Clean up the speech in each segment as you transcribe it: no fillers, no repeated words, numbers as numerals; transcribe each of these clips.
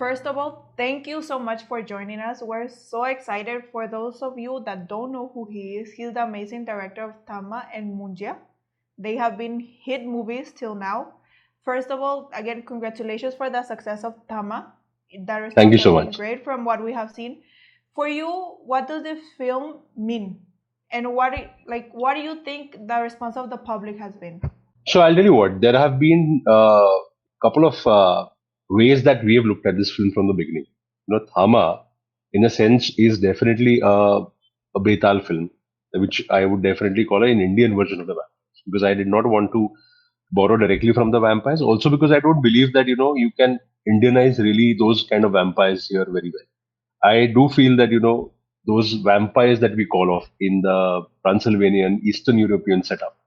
First of all, thank you so much for joining us. We're so excited. For those of you that don't know who he is, he's the amazing director of Tama and Munja. They have been hit movies till now. First of all, again, congratulations for the success of Tama. The Thank response you has so been much. great from what we have seen. For you, what does this film mean? And what do you think the response of the public has been? So I'll tell you what, there have been a couple of ways that we have looked at this film from the beginning. Thama, in a sense, is definitely a Betal film, which I would definitely call an Indian version of the vampires, because I did not want to borrow directly from the vampires. Also, because I don't believe that you can Indianize really those kind of vampires here very well. I do feel that those vampires that we call off in the Transylvanian Eastern European setup,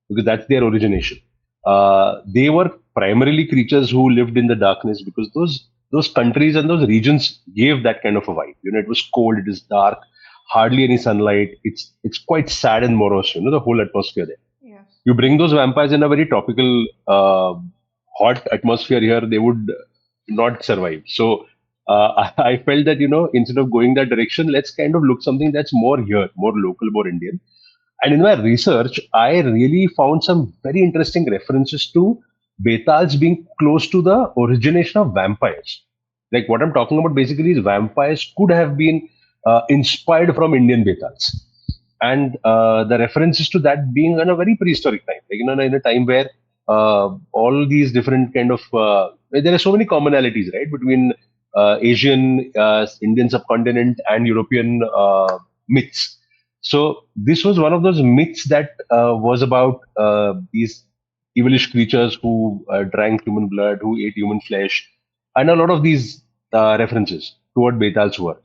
because that's their origination. They were primarily creatures who lived in the darkness, because those countries and those regions gave that kind of a vibe. It was cold, it is dark, hardly any sunlight. It's quite sad and morose. The whole atmosphere there. Yes. You bring those vampires in a very tropical, hot atmosphere here, they would not survive. So I felt that instead of going that direction, let's kind of look something that's more here, more local, more Indian. And in my research, I really found some very interesting references to Betals being close to the origination of vampires. Like what I'm talking about basically is vampires could have been inspired from Indian Betals. And the references to that being in a very prehistoric time, like in a time where all these different kind of there are so many commonalities, right, between Asian, Indian subcontinent, and European myths. So this was one of those myths that was about these evilish creatures who drank human blood, who ate human flesh, and a lot of these references to what Betals were.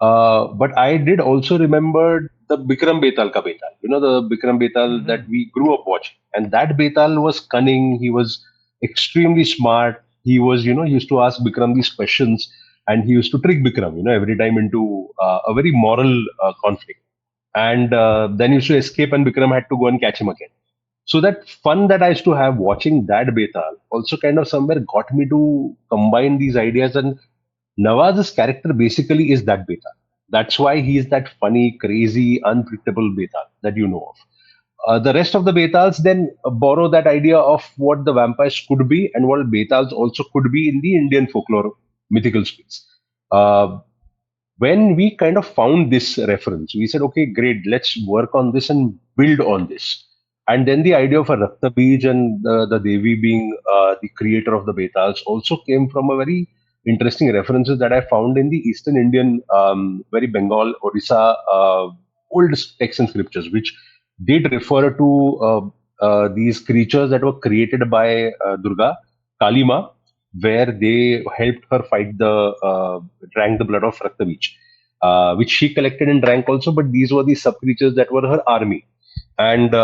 But I did also remember the Bikram Betal ka Betal, the Bikram Betal that we grew up watching. And that Betal was cunning. He was extremely smart. He was, he used to ask Bikram these questions, and he used to trick Bikram, every time into a very moral conflict. And then he used to escape, and Bikram had to go and catch him again. So that fun that I used to have watching that Betal also kind of somewhere got me to combine these ideas. And Nawaz's character basically is that Beta. That's why he is that funny, crazy, unpredictable Beta that you know of. The rest of the Betals then borrow that idea of what the vampires could be and what Betals also could be in the Indian folklore mythical space. Uh, when we kind of found this reference, we said, okay, great, let's work on this and build on this. And then the idea of a Rakta Bij and the Devi being the creator of the Betals also came from a very interesting references that I found in the Eastern Indian, very Bengal, Odisha, old texts and scriptures, which did refer to these creatures that were created by Durga, Kalima, where they helped her fight drank the blood of Raktabij, which she collected and drank also. But these were the sub creatures that were her army, and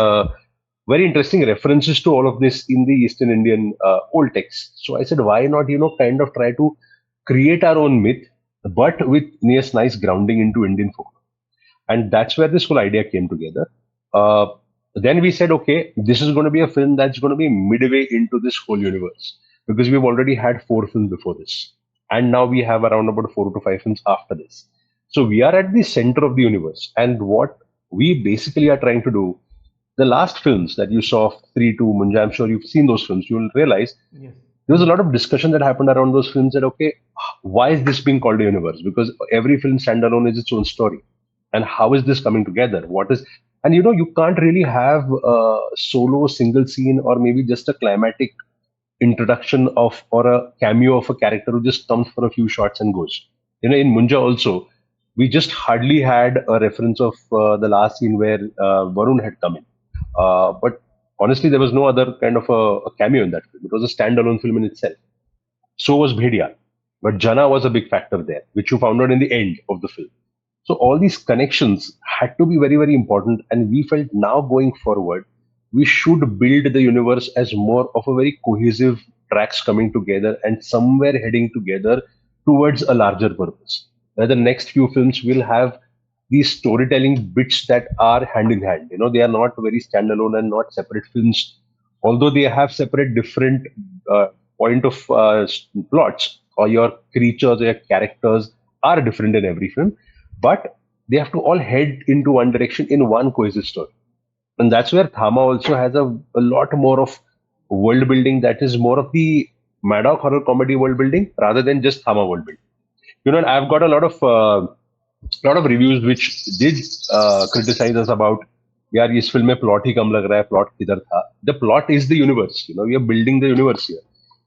very interesting references to all of this in the Eastern Indian old texts. So I said, why not, kind of try to create our own myth, but with nice grounding into Indian folk, and that's where this whole idea came together. Uh, then we said, okay, this is going to be a film that's going to be midway into this whole universe, because we've already had four films before this, and now we have around about 4 to 5 films after this. So we are at the center of the universe, and what we basically are trying to do. The last films that you saw, 3 to Munja, I'm sure you've seen those films. You will realize Yes. there was a lot of discussion that happened around those films that, okay, why is this being called a universe? Because every film standalone is its own story. And how is this coming together? What is, and you can't really have a solo single scene or maybe just a climatic introduction of or a cameo of a character who just comes for a few shots and goes. In Munja also, we just hardly had a reference of the last scene where Varun had come in. But honestly, there was no other kind of a cameo in that film. It was a standalone film in itself. So was Bhedia. But Jana was a big factor there, which you found out in the end of the film. So all these connections had to be very, very important. And we felt now going forward, we should build the universe as more of a very cohesive tracks coming together and somewhere heading together towards a larger purpose. Where the next few films will have these storytelling bits that are hand in hand. They are not very standalone and not separate films, although they have separate different uh, point of plots. or your creatures or your characters are different in every film, but they have to all head into one direction in one cohesive story. And that's where Thama also has a lot more of world building that is more of the Maddock horror comedy world building rather than just Thama world building. And I've got a lot of reviews which did criticize us about यार इस film में plot ही कम लग रहा है plot किधर था the plot is the universe we are building the universe here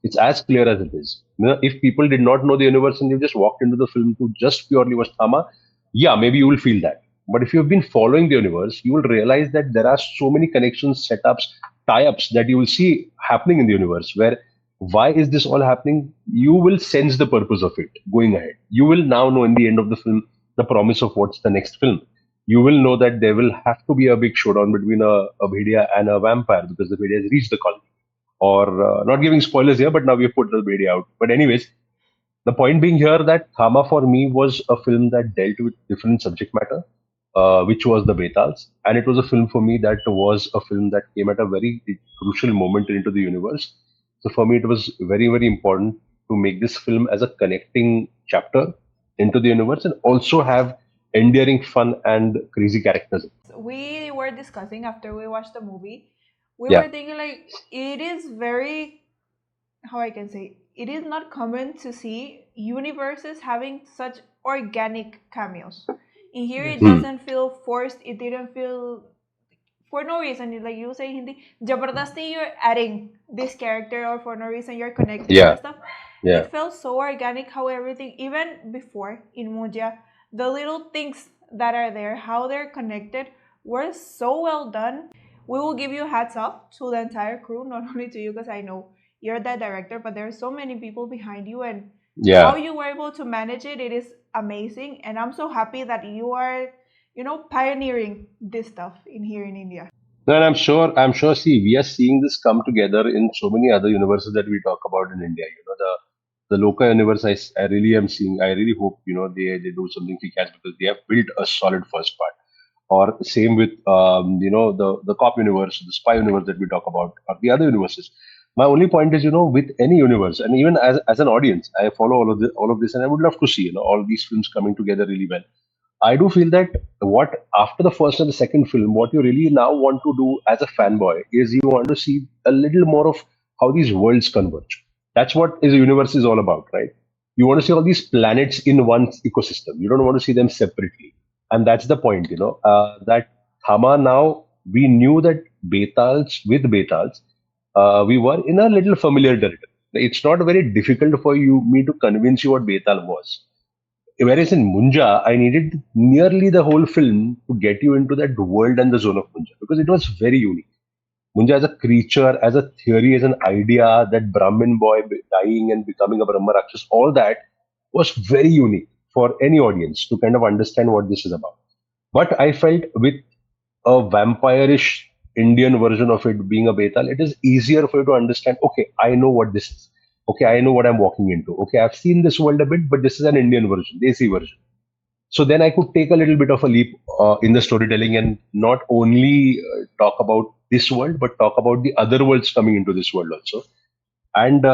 it's as clear as it is. If people did not know the universe and you just walked into the film to just purely watch Thama, yeah, maybe you will feel that. But if you've been following the universe, you will realize that there are so many connections, setups, tie-ups that you will see happening in the universe. Where why is this all happening? You will sense the purpose of it going ahead. You will now know in the end of the film the promise of what's the next film. You will know that there will have to be a big showdown between a Bhedia and a vampire because the Bhedia has reached the colony. Or not giving spoilers here, but now we've put the Bhedia out. But anyways, the point being here that Thama for me was a film that dealt with different subject matter, which was the Betals, and it was a film for me that was a film that came at a very crucial moment into the universe. So for me, it was very very important to make this film as a connecting chapter into the universe and also have endearing fun and crazy characters. We were discussing after we watched the movie. We Yeah, were thinking like it is very, how I can say, it is not common to see universes having such organic cameos. In here, it Yes. Hmm. doesn't feel forced. It didn't feel for no reason. Like you say in Hindi, jabardasti you're adding this character, or for no reason you're connecting yeah, the stuff. yeah, It felt so organic how everything, even before in Muja, the little things that are there, how they're connected, were so well done. We will give you hats off to the entire crew, not only to you, because I know you're the director, but there are so many people behind you, and how yeah. you were able to manage it, it is amazing. And I'm so happy that you are, pioneering this stuff in here in India. No, and I'm sure. See, we are seeing this come together in so many other universes that we talk about in India. The local universe. I really am seeing. I really hope they do something kick-ass because they have built a solid first part. Or same with the cop universe, the spy universe that we talk about, or the other universes. My only point is with any universe, and even as an audience, I follow all of this, and I would love to see all these films coming together really well. I do feel that what after the first and the second film, what you really now want to do as a fanboy is you want to see a little more of how these worlds converge. That's what is a universe is all about, right? You want to see all these planets in one ecosystem. You don't want to see them separately, and that's the point. That Hama now we knew that Betals, we were in a little familiar territory. It's not very difficult for me to convince you what Betal was. Whereas in Munja, I needed nearly the whole film to get you into that world and the zone of Munja because it was very unique. Munja as a creature, as a theory, as an idea, that Brahmin boy dying and becoming a Brahma Rakshas, all that was very unique for any audience to kind of understand what this is about. But I felt with a vampire-ish Indian version of it being a Betal, it is easier for you to understand. Okay, I know what this is. Okay, I know what I'm walking into. Okay, I've seen this world a bit, but this is an Indian version, Desi version. So then I could take a little bit of a leap in the storytelling and not only talk about this world, but talk about the other worlds coming into this world also. And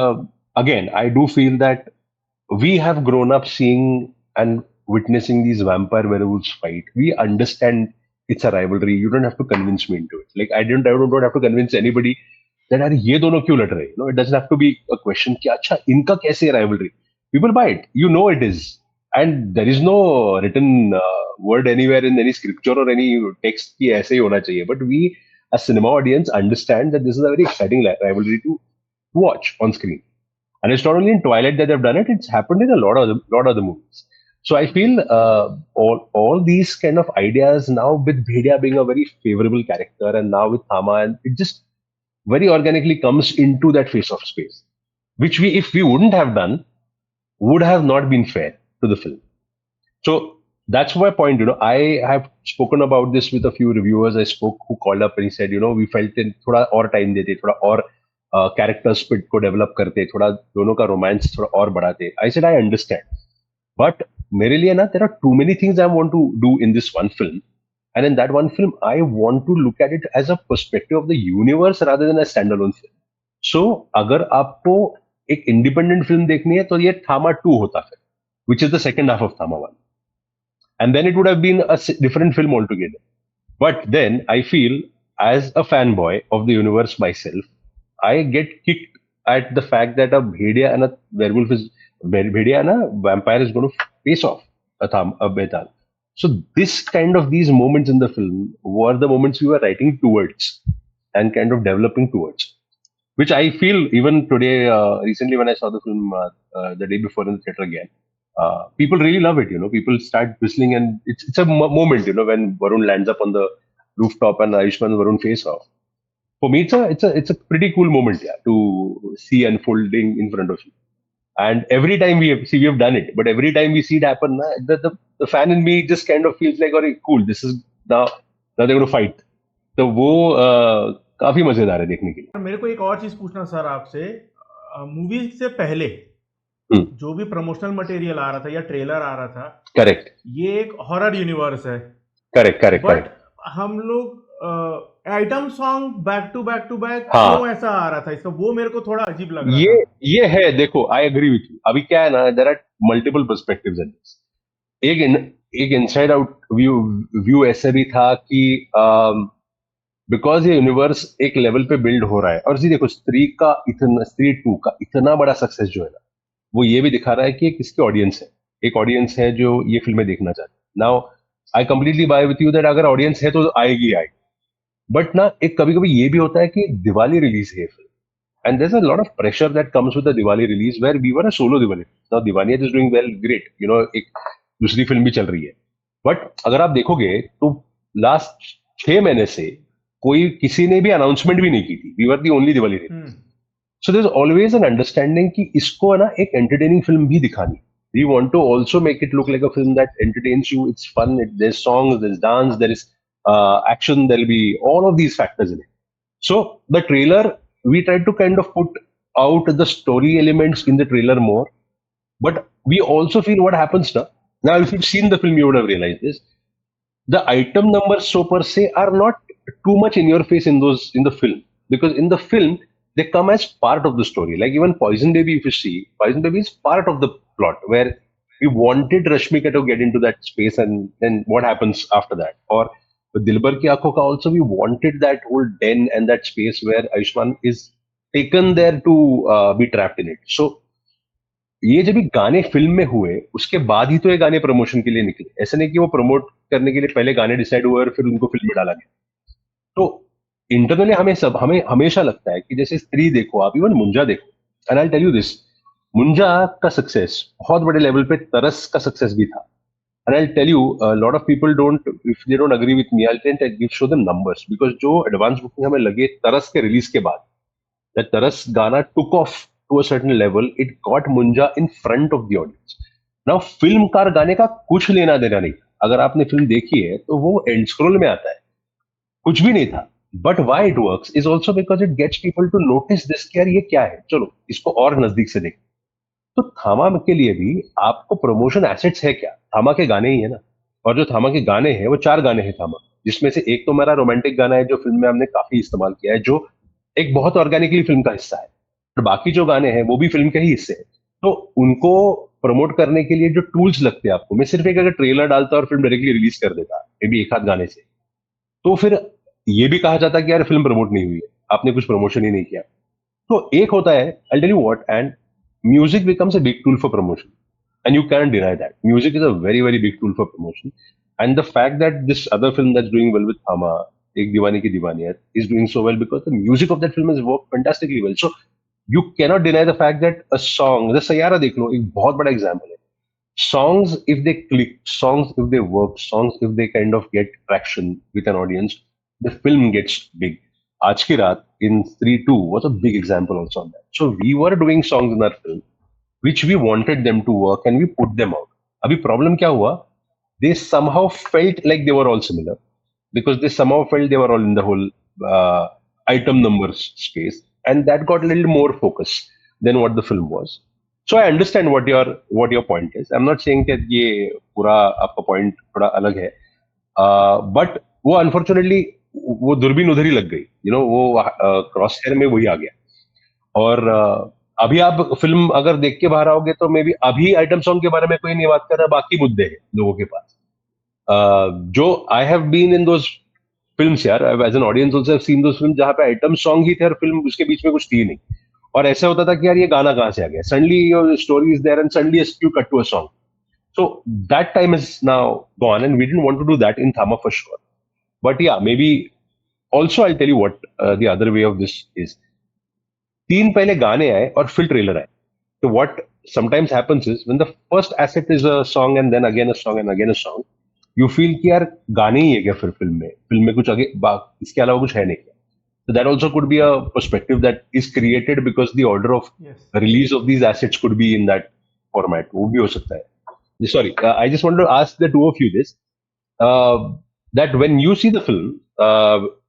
again, I do feel that we have grown up seeing and witnessing these vampire werewolves fight. We understand it's a rivalry. You don't have to convince me into it. Like I don't have to convince anybody that अरे ये दोनों क्यों लड़ रहे हैं? It doesn't have to be a question कि अच्छा इनका कैसे है rivalry. People buy it. You know it is, and there is no written word anywhere in any scripture or any text कि ऐसे ही होना चाहिए. But we, as cinema audience, understand that this is a very exciting rivalry to watch on screen. And it's not only in Twilight that they've done it; it's happened in a lot of the movies. So I feel all these kind of ideas now with Bhedia being a very favorable character, and now with Thama, and it just very organically comes into that face of space, which if we wouldn't have done, would have not been fair to the film. So that's my point. I have spoken about this with a few reviewers. I spoke who called up and he said, we felt in थोड़ा और time देते, थोड़ा और character split को develop करते, थोड़ा दोनों का romance थोड़ा और बढ़ाते. I said I understand, but मेरे लिए ना there are too many things I want to do in this one film, and in that one film I want to look at it as a perspective of the universe rather than a standalone film. So अगर आपको एक independent film देखनी है तो ये थामा 2 होता फिर, which is the second half of Thama 1. And then it would have been a different film altogether. But then I feel, as a fanboy of the universe myself, I get kicked at the fact that a Bhedia and a werewolf is Bhedia and a vampire is going to face off a Betal. So this kind of these moments in the film were the moments we were writing towards and kind of developing towards, which I feel even today, recently when I saw the film the day before in the theater again, people really love it. People start whistling, and it's a moment. When Varun lands up on the rooftop and Ayushman and Varun face off. For me, it's a pretty cool moment, yeah, to see unfolding in front of you. And every time we have done it, but every time we see it happen, the fan in me just kind of feels like, oh, cool, this is now they're going to fight. तो वो काफी मजेदार है देखने के लिए. मेरे को एक और चीज पूछना सर आपसे, मूवी से पहले जो भी प्रमोशनल मटेरियल आ रहा था या ट्रेलर आ रहा था, करेक्ट, ये एक हॉरर यूनिवर्स है, करेक्ट, बट हम लोग item song back to back क्यों ऐसा आ रहा था इसका, वो मेरे को थोड़ा अजीब लग रहा था. ये है, देखो, आई एग्री विथ यू. अभी क्या है ना, there are multiple perspectives in this. एक इनसाइड आउट व्यू ऐसे भी था कि बिकॉज ये यूनिवर्स एक लेवल पे बिल्ड हो रहा है, और जी देखो, स्त्री 2 का इतना बड़ा सक्सेस जो है ना, वो ये भी दिखा रहा है कि किसकी ऑडियंस है. एक ऑडियंस है जो ये फिल्में देखना चाहते हैं. Now I completely by with you that अगर ऑडियंस है तो आएगी. बट ना, एक कभी कभी ये भी होता है कि दिवाली रिलीज है film, and there is a lot of pressure that comes with the Diwali release, where we were a solo Diwali. Now Diwali is doing well, great, एक दूसरी फिल्म भी चल रही है. बट अगर आप देखोगे तो लास्ट 6 महीने से किसी ने भी अनाउंसमेंट भी नहीं की थी. We were the only Diwali release. So there's always an understanding कि इसको है ना एक entertaining film भी दिखानी. We want to also make it look like a film that entertains you. It's fun. There's songs, there's dance, there is action. There'll be all of these factors in it. So the trailer, we tried to kind of put out the story elements in the trailer more. But we also feel what happens now. Now, if you've seen the film, you would have realized this. The item numbers so per se are not too much in your face in the film, because in the film they come as part of the story. Like even Poison Baby, if you see, Poison Baby is part of the plot, where we wanted Rashmika to get into that space, and then what happens after that. Or with Dilbar Ki Aankhon Ka also, we wanted that whole den and that space where Ayushmann is taken there to be trapped in it. So ये जब भी गाने film में हुए, उसके बाद ही तो ये गाने प्रमोशन के लिए निकले. ऐसा नहीं कि वो प्रमोट करने के लिए पहले गाने डिसाइड हुए और फिर उनको फिल्म में डाला गया. तो इंटरनली हमें हमेशा लगता है कि जैसे स्त्री देखो आप, इवन मुंजा देखो, and I tell you this, Munjya का सक्सेस बहुत बड़े लेवल पे तरस का सक्सेस भी था. And I tell you, lot of people if they don't agree with me, I give show them numbers, because जो एडवांस बुकिंग हमें लगे तरस के रिलीज के बाद, दैट तरस गाना took off to a certain level, it got Munjya in front of the audience. Now फिल्मकार गाने का कुछ लेना देना नहीं. अगर आपने फिल्म देखी है तो वो एंड स्क्रोल में आता है, कुछ भी नहीं था. But why it works is also because it gets people to notice this, यार ये क्या है, चलो इसको और नजदीक से देख. तो थामा के लिए भी आपको प्रमोशन एसेट्स है क्या? थामा के गाने ही है ना. और जो थामा के गाने हैं वो 4 गाने हैं थामा, जिसमें से एक तो मेरा रोमांटिक गाना है जो फिल्म में हमने काफी इस्तेमाल किया है, जो एक बहुत ऑर्गेनिकली फिल्म का हिस्सा है. और बाकी जो गाने हैं वो भी फिल्म के ही हिस्से हैं. तो उनको प्रमोट करने के लिए जो टूल्स लगते हैं आपको, मैं सिर्फ एक अगर ट्रेलर डालता और फिल्म डायरेक्टली रिलीज कर देता मे बी एक आध गाने से, तो फिर ये भी कहा जाता कि यार फिल्म प्रमोट नहीं हुई है, आपने कुछ प्रमोशन ही नहीं किया. तो एक होता है, I tell you what, and music becomes a big tool for promotion, and you can deny that. Music is a very very big tool for promotion, and the fact that this other film that's doing well with Thama, Ek दीवानी की दीवानी, is doing so well because the music of that film has worked fantastically well. So you cannot deny the fact that a song, the Saiyaara देख लो, एक बहुत बड़ा example है. Songs, if they click, songs if they work, songs if they kind of get traction with an audience, the film gets big. Aaj Ki Raat in Stree 2 was a big example also on that. So we were doing songs in our film which we wanted them to work, and we put them out. Abhi problem kya hua? They somehow felt like they were all similar, because they somehow felt they were all in the whole item numbers space, and that got a little more focus than what the film was. So I understand what your point is. I'm not saying that ये पूरा आपका point थोड़ा अलग है, but वो unfortunately वो दूरबीन उधर ही लग गई, वो क्रॉस हेयर में वही आ गया. और अभी आप फिल्म अगर देख के बाहर आओगे तो मे बी अभी आइटम सॉन्ग के बारे में कोई नहीं बात कर रहा, बाकी मुद्दे हैं लोगों के पास। जो I have been in those films यार, as an audience also have seen those film जहां पे आइटम सॉन्ग ही थे और फिल्म उसके बीच में कुछ थी नहीं, और ऐसा होता था कि यार ये गाना कहां से आ गया, suddenly your story is there and suddenly you cut to a song. So that time is now gone, and we didn't want to do that in Thama for sure. But yeah, maybe also I'll tell you what the other way of this is. तीन पहले गाने आए और फिर trailer आए. So what sometimes happens is when the first asset is a song and then again a song and again a song, you feel कि यार गाने ही है क्या फिर फिल्म में कुछ आगे इसके अलावा कुछ है नहीं क्या. So that also could be a perspective that is created because the order of release of these assets could be in that format. वो भी हो सकता है. Sorry, I just wanted to ask the two of you this, that when you see the film,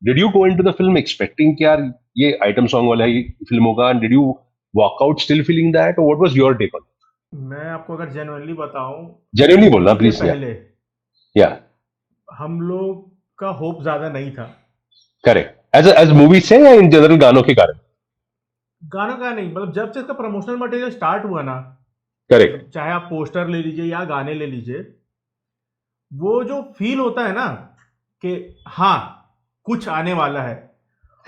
did you go into the film expecting कि यार ये item song वाला ही film होगा, and did you walk out still feeling that, or what was your take on it? मैं आपको अगर genuinely बताऊं, Genuinely बोलना इसके please. पहले Yeah, हम लोग का होप ज्यादा नहीं था. correct. As movies से या in general गानों के कारण? गानों का नहीं, मतलब जब से इसका प्रमोशनल मटेरियल स्टार्ट हुआ ना, Correct. चाहे आप पोस्टर ले लीजिए या गाने ले लीजिए, वो जो फील होता है ना कि हाँ कुछ आने वाला है,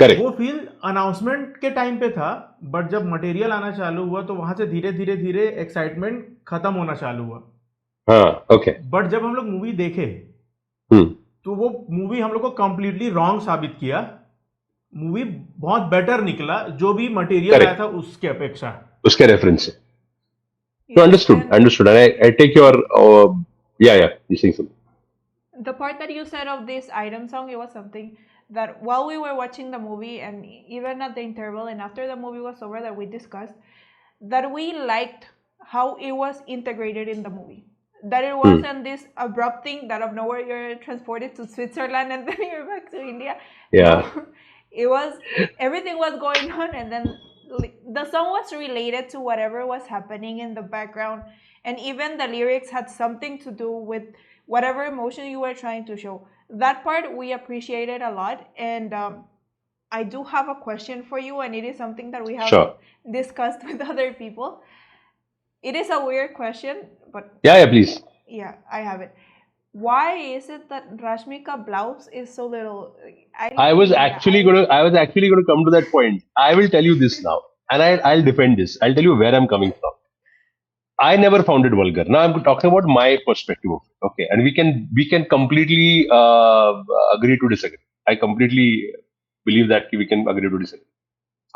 Correct. वो फील अनाउंसमेंट के टाइम पे था. बट जब मटेरियल आना चालू हुआ तो वहां से धीरे धीरे धीरे एक्साइटमेंट खत्म होना चालू हुआ. हाँ, okay. बट जब हम लोग मूवी देखे हम्म. तो वो मूवी हम लोग को कंप्लीटली रॉन्ग साबित किया. मूवी बहुत बेटर निकला जो भी मटेरियल Correct. आया था उसके अपेक्षा. उसके रेफरेंस से. No, Yes, understood. and And I take your yeah, you're saying something. the part that you said of this item song, it was something that while we were watching the movie and even at the interval and after the movie was over, that we discussed that we liked how it was integrated in the movie. That it wasn't this abrupt thing that of nowhere you're transported to Switzerland and then you're back to India. Yeah. No, it was, everything was going on, and then the song was related to whatever was happening in the background, and even the lyrics had something to do with whatever emotion you were trying to show. That part we appreciated a lot, and I do have a question for you, and it is something that we have Sure. discussed with other people. It is a weird question, but Yeah, please. yeah, I have it. Why is it that Rashmika blouse is so little? I was actually going to come to that point. I will tell you this now, and I'll defend this. I'll tell you where I'm coming from. I never found it vulgar. Now I'm talking about my perspective of it. Okay, and we can completely agree to disagree. I completely believe that we can agree to disagree.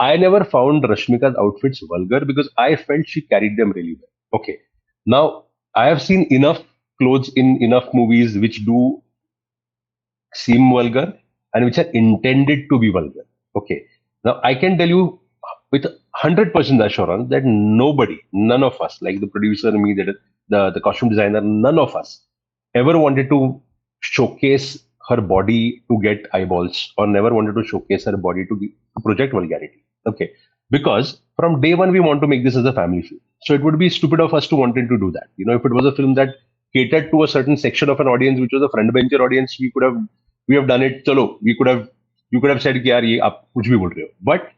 I never found Rashmika's outfits vulgar because I felt she carried them really well. Okay, now I have seen enough clothes in enough movies which do seem vulgar and which are intended to be vulgar. Okay. Now I can tell you with 100% assurance that none of us, like the producer, me, the costume designer, none of us ever wanted to showcase her body to get eyeballs, or never wanted to showcase her body to project vulgarity. Okay. Because from day one we want to make this as a family film. So it would be stupid of us to wanted to do that. You know, if it was a film that catered to a certain section of an audience, which was a front bencher audience, we have done it. Chalo, you could have said कि यार ये आप कुछ भी बोल रहे हो. But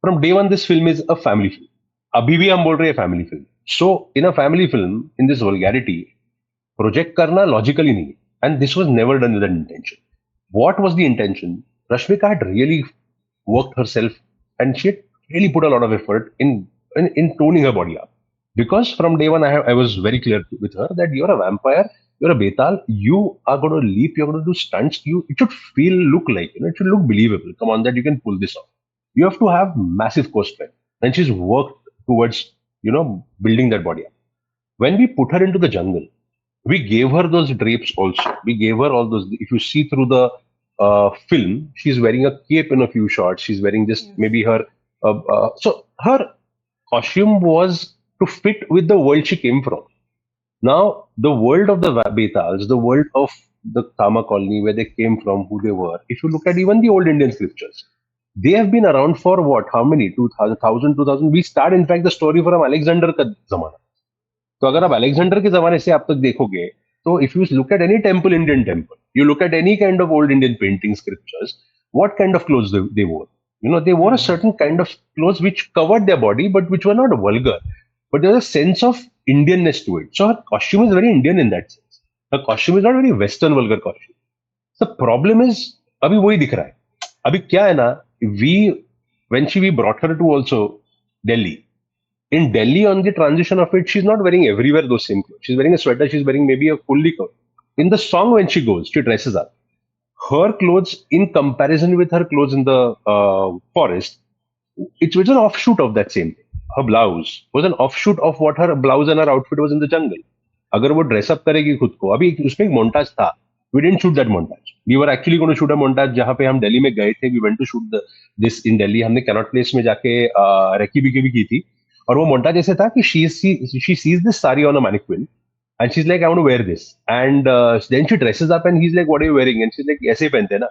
from day one, this film is a family film. अभी भी हम बोल रहे हैं family film. So in a family film, in this vulgarity, project करना logically नहीं है. And this was never done with that intention. What was the intention? Rashmika had really worked herself, and she had really put a lot of effort in toning her body up. Because from day one, I was very clear with her that you're a vampire, you're a betal, you are going to leap, you're going to do stunts. It should look like, it should look believable. Come on, that you can pull this off. You have to have massive core strength. And she's worked towards, building that body up. When we put her into the jungle, we gave her those drapes also. We gave her all those. If you see through the film, she's wearing a cape in a few shots. She's wearing just maybe her. So her costume was to fit with the world she came from. Now, the world of the Betals, the world of the Kama colony, where they came from, who they were, if you look at even the old Indian scriptures, they have been around for what? How many? 2000. We start, in fact, the story from Alexander का जमाना. तो अगर आप Alexander के जमाने से आप तक देखोगे, तो if you look at any temple, Indian temple, you look at any kind of old Indian painting scriptures, what kind of clothes they wore? They wore a certain kind of clothes which covered their body, but which were not vulgar. But there was a sense of Indianness to it. So her costume is very Indian in that sense. Her costume is not very Western vulgar costume. The problem is, अभी वही दिख रहा है. अभी क्या है ना, we brought her to also Delhi. In Delhi, on the transition of it, she's not wearing everywhere those same clothes. She's wearing a sweater. She's wearing maybe a fully coat. In the song, when she goes, she dresses up. Her clothes, in comparison with her clothes in the forest, it was an offshoot of that same thing. Her blouse was an offshoot of what her blouse and her outfit was in the jungle. अगर वो dress up करेगी खुद को, अभी उसमें एक montage था. We didn't shoot that montage. We were actually going to shoot a montage जहाँ पे हम दिल्ली में गए थे. We went to shoot this in Delhi. हमने Connaught Place में जाके रेकी बिकी भी की थी. और वो montage ऐसे था कि she sees this sari on a mannequin and she's like, I want to wear this. And then she dresses up and he's like, what are you wearing? And she's like, ऐसे ही पहनते हैं ना.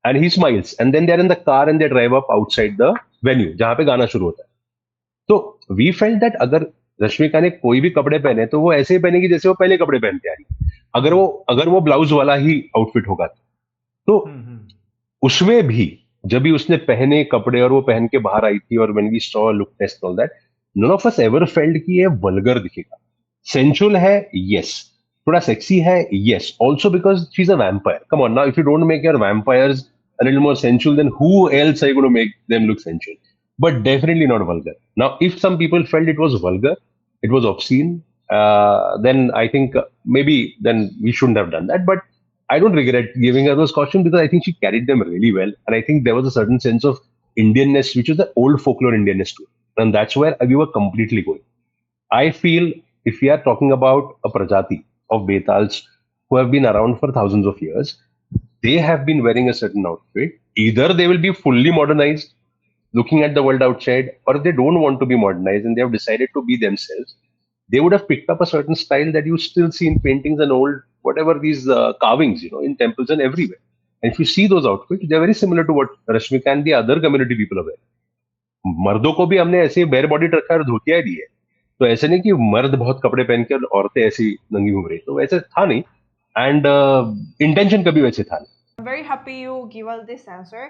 And he smiles. And then they're in the car and they drive up outside the venue जहाँ पे गाना शुरू होता है. तो वी फेल्ट दैट अगर रश्मिका ने कोई भी कपड़े पहने तो वो ऐसे ही पहनेगी जैसे वो पहले कपड़े पहनते आ रही. अगर वो ब्लाउज वाला ही आउटफिट होगा तो उसमें भी जब भी उसने पहने कपड़े और वो पहन के बाहर आई थी और when we saw look test all that, none of us ever felt कि ये वल्गर दिखेगा. सेंचुअल है, यस. थोड़ा सेक्सी है, yes. Also because she is a vampire. Come on now, if you don't make your vampires a little more sensual, then who else are you going to make them look sensual? But definitely not vulgar. Now, if some people felt it was vulgar, it was obscene, then I think maybe then we shouldn't have done that. But I don't regret giving her those costumes because I think she carried them really well, and I think there was a certain sense of Indianness, which was the old folklore Indianness too, and that's where we were completely going. I feel if we are talking about a prajati of Betals who have been around for thousands of years, they have been wearing a certain outfit. Either they will be fully modernized, looking at the world outside, or if they don't want to be modernized and they have decided to be themselves, they would have picked up a certain style that you still see in paintings and old, whatever these carvings, in temples and everywhere. And if you see those outfits, they're very similar to what Rashmika and the other community people are wearing. मर्दों को भी हमने ऐसे bear body रखा है और धोतियां दी है. तो ऐसे नहीं कि मर्द बहुत कपड़े पहन के और औरतें ऐसी नंगी घूम रही. तो वैसे था नहीं. एंड इंटेंशन कभी वैसे था नहीं. I'm very happy you give us this answer.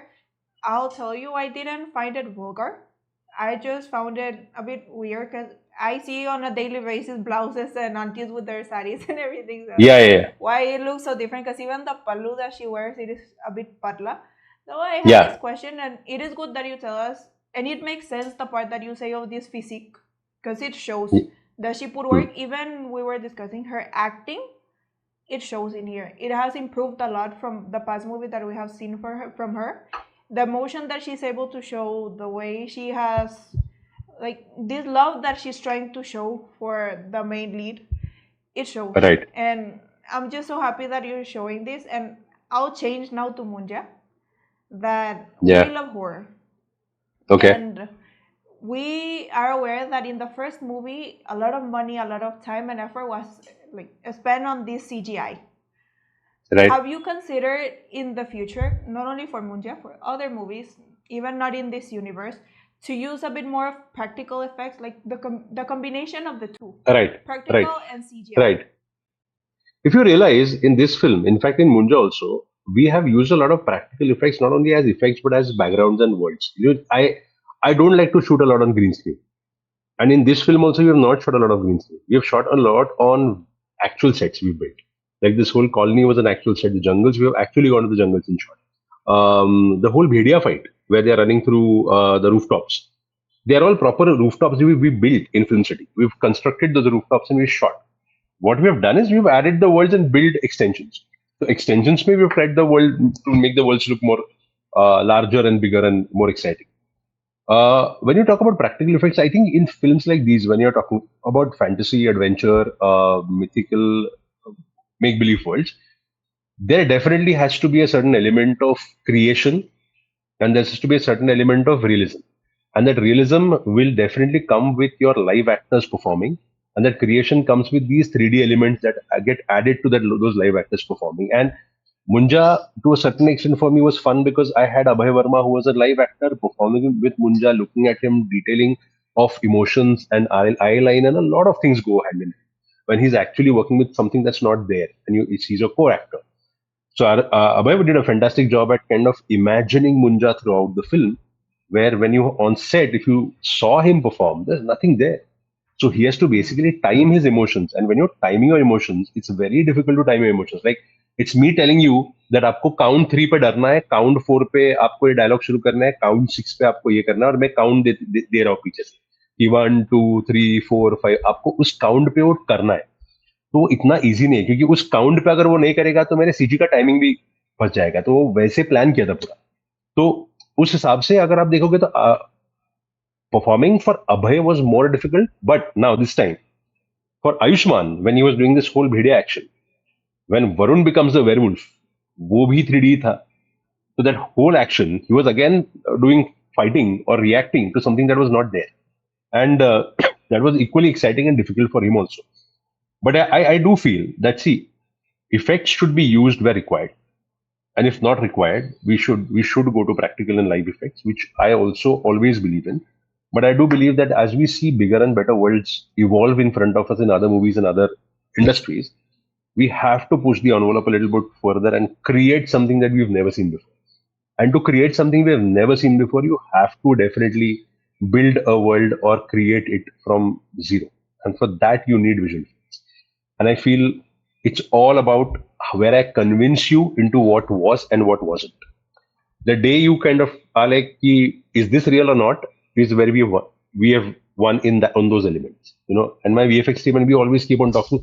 I'll tell you, I didn't find it vulgar. I just found it a bit weird because I see on a daily basis blouses and aunties with their saris and everything. So Yeah. why it looks so different? Because even the pallu that she wears, it is a bit patla. So I have Yeah. this question, and it is good that you tell us, and it makes sense the part that you say of this physique, because it shows that she put work. Even we were discussing her acting. It shows in here. It has improved a lot from the past movie that we have seen from her. The emotion that she's able to show, the way she has, like, this love that she's trying to show for the main lead, it shows. Right. And I'm just so happy that you're showing this. And I'll change now to Munja, that Yeah. we love horror. Okay. And we are aware that in the first movie, a lot of money, a lot of time and effort was spent on this CGI. Right. Have you considered in the future, not only for Munja, for other movies, even not in this universe, to use a bit more of practical effects, like the combination of the two, Right. practical and CGI? Right. If you realize in this film, in fact in Munja also, we have used a lot of practical effects, not only as effects but as backgrounds and worlds. I don't like to shoot a lot on green screen. And in this film also, we have not shot a lot of green screen. We have shot a lot on actual sets we built. Like this whole colony was an actual set. The jungles, we have actually gone to the jungles and shot. The whole Bhedia fight, where they are running through the rooftops, they are all proper rooftops we built in Film City. We've constructed those rooftops and we shot. What we have done is we've added the worlds and built extensions. So extensions may we've tried the world to make the worlds look more larger and bigger and more exciting. When you talk about practical effects, I think in films like these, when you're talking about fantasy, adventure, mythical, make-believe worlds, there definitely has to be a certain element of creation and there has to be a certain element of realism. And that realism will definitely come with your live actors performing. And that creation comes with these 3D elements that get added to those live actors performing. And Munja, to a certain extent, for me was fun because I had Abhay Verma, who was a live actor, performing with Munja, looking at him, detailing of emotions and eye line, and a lot of things go hand in hand when he's actually working with something that's not there, and he's a co-actor. So Abhay did a fantastic job at kind of imagining Munja throughout the film, where when you on set, if you saw him perform, there's nothing there. So he has to basically time his emotions. And when you're timing your emotions, it's very difficult to time your emotions. Like it's me telling you that आपको count 3 पे डरना है, count 4 पे आपको ये dialogue शुरू करना है, count 6 पे आपको ये करना है, और मैं count दे रहा हूँ पीछे से कि 1 2 3 4 5 आपको उस count पे वो करना है. तो इतना इजी नहीं है, क्योंकि उस काउंट पे अगर वो नहीं करेगा तो मेरे सीजी का टाइमिंग भी फंस जाएगा. तो वो वैसे प्लान किया था पूरा. तो उस हिसाब से अगर आप देखोगे तो performing for Abhay was more difficult. But now this time for Ayushman, when he was doing this whole Bhediya action, when Varun becomes the werewolf, वो भी 3D था. So that whole action, he was again doing fighting or reacting to something that was not there, and that was equally exciting and difficult for him also. But I do feel that, see, effects should be used where required, and if not required, we should go to practical and live effects, which I also always believe in. But I do believe that as we see bigger and better worlds evolve in front of us in other movies and other industries, we have to push the envelope a little bit further and create something that we've never seen before. And to create something we have never seen before, you have to definitely build a world or create it from zero. And for that, you need visual effects. And I feel it's all about where I convince you into what was and what wasn't. The day you kind of are like, "Ki, is this real or not?" is where we have won in that on those elements. And my VFX team and we always keep on talking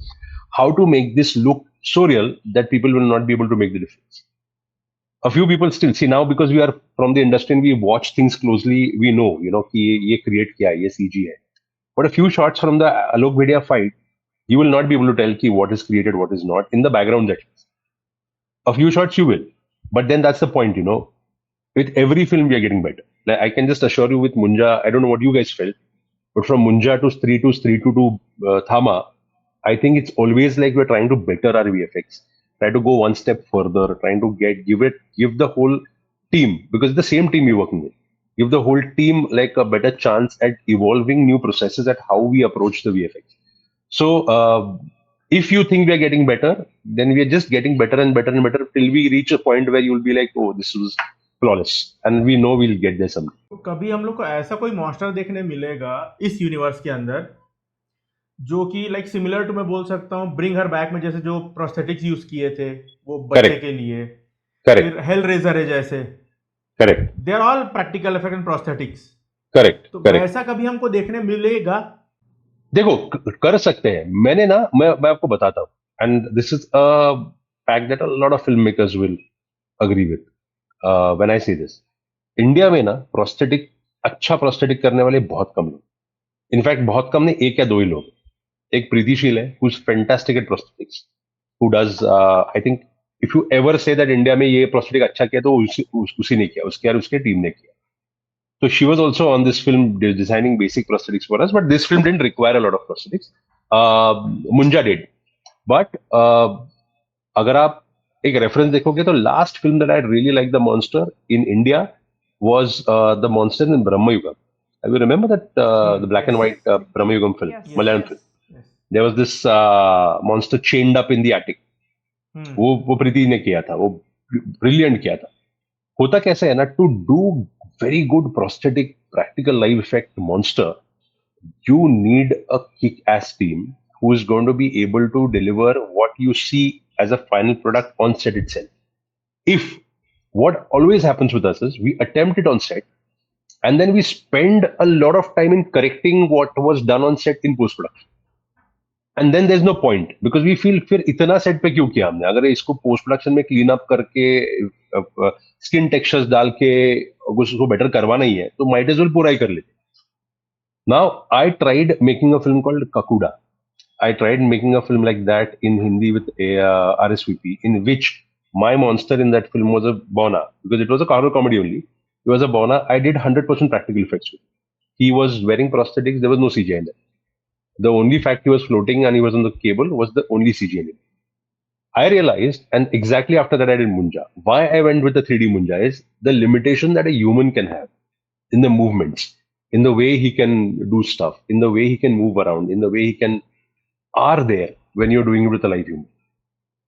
how to make this look so real that people will not be able to make the difference. A few people still see now, because we are from the industry and we watch things closely. We know, कि ये create किया है, ये CG है. But a few shots from the Alok Bhediya fight, you will not be able to tell ki what is created, what is not in the background. At least a few shots you will, but then that's the point. With every film we are getting better. Like I can just assure you, with Munja, I don't know what you guys felt, but from Munja to Stree to Thama, I think it's always like we're trying to better our VFX, try to go one step further, trying to give the whole team, because it's the same team you're working with, give the whole team like a better chance at evolving new processes at how we approach the VFX. So if you think we are getting better, then we are just getting better and better and better till we reach a point where you'll be like, oh, this was flawless, and we know we'll get there someday. तो कभी हम लोग को ऐसा कोई monster देखने मिलेगा इस यूनिवर्स के अंदर जो कि लाइक सिमिलर टू, मैं बोल सकता हूँ, ब्रिंग हर बैक में जैसे जो प्रोस्थेटिक्स यूज किए थे वो बच्चे Correct. के लिए, Correct. फिर हेल रेजर है जैसे, Correct. They are all practical effect and prosthetics. Correct. तो Correct. वैसा कभी हमको देखने मिलेगा? देखो, कर सकते हैं. मैंने ना मैं आपको बताता हूँ, and this is a fact that a lot of film makers will agree with when I से दिस. इंडिया में ना अच्छा प्रोस्थेटिक करने वाले बहुत कम लोग, इनफैक्ट बहुत कम नहीं, एक या दो ही लोग. एक प्रीतिशील है, who is fantastic at prosthetics, who does, I think if you ever say that India में ये प्रोस्थेटिक अच्छा किया तो उसी ने किया, उसके टीम ने किया. So she was also on this film designing basic prosthetics for us, but this film didn't require a lot of prosthetics. Munja did. But अगर आप एक रेफरेंस देखोगे तो last film that I really like the monster in India was the monster in Brahmayugam. I will remember that the black and white Brahmayugam film, Yes. Malayalam film. There was this monster chained up in the attic. वो प्रीति ने किया था, वो brilliant किया था. होता कैसे है ना, to do very good prosthetic practical live effect monster, you need a kick-ass team who is going to be able to deliver what you see as a final product on set itself. If what always happens with us is we attempt it on set and then we spend a lot of time in correcting what was done on set in post-production, and then there's no point because we feel फिर इतना set पे क्यों किया हमने, अगर इसको post production में clean up करके स्किन टेक्सचर्स डाल के उसको बेटर करवाना ही है तो माइट एज वेल पूरा ही कर लेते. Now I tried making a film called Kakuda. I tried making a film like that in Hindi with RSVP, in which my monster in that film was a Bona, because it was a horror comedy only. He was a Bona. I did 100% practical effects with him. He was wearing prosthetics. There was no CGI in that. The only fact he was floating and he was on the cable was the only CGI in it. I realized, and exactly after that I did Munja. Why I went with the 3D Munja is the limitation that a human can have in the movements, in the way he can do stuff, in the way he can move around, in the way he can are there when you're doing it with a live human.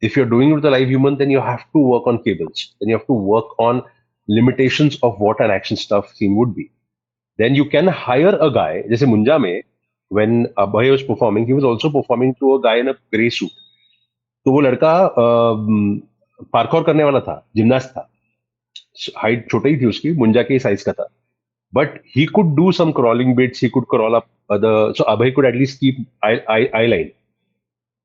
If you're doing it with a live human, then you have to work on cables. Then you have to work on limitations of what an action stuff scene would be. Then you can hire a guy. जैसे मुंजा में, when Abhay was performing, he was also performing to a guy in a grey suit. तो वो लड़का parkour करने वाला था, gymnast था, height छोटी ही थी उसकी, मुंजा के साइज का था, but he could do some crawling bits, he could crawl up so Abhay could at least keep eye line.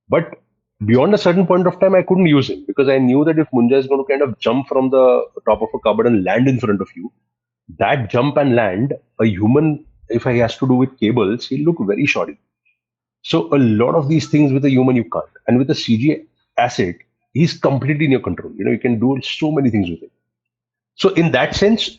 But beyond a certain point of time, I couldn't use him because I knew that if Munja is going to kind of jump from the top of a cupboard and land in front of you, that jump and land, a human, if he has to do with cables, he'll look very shoddy. So a lot of these things with a human you can't. And with a CG asset, he's completely in your control. You can do so many things with it. So in that sense,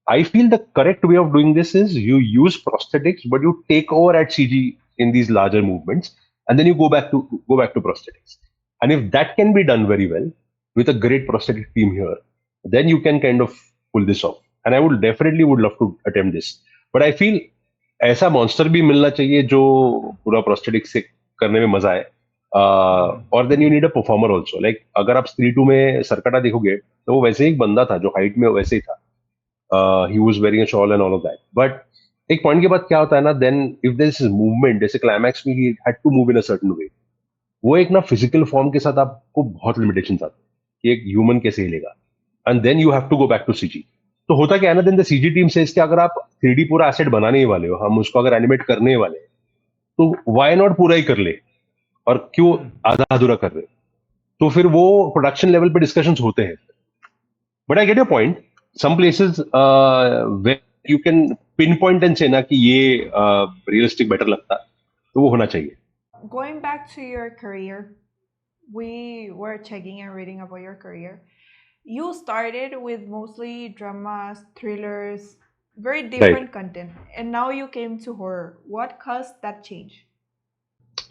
I feel the correct way of doing this is you use prosthetics, but you take over at CG in these larger movements, and then you go back to prosthetics. And if that can be done very well with a great prosthetic team here, then you can kind of pull this off. And I would love to attempt this. But I feel ऐसा monster भी मिलना चाहिए जो पूरा prosthetic से करने में मजा आए. और then you need a performer also. Like अगर आप स्त्री 2 में सरकटा देखोगे तो वो वैसे ही एक बंदा था जो हाइट में वैसे ही था. He was wearing a shawl and all of that. But एक पॉइंट के बाद क्या होता है ना, then if there is movement, जैसे क्लाइमैक्स में he had to move in a certain way, वो एक ना फिजिकल फॉर्म के साथ आपको बहुत लिमिटेशंस आते हैं कि एक ह्यूमन कैसे हिलेगा. And then you have to go back to CG. तो होता क्या है ना, देन द सीजी टीम से इसके अगर आप 3D पूरा एसेट बनाने ही वाले हो, हम उसको अगर एनिमेट करने वाले हैं, तो व्हाई नॉट पूरा ही कर ले, और क्यों आधा अधूरा कर रहे. तो फिर वो प्रोडक्शन लेवल पे डिस्कशंस होते हैं. But I get your point. Some places where you can pinpoint and say ना कि ये रियलिस्टिक बेटर लगता, तो वो होना चाहिए. Going back to your career, we were checking and reading about your career. You started with mostly dramas, thrillers, very different content, and now you came to horror. What caused that change?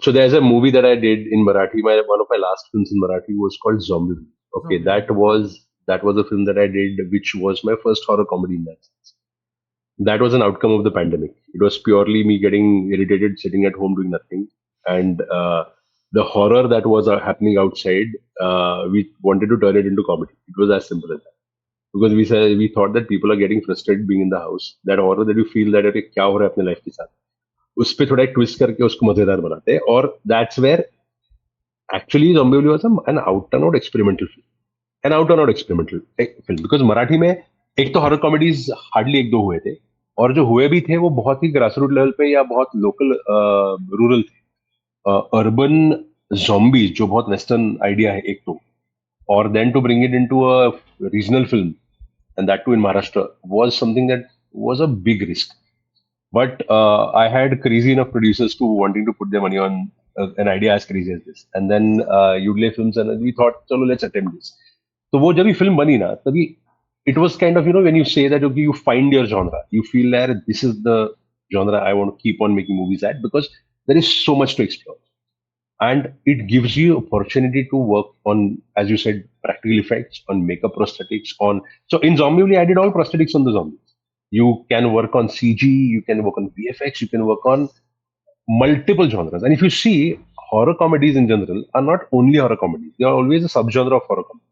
So there's a movie that I did in Marathi. One of my last films in Marathi was called Zombie. Okay, that was a film that I did, which was my first horror comedy in that sense. That was an outcome of the pandemic. It was purely me getting irritated, sitting at home doing nothing, and the horror that was happening outside, we wanted to turn it into comedy. It was as simple as that. Because we thought that people are getting frustrated being in the house. That horror that you feel that अरे क्या हो रहा है अपने life के साथ, उस पे थोड़ा ट्विस्ट करके उसको मजेदार बनाते हैं. और that's where actually Zombie was an out and out experimental film. An out and out experimental film. Because Marathi में एक तो हॉरर कॉमेडीज हार्डली एक दो हुए थे, और जो हुए भी थे वो बहुत ही ग्रासरूट लेवल पे या बहुत लोकल रूरल थे. अर्बन zombies जो बहुत वेस्टर्न आइडिया है एक तो, और then to bring it into a regional film and that too in Maharashtra was something that was a big risk. But I had crazy enough producers to wanting to put their money on an idea as crazy as this, and then Yudle Films, and we thought चलो let's attempt this. तो वो जब ये film बनी ना, तभी it was kind of, when you say that, okay, you find your genre, you feel that this is the genre I want to keep on making movies at, because there is so much to explore. And it gives you opportunity to work on, as you said, practical effects, on makeup, prosthetics, so in Zombie I did all prosthetics on the zombies. You can work on CG, you can work on VFX, you can work on multiple genres. And if you see, horror comedies in general are not only horror comedies, they are always a subgenre of horror comedy.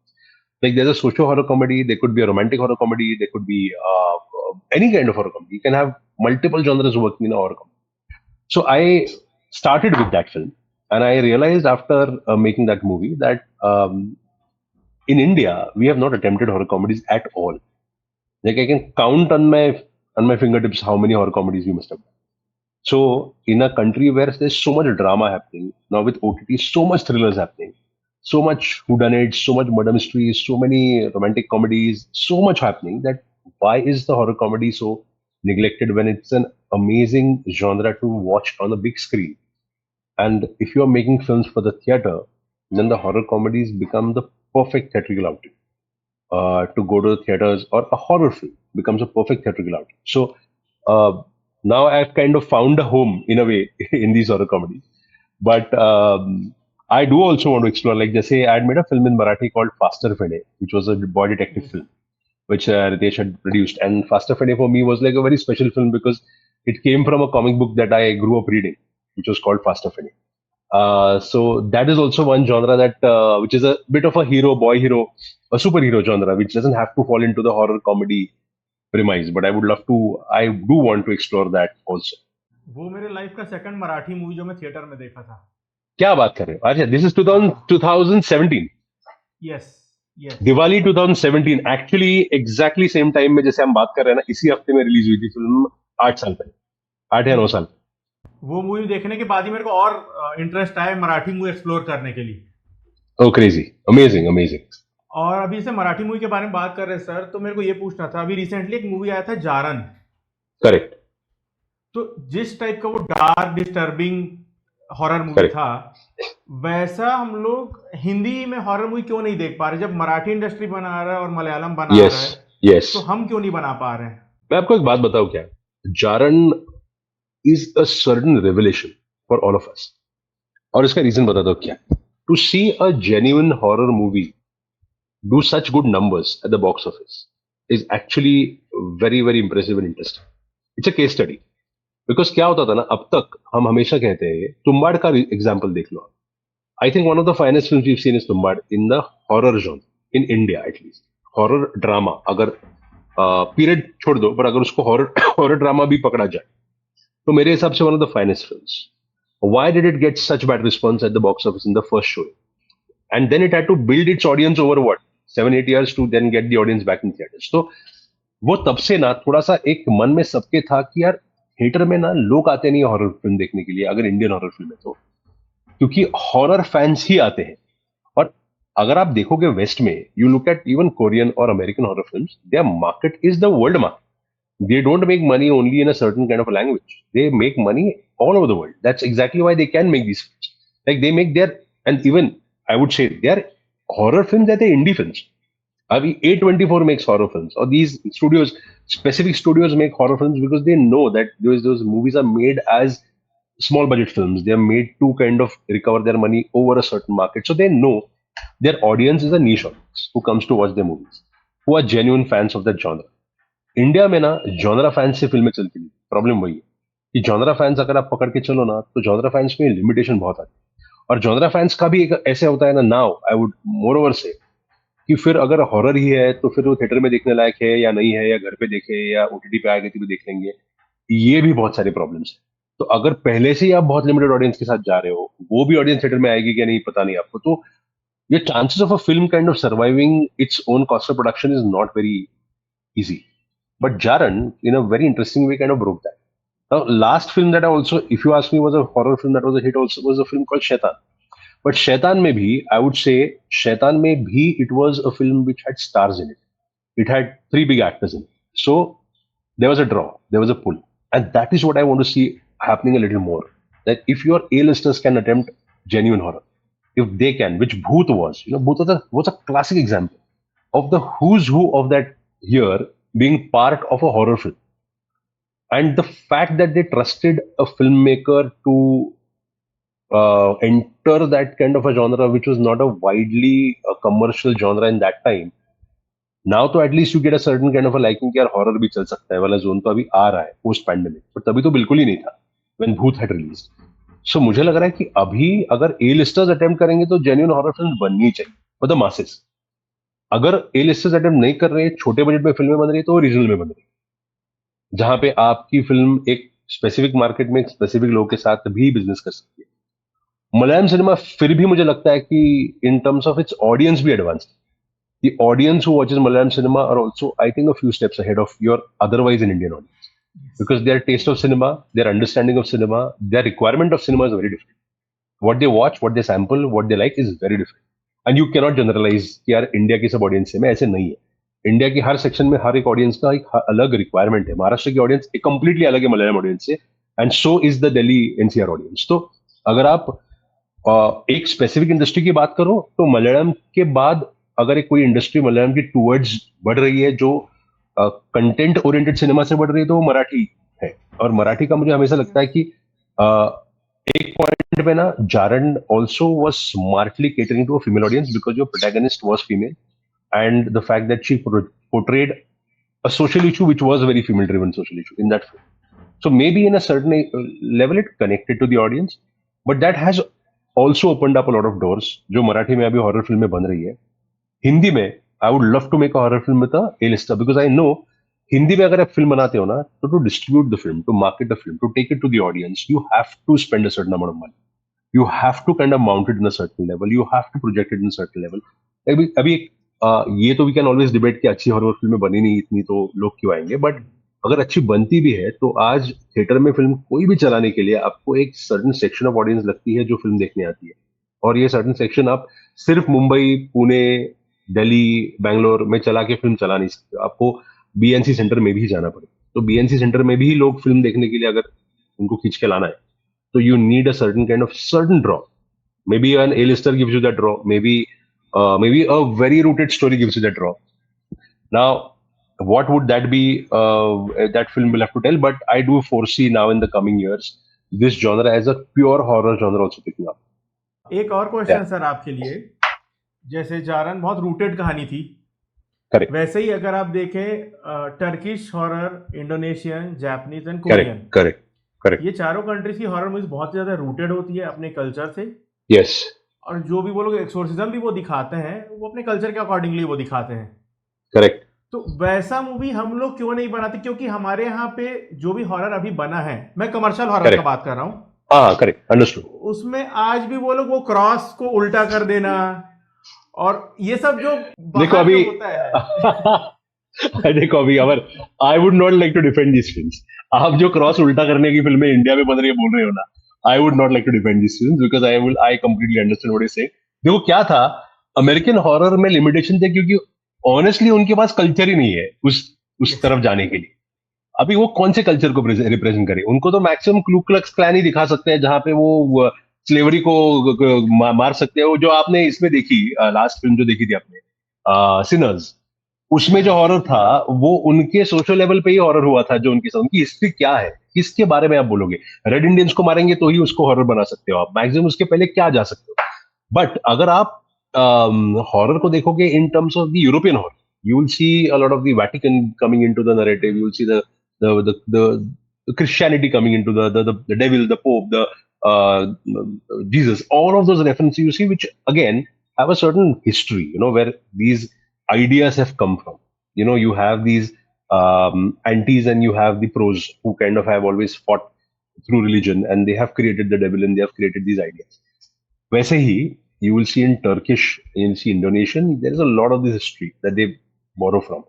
Like there's a socio horror comedy, there could be a romantic horror comedy, there could be any kind of horror comedy. You can have multiple genres working in a horror comedy. So I started with that film, and I realized after making that movie that in India we have not attempted horror comedies at all. Like I can count on my fingertips how many horror comedies we must have done. So in a country where there's so much drama happening now with OTT, so much thrillers happening, so much whodunits, so much murder mysteries, so many romantic comedies, so much happening, that why is the horror comedy so neglected when it's an amazing genre to watch on a big screen? And if you are making films for the theater, then the horror comedies become the perfect theatrical outing. To go to the theaters, or a horror film becomes a perfect theatrical outing. So now I've kind of found a home in a way in these horror comedies. But I do also want to explore, like just say I had made a film in Marathi called Faster Fede, which was a boy detective film, which Ritesh had produced. And Faster Fede for me was like a very special film because it came from a comic book that I grew up reading, which was called Faster Fede. So that is also one genre that which is a bit of a hero, boy hero, a superhero genre, which doesn't have to fall into the horror comedy premise. But I would love to. I do want to explore that also. वो मेरे life का second Marathi movie जो मैं theatre में देखा था. क्या बात कर रहे हो? अच्छा, this is 2017. Yes yes. Diwali 2017 actually exactly same time में जैसे हम बात कर रहे हैं ना, इसी हफ्ते में रिलीज हुई थी फिल्म 8 साल पहले, 8 या 9 साल. वो मूवी देखने के बाद ही मेरे को और इंटरेस्ट आया मराठी मूवी एक्सप्लोर करने के लिए. Oh, crazy. Amazing, amazing. और अभी से मराठी मूवी के बारे में बात कर रहे हैं सर, तो मेरे को ये पूछना था, अभी रिसेंटली एक मूवी आया था जारन. Correct. तो जिस टाइप का वो dark disturbing horror movie Correct. था, वैसा हम लोग हिंदी में हॉरर मूवी क्यों नहीं देख पा रहे? जब मराठी इंडस्ट्री बना रहा है और मलयालम बना Yes, रहा है, yes. तो हम क्यों नहीं बना पा रहे हैं? मैं आपको एक बात बताऊं क्या? जारन is a certain revelation for all of us. और इसका रीजन बताता हूं क्या. To see a genuine horror movie do such good numbers at the box office is actually very, very impressive and interesting. It's a case study. Because क्या होता था ना, अब तक हम हमेशा कहते हैं, तुम्बाड़ का एग्जाम्पल देख लो. I think one of the finest films we've seen is Tumbad in the horror genre, in India at least. Horror drama, अगर पीरियड छोड़ दो, पर अगर उसको हॉरर ड्रामा भी पकड़ा जाए, तो मेरे हिसाब से one of the finest films. Why did it get such bad response at the box office in the first show? And then it had to build its audience over what? 7-8 years to then get the audience back in theaters. तो वो तब से ना थोड़ा सा एक मन में सबके था कि यार थिएटर में ना लोग आते नहीं हॉरर फिल्म देखने के लिए, अगर इंडियन हॉरर फिल्म है तो, क्योंकि हॉरर फैंस ही आते हैं. और अगर आप देखोगे वेस्ट में, you look at even Korean और American horror films, their market is the world market. They don't make money only in a certain kind of a language. They make money all over the world. That's exactly why they can make these films. Like they make their, and even I would say they are horror films, that are indie films. Abhi A24 makes horror films, or these studios, specific studios make horror films because they know that those movies are made as small budget films. They are made to kind of recover their money over a certain market. So they know their audience is a niche audience who comes to watch their movies, who are genuine fans of that genre. India में ना genre fans से फिल्में चलती नहीं. Problem वही है कि genre fans अगर आप पकड़ के चलो ना, तो जॉनरा फैंस में लिमिटेशन बहुत आती है. और जॉनरा फैंस का भी एक ऐसे होता है ना, now I would more over से कि फिर अगर हॉरर ही है तो फिर वो थिएटर में देखने लायक है या नहीं है, या घर पे देखे या ओटीटी पे आएगी तो भी देख लेंगे. ये भी बहुत सारे प्रॉब्लम्स है. तो अगर पहले से ही आप बहुत लिमिटेड ऑडियंस के साथ जा रहे हो, वो भी ऑडियंस थिएटर में आएगी क्या नहीं पता नहीं आपको, तो ये chances of a film kind of surviving its own cost of production is not very easy. But Jaran, in a very interesting way, kind of broke that. Now, last film that I also, if you ask me, was a horror film that was a hit also, was a film called Shaitan. But Shaitan mein bhi, I would say, Shaitan mein bhi, it was a film which had stars in it. It had 3 big actors in it. So, there was a draw, there was a pull. And that is what I want to see happening a little more. That if your A-listers can attempt genuine horror, if they can, which Bhoot was, Bhoot was a classic example of the who's who of that year being part of a horror film. And the fact that they trusted a filmmaker to enter that kind of a genre, which was not a widely commercial genre in that time. Now तो at least you get a certain kind of a liking कि यार horror भी चल सकता है वाला zone तो अभी आ रहा है post pandemic, but तभी तो बिल्कुल ही नहीं था when Bhoot had released. So मुझे लग रहा है कि अभी अगर A-listers attempt करेंगे तो genuine horror films बननी चाहिए for the masses. अगर A-listers attempt नहीं कर रहे, छोटे बजट में फिल्में बन रही तो रीजनल में बन रही, जहां पे आपकी फिल्म एक स्पेसिफिक मार्केट में एक स्पेसिफिक लोगों के साथ भी बिजनेस कर सकती है. मलयालम सिनेमा फिर भी मुझे लगता है कि in terms of its audience भी advance. The audience who watches Malayalam cinema are also, I think, a few steps ahead of your otherwise an Indian audience. Because their taste of cinema, their understanding of cinema, their requirement of cinema is very different. What they watch, what they sample, what they like is very different. And you cannot generalize कि यार India की सब audience में ऐसे नहीं है. India की हर section में हर एक ऑडियंस का एक अलग रिक्वायरमेंट है. महाराष्ट्र की ऑडियंस एक कंप्लीटली अलग है मलयालम ऑडियंस से, and so is the Delhi NCR audience. तो अगर आप एक स्पेसिफिक इंडस्ट्री की बात करो तो मलयालम के बाद अगर एक कोई इंडस्ट्री मलयालम की टूवर्ड्स बढ़ रही है जो कंटेंट ओरिएंटेड सिनेमा से बढ़ रही है तो वो मराठी है. और मराठी का मुझे हमेशा लगता है कि एक पॉइंट पे ना Jaaran also was smartly catering to a female audience because your protagonist was female and the fact that she portrayed a social issue which was a very female driven social issue in that film. So maybe in a certain level it connected to the audience, but that has also opened up a lot of doors जो मराठी में अभी horror फिल्में बन रही है. हिंदी में I would love to make a horror film with a A lister because I know Hindi में अगर आप फिल्म बनाते हो ना तो to distribute the film, to market the film, to take it to the audience, you have to spend a certain amount of money. You have to kind of mount it in a certain level. You have to project it in a certain level. अभी ये तो we can always debate कि अच्छी horror फिल्में बनी नहीं इतनी तो लोग क्यों आएंगे, बट अगर अच्छी बनती भी है तो आज थिएटर में फिल्म कोई भी चलाने के लिए आपको एक सर्टन सेक्शन ऑफ ऑडियंस लगती है जो फिल्म देखने आती है. और ये सर्टन सेक्शन आप सिर्फ मुंबई, पुणे, दिल्ली, बैंगलोर में चला के फिल्म चला नहीं सकते. आपको बीएनसी सेंटर में भी जाना पड़े. तो बीएनसी सेंटर में भी लोग फिल्म देखने के लिए अगर उनको खींच के लाना है, so you need a certain kind of certain draw. Maybe an A-lister gives you that draw. Maybe a very rooted story gives you that draw. Now, what would that be? That film will have to tell. But I do foresee now in the coming years this genre as a pure horror genre also picking up. एक और question sir आपके लिए, जैसे जारन बहुत rooted कहानी थी, Correct. वैसे ही अगर आप देखें Turkish horror, Indonesian, Japanese and Korean, Correct. ये चारों कंट्रीज की हॉरर मूवीज बहुत ज्यादा रूटेड होती है अपने कल्चर से. Yes. और जो भी वो लोग एक्सोर्सिज्म भी वो दिखाते हैं वो अपने कल्चर के अकॉर्डिंगली वो दिखाते हैं. Correct. तो वैसा मूवी हम लोग क्यों नहीं बनाते? क्योंकि हमारे यहाँ पे जो भी हॉरर अभी बना है, मैं कमर्शियल हॉरर का बात कर रहा हूँ, हाँ करेक्ट, अंडरस्टूड. उसमें आज भी वो लोग वो क्रॉस को उल्टा कर देना और ये सब जो देखो अभी होता है. देखो अभी अगर I would not like to defend this films. आप जो क्रॉस उल्टा करने की फिल्में इंडिया में बन रही है बोल रहे हो ना, I would not like to defend this films because I completely understand what you say. देखो क्या था, अमेरिकन हॉरर में लिमिटेशन थे क्योंकि ऑनेस्टली उनके पास कल्चर ही नहीं है उस तरफ जाने के लिए. अभी वो कौन से कल्चर को रिप्रेजेंट करे? उनको तो मैक्सिमम क्लू क्लक्स क्लैन ही दिखा सकते हैं जहां पे वो स्लेवरी को मार सकते हैं. वो जो आपने इसमें देखी लास्ट फिल्म जो देखी थी आपने सिनर्स, उसमें जो हॉरर था वो उनके सोशल लेवल पे ही हॉरर हुआ था. जो उनकी हिस्ट्री क्या है, किसके बारे में आप बोलोगे? रेड इंडियंस को मारेंगे तो ही उसको हॉरर बना सकते हो आप, मैक्सिमम उसके पहले क्या जा सकते हो. बट अगर आप हॉरर को देखोगे in terms of the European horror, you will see a lot of the Vatican coming into the narrative. You will see the Christianity coming into the devil, the Pope, the Jesus. All of those references you see, which again have a certain history. Where these ideas have come from. You have these antis and you have the pros who kind of have always fought through religion, and they have created the devil and they have created these ideas. वैसे ही you will see in Turkish, you will see Indonesian, there is a lot of this history that they borrow from.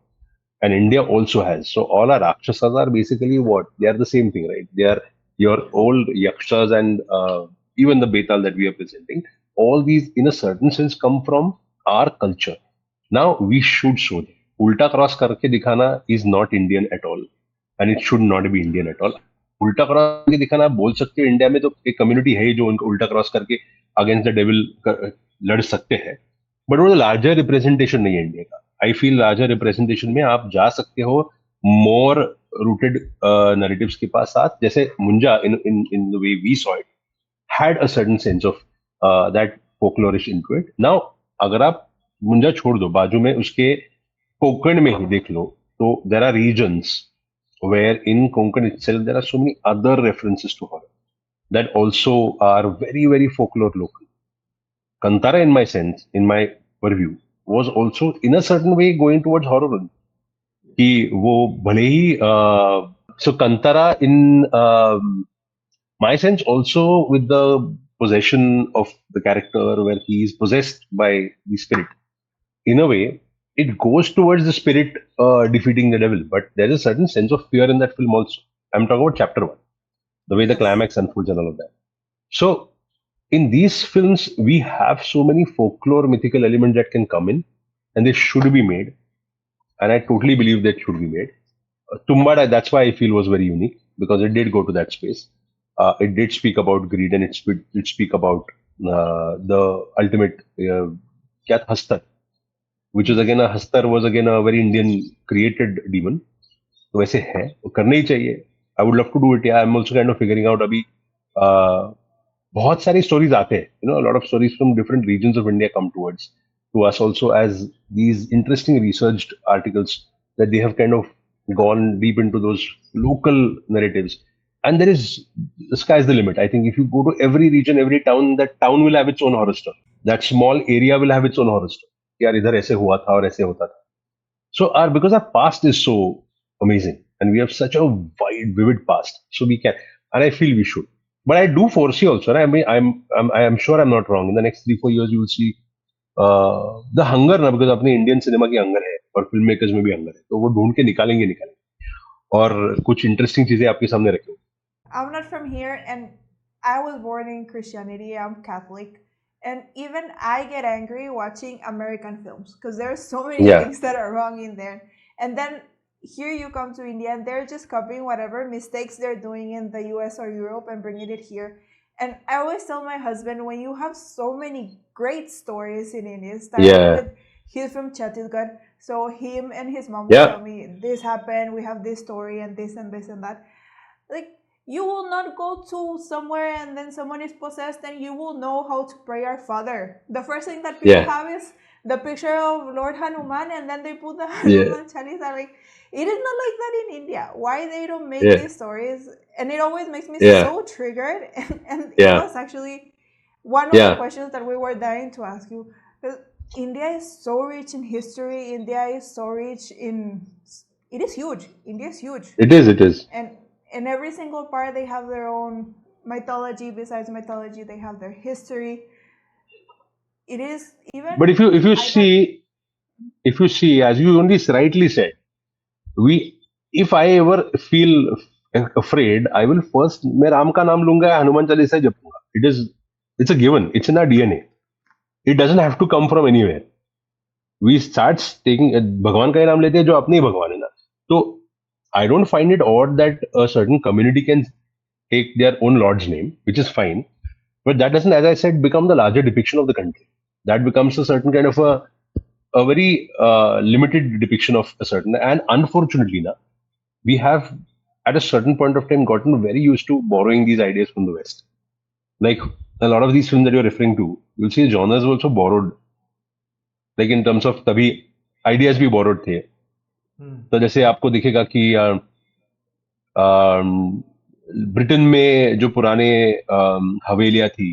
And India also has. So all our Rakshasas are basically what? They are the same thing, right? They are your old Yakshas and even the Betal that we are presenting. All these, in a certain sense, come from our culture. Now, we should show them. Ulta cross karke dikhana is not Indian at all. And it should not be Indian at all. उल्टा cross करके दिखाना आप बोल सकते हो, India में तो एक कम्युनिटी है जो उनको उल्टा क्रॉस करके अगेंस्ट द डेविल लड़ सकते हैं, बट वो लार्जर रिप्रेजेंटेशन नहीं है इंडिया का. आई फील लार्जर रिप्रेजेंटेशन में आप जा सकते हो मोर रूटेड नैरेटिव्स के पास साथ. जैसे Munjya in the way we saw it had a certain sense of that folklorish into it. Now अगर आप मुंजा छोड़ दो, बाजू में उसके कोंकण में ही देख लो, तो there are reasons where in Konkan itself there are so many other references to horror that also are very, very folklore local. Kantara, in my purview, was also in a certain way going towards horror. कि वो भले ही so Kantara in my sense also with the possession of the character where he is possessed by the spirit, in a way it goes towards the spirit defeating the devil, but there is a certain sense of fear in that film also. I'm talking about chapter 1, the way the climax unfolds and all of that. So in these films we have so many folklore mythical elements that can come in, and they should be made, and I totally believe that should be made. Tumbad, that's why I feel was very unique, because it did go to that space. It did speak about greed, and it speak about the ultimate Hastar, which is again Hastar was again a very Indian created demon. तो वैसे है, वो करने ही चाहिए. I would love to do it. Yeah, I'm also kind of figuring out. अभी बहुत सारी stories आते हैं. A lot of stories from different regions of India come to us also as these interesting researched articles that they have kind of gone deep into those local narratives. and there is, the sky is the limit. I think if you go to every region, every town, that town will have its own horror story. That small area will have its own horror story. यार इधर ऐसे हुआ था और ऐसे होता था. So our, because our past is so amazing and we have such a wide, vivid past, so we can, and I feel we should. But I do foresee also. I mean, I am sure I'm not wrong. In the next 3-4 years, you will see the hunger ना, because अपने Indian cinema की hunger है और film makers में भी hunger है, तो वो ढूंढ के निकालेंगे और कुछ इंटरेस्टिंग चीजें आपके सामने रखेंगे. I'm not from here, and I was born in Christianity. I'm Catholic, and even I get angry watching American films because there are so many Yeah. things that are wrong in there. And then here you come to India, and they're just copying whatever mistakes they're doing in the US or Europe and bringing it here. And I always tell my husband, when you have so many great stories in India, starting Yeah. with, he's from Chhattisgarh, so him and his mom will Yeah. tell me this happened, we have this story and this and this and that. Like, you will not go to somewhere and then someone is possessed and you will know how to pray our Father. The first thing that people Yeah. have is the picture of Lord Hanuman, and then they put the Yeah. Hanuman Chalisa. Like, it is not like that in India. Why they don't make Yeah. these stories? And it always makes me Yeah. so triggered. And it Yeah. was actually one of the Yeah. questions that we were dying to ask you. 'Cause India is so rich in history. India is so rich in. It is huge. India is huge. It is. It is. And in every single part they have their own mythology. Besides mythology, they have their history. It is even. But if you I got- see, as you only rightly said, we, if I ever feel afraid, I will first, मैं राम का नाम लूंगा, Hanuman Chalisa जपूंगा. It's a given. It's in our DNA. It doesn't have to come from anywhere. We start taking भगवान का ही नाम लेते हैं जो अपने ही भगवान है ना. तो I don't find it odd that a certain community can take their own lord's name, which is fine, but that doesn't, as I said, become the larger depiction of the country. That becomes a certain kind of a very limited depiction of a certain, and unfortunately now we have at a certain point of time gotten very used to borrowing these ideas from the West. Like a lot of these films that you're referring to, you'll see genres were also borrowed, like in terms of तभी ideas भी borrowed थे. तो जैसे आपको दिखेगा कि Britain में जो पुराने हवेलियां थी,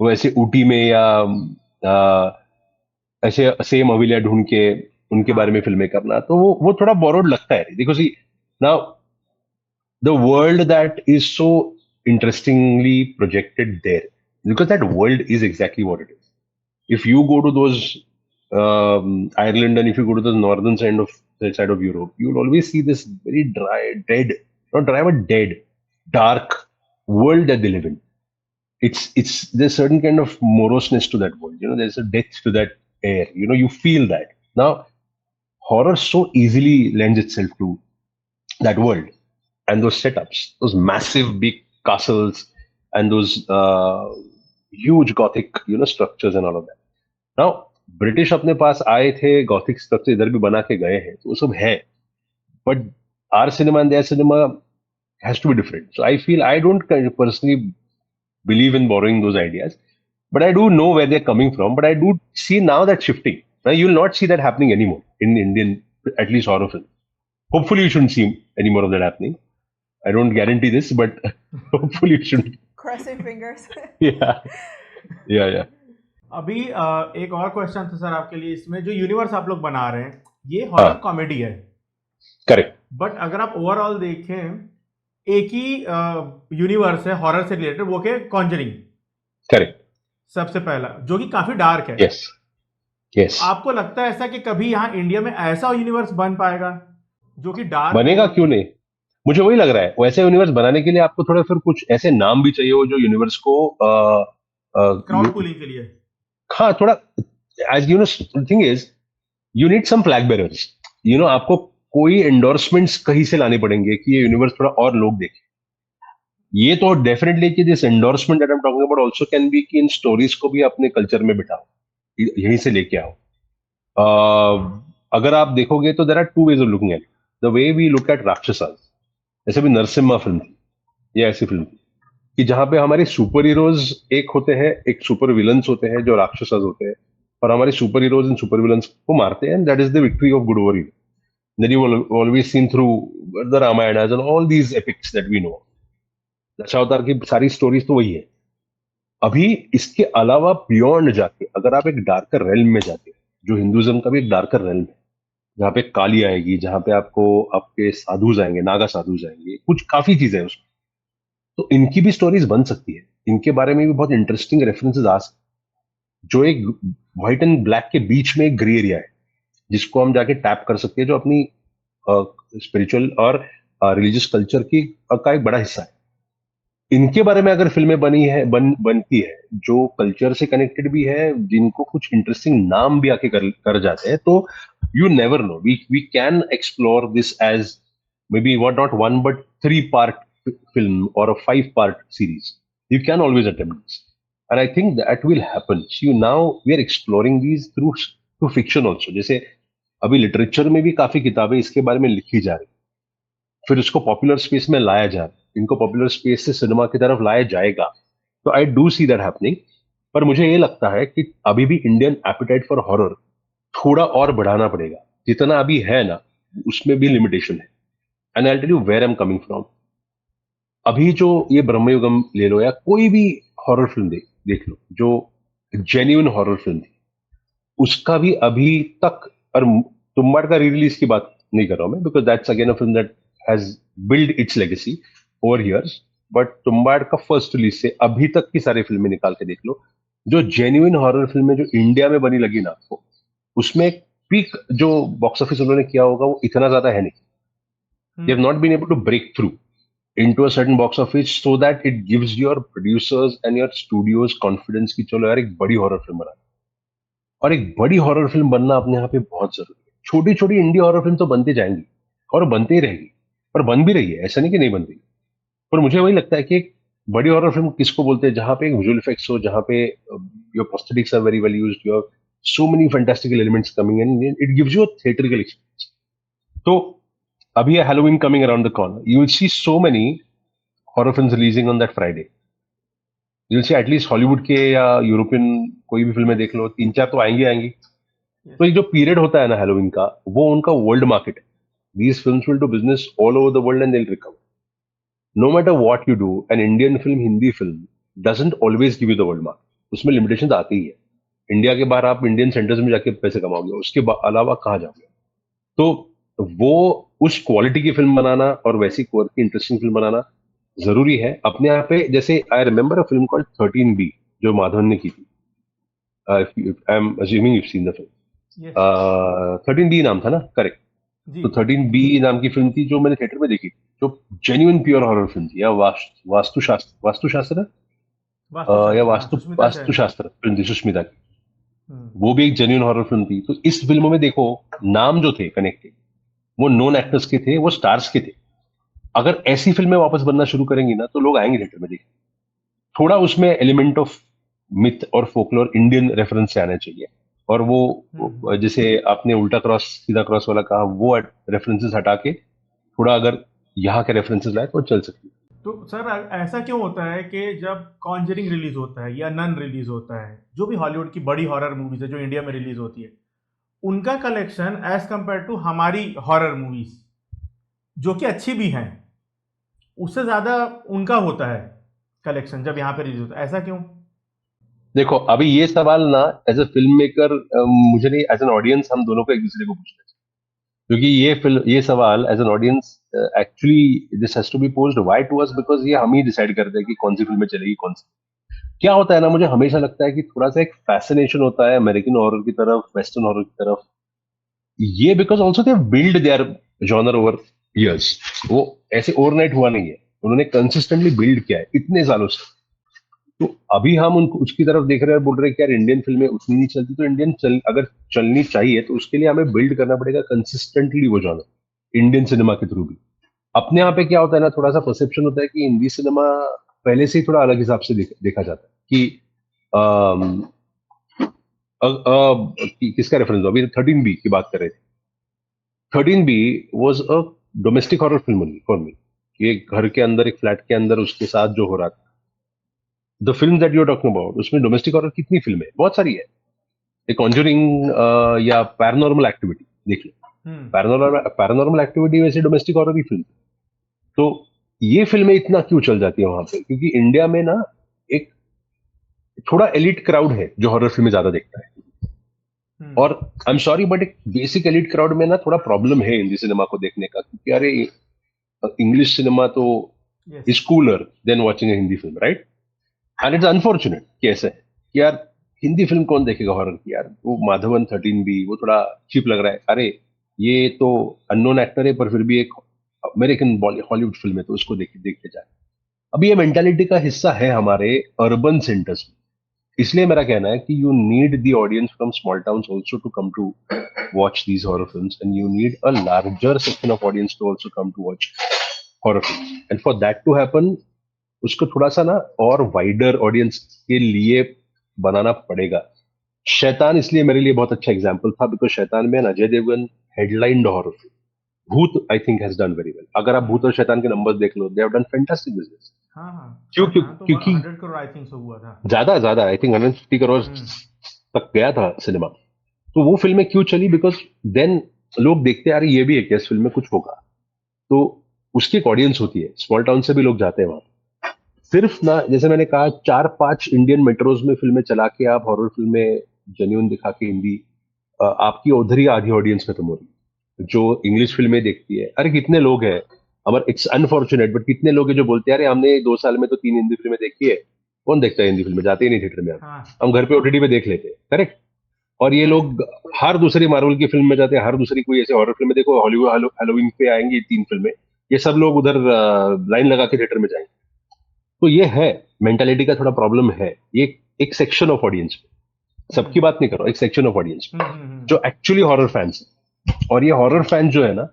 वो ऐसे ऊटी में या ऐसे सेम हवेलियां ढूंढ के उनके बारे में फिल्में करना, तो वो थोड़ा बोरोड लगता है. देखो see now the world that is so interestingly projected there, because that world is exactly what it is. If you go to those Ireland, and if you go to the northern side of Europe, you will always see this very dry, dead, not dry but dead, dark world that they live in. It's there's certain kind of moroseness to that world. You know, there's a depth to that air. You know, you feel that. Now, horror so easily lends itself to that world and those setups, those massive big castles and those huge gothic, you know, structures and all of that. Now, British अपने पास आए थे, Gothic structure इधर भी बना के गए हैं, तो वो सब है, but our cinema and their cinema has to be different. So I feel I don't personally believe in borrowing those ideas, but I do know where they're coming from. But I do see now that shifting. Now you'll not see that happening anymore in Indian, at least horror film. Hopefully you shouldn't see any more of that happening. I don't guarantee this, but hopefully you shouldn't. Crossing fingers. Yeah. अभी एक और question था sir आपके लिए. इसमें जो universe आप लोग बना रहे हैं, ये हॉरर कॉमेडी है, करेक्ट, बट अगर आप ओवरऑल देखें, एक ही यूनिवर्स है हॉरर से रिलेटेड, वो के कॉन्जरिंग, करेक्ट, सबसे पहला, जो कि काफी डार्क है. यस. आपको लगता है ऐसा कि कभी यहाँ इंडिया में ऐसा यूनिवर्स बन पाएगा जो कि डार्क बनेगा? क्यों नहीं, मुझे वही लग रहा है. वैसे यूनिवर्स बनाने के लिए आपको थोड़ा फिर कुछ ऐसे नाम भी चाहिए हो जो यूनिवर्स को क्राउड पुलिंग के लिए. हाँ, थोड़ा, as you know, thing is you need some flag bearers. You know, आपको कोई एंडोर्समेंट्स कहीं से लाने पड़ेंगे कि ये यूनिवर्स थोड़ा और लोग देखें. ये तो डेफिनेटली कि this endorsement that I am talking about also can be कि इन स्टोरीज को भी अपने कल्चर में बिठाओ, यहीं से लेके आओ. अगर आप देखोगे तो there are two ways of looking at the way we look at राक्षसास. जैसे भी नरसिम्हा फिल्म थी, ये ऐसी फिल्म थी कि जहां पे हमारे सुपर हीरोज एक होते हैं, एक सुपर विलन्स होते हैं जो राक्षसास होते हैं, और हमारे super heroes and super villains को मारते हैं, and that is the victory of good over evil. that you've always seen through the Ramayanas and all these epics that we know. Dashavatar की सारी स्टोरीज तो वही है. अभी इसके अलावा बियॉन्ड जाके अगर आप एक डार्कर रेल्म में जाते, जो हिंदुइज्म का भी एक डार्कर रेल्म है, जहाँ पे काली आएगी, जहाँ पे आपको आपके साधुज आएंगे, नागा साधुज आएंगे, कुछ काफी चीजें हैं उसमें, तो इनकी भी स्टोरीज बन सकती है. इनके बारे में भी बहुत इंटरेस्टिंग रेफरेंसेस आ सकते, जो एक व्हाइट एंड ब्लैक के बीच में एक ग्रे एरिया है, जिसको हम जाके टैप कर सकते हैं, जो अपनी स्पिरिचुअल और रिलीजियस कल्चर की का एक बड़ा हिस्सा है. इनके बारे में अगर फिल्में बनती है जो कल्चर से कनेक्टेड भी है, जिनको कुछ इंटरेस्टिंग नाम भी आके कर जाते हैं, तो you never know, we can explore this as maybe what not one but 3-part film or a 5-part series. You can always attempt this, and I think that will happen. See, now we are exploring these through fiction also. जैसे अभी literature में भी काफी किताबें इसके बारे में लिखी जा रही, फिर उसको पॉपुलर स्पेस में लाया जा रहा है, इनको पॉपुलर स्पेस से सिनेमा की तरफ लाया जाएगा. तो I do see that happening. पर मुझे ये लगता है कि अभी भी इंडियन एपिटाइट फॉर हॉरर थोड़ा और बढ़ाना पड़ेगा. जितना अभी है ना, उसमें भी लिमिटेशन है. And I tell you where I am coming from. अभी जो ये ब्रह्मयुगम ले लो या कोई भी हॉरर फिल्म देख लो, जो जेन्युइन हॉरर फिल्म थी, उसका भी अभी तक, और तुम्बाड़ का री रिलीज की बात नहीं कर रहा हूं मैं, because that's again a film that has build its legacy over years. But Tumbbad का फर्स्ट रिलीज से अभी तक की सारी फिल्में निकाल के देख लो, जो जेन्युइन हॉरर फिल्में जो इंडिया में बनी लगी ना आपको, उसमें पीक जो बॉक्स ऑफिस उन्होंने किया होगा वो इतना ज्यादा है नहीं. They have not been able to break through into a certain box office so that it gives your producers and your studios confidence कि चलो यार एक बड़ी हॉरर फिल्म बना. और एक बड़ी हॉरर फिल्म बनना अपने यहाँ पे बहुत जरूरी है. छोटी छोटी इंडी हॉरर फिल्म तो बनती जाएंगी और बनती ही रहेगी, और बन भी रही है, ऐसा नहीं कि नहीं बन रही. पर मुझे वही लगता है कि एक बड़ी हॉरर फिल्म किसको बोलते हैं, जहां पे एक विजुअल इफेक्ट्स हो, जहां पे your prosthetics are very well used, your so many fantastical elements coming in, it gives you a theatrical experience. तो अभी है Halloween coming around the corner. You will see so many horror films releasing on that Friday. You will see at least Hollywood के या European कोई भी फिल्में देख लो, 3-4 तो आएंगी. तो ये जो पीरियड होता है ना Halloween का, वो उनका वर्ल्ड मार्केट है. These films will do business all over the world and they'll recover. No matter what you do, an Indian film, Hindi film doesn't always give you the world market. उसमें limitation आती ही है. India के बाहर आप Indian centres में जाके पैसे कमाओगे, उसके अलावा कहाँ जाओगे. तो वो उस क्वालिटी की फिल्म बनाना और वैसी क्वालिटी इंटरेस्टिंग फिल्म बनाना जरूरी है अपने यहाँ पे. जैसे I remember a film called 13B जो माधवन ने की थी. आई am assuming you seen the film. 13B नाम था ना, करेक्ट. तो 13B नाम की फिल्म थी जो मैंने थिएटर में देखी, जो जेन्युइन प्योर हॉरर फिल्म थी. या वास्तुशास्त्र या वास्तुशास्त्र फिल्म थी सुष्मिता की. वो भी एक जेन्युइन हॉरर फिल्म थी. तो इस फिल्मों में देखो, नाम जो थे कनेक्टेड, वो नोन एक्टर्स के थे, वो स्टार्स के थे. अगर ऐसी फिल्में वापस बनना शुरू करेंगी ना, तो लोग आएंगे थिएटर में देखने. थोड़ा उसमें एलिमेंट ऑफ मिथ और फोकलोर इंडियन रेफरेंस से आना चाहिए. और वो जैसे आपने उल्टा क्रॉस सीधा क्रॉस वाला कहा, वो रेफरेंसेस हटा के थोड़ा अगर यहाँ के रेफरेंसेस लाए तो चल सकती है. तो सर ऐसा क्यों होता है कि जब कॉन्जरिंग रिलीज होता है या नन रिलीज होता है, जो भी हॉलीवुड की बड़ी हॉरर मूवीज है जो इंडिया में रिलीज होती है, उनका कलेक्शन एज कंपेयर टू हमारी हॉरर मूवीज जो कि अच्छी भी हैं, उससे ज्यादा उनका होता है कलेक्शन जब यहाँ पे रिलीज होता है? ऐसा क्यों? देखो, अभी ये सवाल ना एज अ फिल्म मेकर मुझे नहीं, एज एन ऑडियंस हम दोनों को एक दूसरे को पूछना चाहिए. क्योंकि ये सवाल as an audience actually this has to be posed why to us, because ये हम ही डिसाइड करते हैं कि कौन सी फिल्में चलेगी कौन सी. क्या होता है ना, मुझे हमेशा लगता है कि थोड़ा सा एक फैसिनेशन होता है अमेरिकन हॉरर की तरफ, वेस्टर्न हॉरर की तरफ. ये because also they build their genre over years. वो ऐसे ओवरनाइट हुआ नहीं है, उन्होंने कंसिस्टेंटली बिल्ड किया है इतने सालों से. तो अभी हम उनको उसकी तरफ देख रहे हैं, बोल रहे हैं कि यार इंडियन फिल्में उतनी नहीं चलती. तो अगर चलनी चाहिए तो उसके लिए हमें बिल्ड करना पड़ेगा कंसिस्टेंटली वो जॉनर इंडियन सिनेमा के थ्रू भी. अपने यहाँ पे क्या होता है ना, थोड़ा सा परसेप्शन होता है कि हिंदी सिनेमा पहले से ही थोड़ा अलग हिसाब से देखा जाता है कि किसका रेफरेंस हो. अभी 13B की बात कर रहे थे. 13B was a domestic horror film only for me. ये घर के अंदर, एक फ्लैट के अंदर उसके साथ जो हो रहा था, the film that you are talking about, उसमें डोमेस्टिक हॉरर कितनी फिल्म है, बहुत सारी है. एक कॉन्जरिंग या पैरानॉर्मल एक्टिविटी देख लो, पैरानॉर्मल एक्टिविटी वैसे डोमेस्टिक हॉरर की फिल्म, तो ये फिल्में इतना क्यों चल जाती है वहां पे? क्योंकि इंडिया में ना एक थोड़ा एलिट क्राउड है जो हॉरर फिल्में ज्यादा देखता है, और आई एम सॉरी बट एक बेसिक एलिट क्राउड में ना थोड़ा प्रॉब्लम है हिंदी सिनेमा को देखने का, क्योंकि अरे इंग्लिश सिनेमा तो yes is cooler than watching Hindi film, right? And it's unfortunate कि ऐसा है कि यार हिंदी फिल्म कौन देखेगा हॉरर की? यार वो माधवन 13 भी वो थोड़ा चीप लग रहा है, अरे ये तो अननोन एक्टर है पर फिर भी एक अमेरिकन हॉलीवुड फिल्म है तो उसको देखते जाए। अभी ये मेंटालिटी का हिस्सा है हमारे अर्बन सेंटर्स में, इसलिए मेरा कहना है कि you need the audience from small towns also to come to watch these horror films, and you need a larger section of audience to also come to watch horror films, and for that to happen उसको थोड़ा सा ना और wider audience के लिए बनाना पड़ेगा। शैतान इसलिए मेरे लिए बहुत अच्छा एग्जांपल था बिकॉज शैतान में ना Ajay Devgn headlined horror film, Bhoot I think has done very well. अगर आप भूत और शैतान के नंबर्स देख लो, they have done fantastic business. हाँ हाँ क्यों? तो क्योंकि 100 करोड़ आई थिंक सो हुआ था। ज्यादा आई थिंक 150 करोड़ तक गया था सिनेमा। तो वो फिल्में क्यों चली? बिकॉज देन लोग देखते आ रहे ये भी है कि इस फिल्म में कुछ होगा, तो उसकी एक ऑडियंस होती है, स्मॉल टाउन से भी लोग जाते हैं वहां। सिर्फ ना जैसे मैंने कहा 4-5 इंडियन मेट्रोज में फिल्में चला के आप हॉरर फिल्में जेन्युइन दिखा के हिंदी, आपकी उधर ही आधी ऑडियंस खत्म हो रही है जो इंग्लिश फिल्में देखती है। अरे कितने लोग हैं, हमारे इट्स अनफॉर्चुनेट बट कितने लोग हैं जो बोलते हैं अरे हमने 2 साल में तो 3 हिंदी फिल्में देखी है। कौन देखता है हिंदी फिल्में? जाते ही नहीं थिएटर में, हम घर पे ओटीटी पे देख लेते हैं, करेक्ट? और ये लोग हर दूसरी मार्वल की फिल्म में जाते हैं, हर दूसरी कोई ऐसे हॉरर फिल्म में, देखो हॉलीवुड हैलोवीन पे आएंगी 3 फिल्में, ये सब लोग उधर लाइन लगा के थिएटर में जाएंगे। तो ये है मेंटालिटी का थोड़ा प्रॉब्लम है, ये एक सेक्शन ऑफ ऑडियंस, सबकी बात नहीं कर रहा, एक सेक्शन ऑफ ऑडियंस जो एक्चुअली हॉरर फैंस है। और ये हॉरर फैंस जो है ना,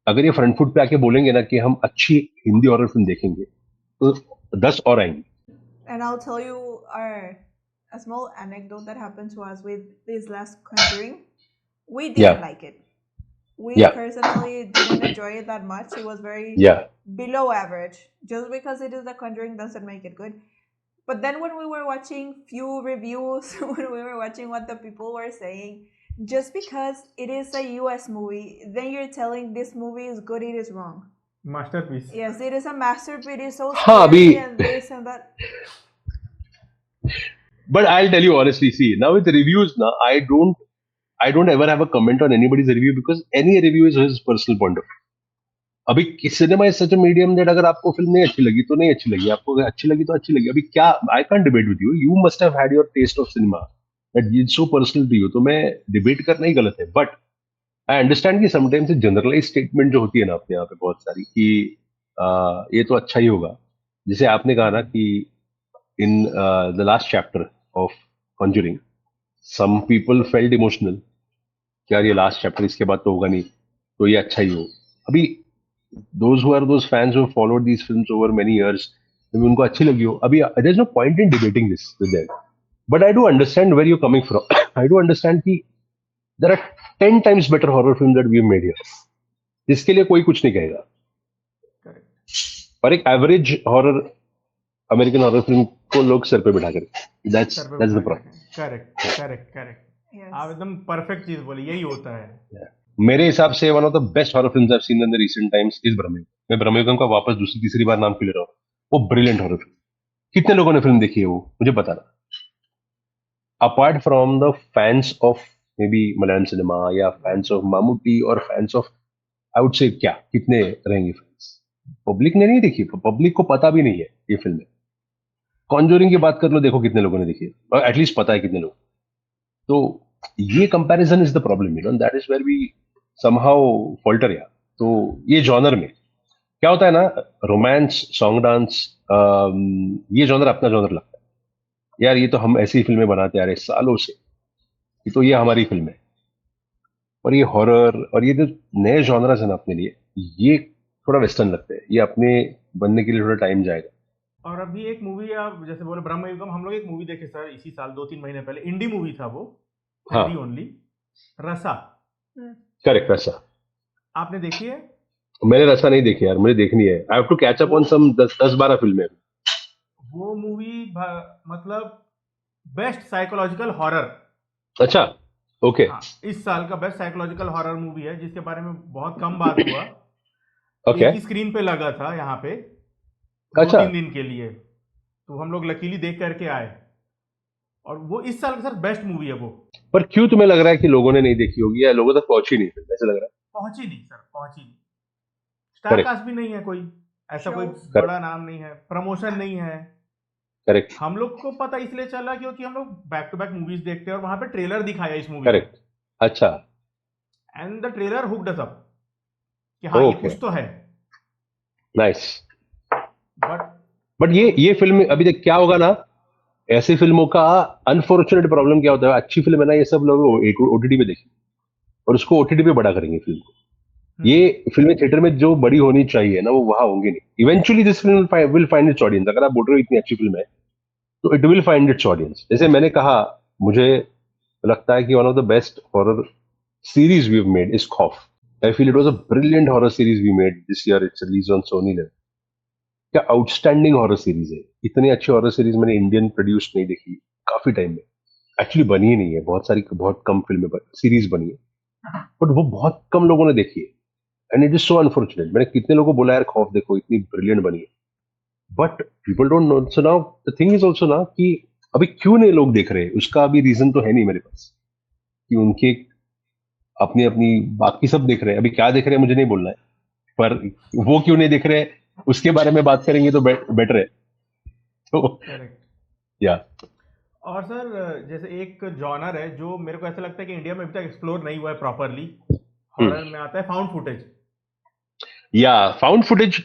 अगर ये फ्रंट फुट पे आके बोलेंगे ना कि हम अच्छी हिंदी हॉरर फिल्म देखेंगे तो 10 और आएंगे। And I'll tell you a small anecdote that happened to us with this last Conjuring. We didn't like it. We personally didn't enjoy it that much. It was very below average. Just because it is The Conjuring doesn't make it good. But then when we were watching few reviews, when we were watching what the people were saying, just because it is a US movie, then you're telling this movie is good, it is wrong. Masterpiece. Yes, it is a masterpiece. It is so scary and this and that. But I'll tell you honestly, see, now with reviews, now I don't ever have a comment on anybody's review because any review is his personal point of view. अभी cinema is such a medium that अगर आपको film नहीं अच्छी लगी तो नहीं अच्छी लगी, आपको अच्छी लगी तो अच्छी लगी। अभी क्या, I can't debate with you, you must have had your taste of cinema that is so personal to you, तो मैं डिबेट करना ही गलत है। बट आई अंडरस्टैंड कि समटाइम्स जनरलाइज स्टेटमेंट जो होती है ना अपने यहाँ पे बहुत सारी कि ये तो अच्छा ही होगा। जैसे आपने कहा ना कि in the last chapter of Conjuring, some people felt emotional कि यार ये लास्ट चैप्टर, इसके बाद तो होगा नहीं, तो ये अच्छा ही हो। अभी those fans who have followed these films over many years, अभी उनको अच्छी लगी हो, अभी there's no point in debating this with them. But I do understand where you're coming from. I do understand कि there are 10 times better horror films that we've made here. इसके लिए कोई कुछ नहीं कहेगा, पर एक average horror American horror film को लोग सर पे बिठा कर, that's the problem. करेक्ट आप एकदम परफेक्ट चीज बोली, यही होता है। मेरे हिसाब से one of the best horror films I have seen in the recent times is Bramayugam. मैं ब्रह्मयुगम का वापस दूसरी तीसरी बार नाम क्यों ले रहा हूँ? वो ब्रिलियंट हॉरर फिल्म। कितने लोगों ने फिल्म देखी है वो, मुझे बताना। Apart from the fans of may be Malayalam cinema या फैंस ऑफ मामूटी और fans of, I would say क्या कितने रहेंगे फैंस? पब्लिक ने नहीं देखी, पब्लिक को पता भी नहीं है ये फिल्म। कॉन्जूरिंग की बात कर लो, देखो कितने लोगों ने देखी है, एटलीस्ट पता है कितने लोग। तो ये comparison is the problem, you know, that is where we somehow falter. या तो ये जॉनर में क्या होता है ना, रोमांस, सॉन्ग डांस, ये जॉनर अपना जॉनर लगता है यार, ये तो हम ऐसी फिल्में बनाते आ रहे सालों से, ये तो ये हमारी फिल्म है। और ये हॉरर और ये जो नए जॉनर्स है ना अपने लिए, ये थोड़ा वेस्टर्न लगता है, ये अपने बनने के लिए थोड़ा टाइम जाएगा। और अभी एक मूवी आप जैसे बोले ब्रह्मयुगम, हम लोग एक मूवी देखे सर इसी साल 2-3 महीने पहले, इंडी मूवी था वो, हिंदी ओनली, रसा। करेक्ट, रसा आपने देखी है? मैंने रसा नहीं देखी यार, मुझे देखनी है। I have to catch up on some 10-12 फिल्में। वो मूवी मतलब बेस्ट साइकोलॉजिकल हॉरर। अच्छा, ओके हाँ, इस साल का बेस्ट साइकोलॉजिकल हॉरर मूवी है, जिसके बारे में बहुत कम बात हुआ। ओके। एक ही स्क्रीन पे लगा था यहाँ पे 2-3 अच्छा, दिन के लिए, तो हम लोग लकीली देख करके आए, और वो इस साल का सर बेस्ट मूवी है वो। पर क्यों तुम्हें लग रहा है कि लोगों ने नहीं देखी होगी या लोगों तक पहुंची नहीं फिल्म, ऐसा लग रहा पहुंची नहीं सर, पहुंची नहीं। है? स्टार करेक्ट, कास्ट भी नहीं है कोई, ऐसा कोई Shows. बड़ा नाम नहीं है, प्रमोशन नहीं है। करेक्ट, हम लोग को पता इसलिए चला क्योंकि हम लोग बैक टू बैक मूवीज देखते हैं, और वहां पे ट्रेलर दिखाया इस मूवी का, करेक्ट। अच्छा, and the trailer hooked us up कि हाँ ये ओके, कुछ तो है। नाइस। बट बट ये फिल्म अभी तक क्या होगा ना, ऐसी फिल्मों का अनफॉर्चुनेट प्रॉब्लम क्या होता है, अच्छी फिल्म है ना, ये सब लोग ओटीटी पे देखेंगे और उसको ओटीटी पे बड़ा करेंगे फिल्म को। ये फिल्में थिएटर में जो बड़ी होनी चाहिए ना, वो वहां होंगी नहीं। Eventually this film will find its audience. अगर आप बोल रहे हो इतनी अच्छी फिल्म है तो it will find its audience. जैसे मैंने कहा, मुझे लगता है कि one of the best horror series we've made is Khauf. I feel it was a brilliant horror series we made this year. It's released on Sony Live. क्या outstanding horror series है। इतनी अच्छी हॉरर सीरीज मैंने Indian produce नहीं देखी काफी time में। Actually बनी ही नहीं है, बहुत कम फिल्में सीरीज बनी है, बट वो बहुत कम लोगों ने देखी है। And it is so unfortunate. मैंने कितने लोगों को बोला यार खौफ देखो, इतनी ब्रिलियंट बनी है, but people don't know. So now the thing is also ना कि अभी क्यों नहीं लोग देख रहे हैं, उसका अभी रीजन तो है नहीं मेरे पास कि उनके अपनी अपनी बाकी सब देख रहे हैं। अभी क्या देख रहे हैं मुझे नहीं बोलना है, पर वो क्यों नहीं देख रहे हैं उसके बारे में बात करेंगे तो बेटर है। तो करेक्ट। या और सर जैसे एक जॉनर है जो मेरे को ऐसा लगता है कि इंडिया में अभी तक एक्सप्लोर नहीं हुआ है प्रॉपरली, हॉरर में आता है फाउंड फुटेज। या फाउंड फुटेज।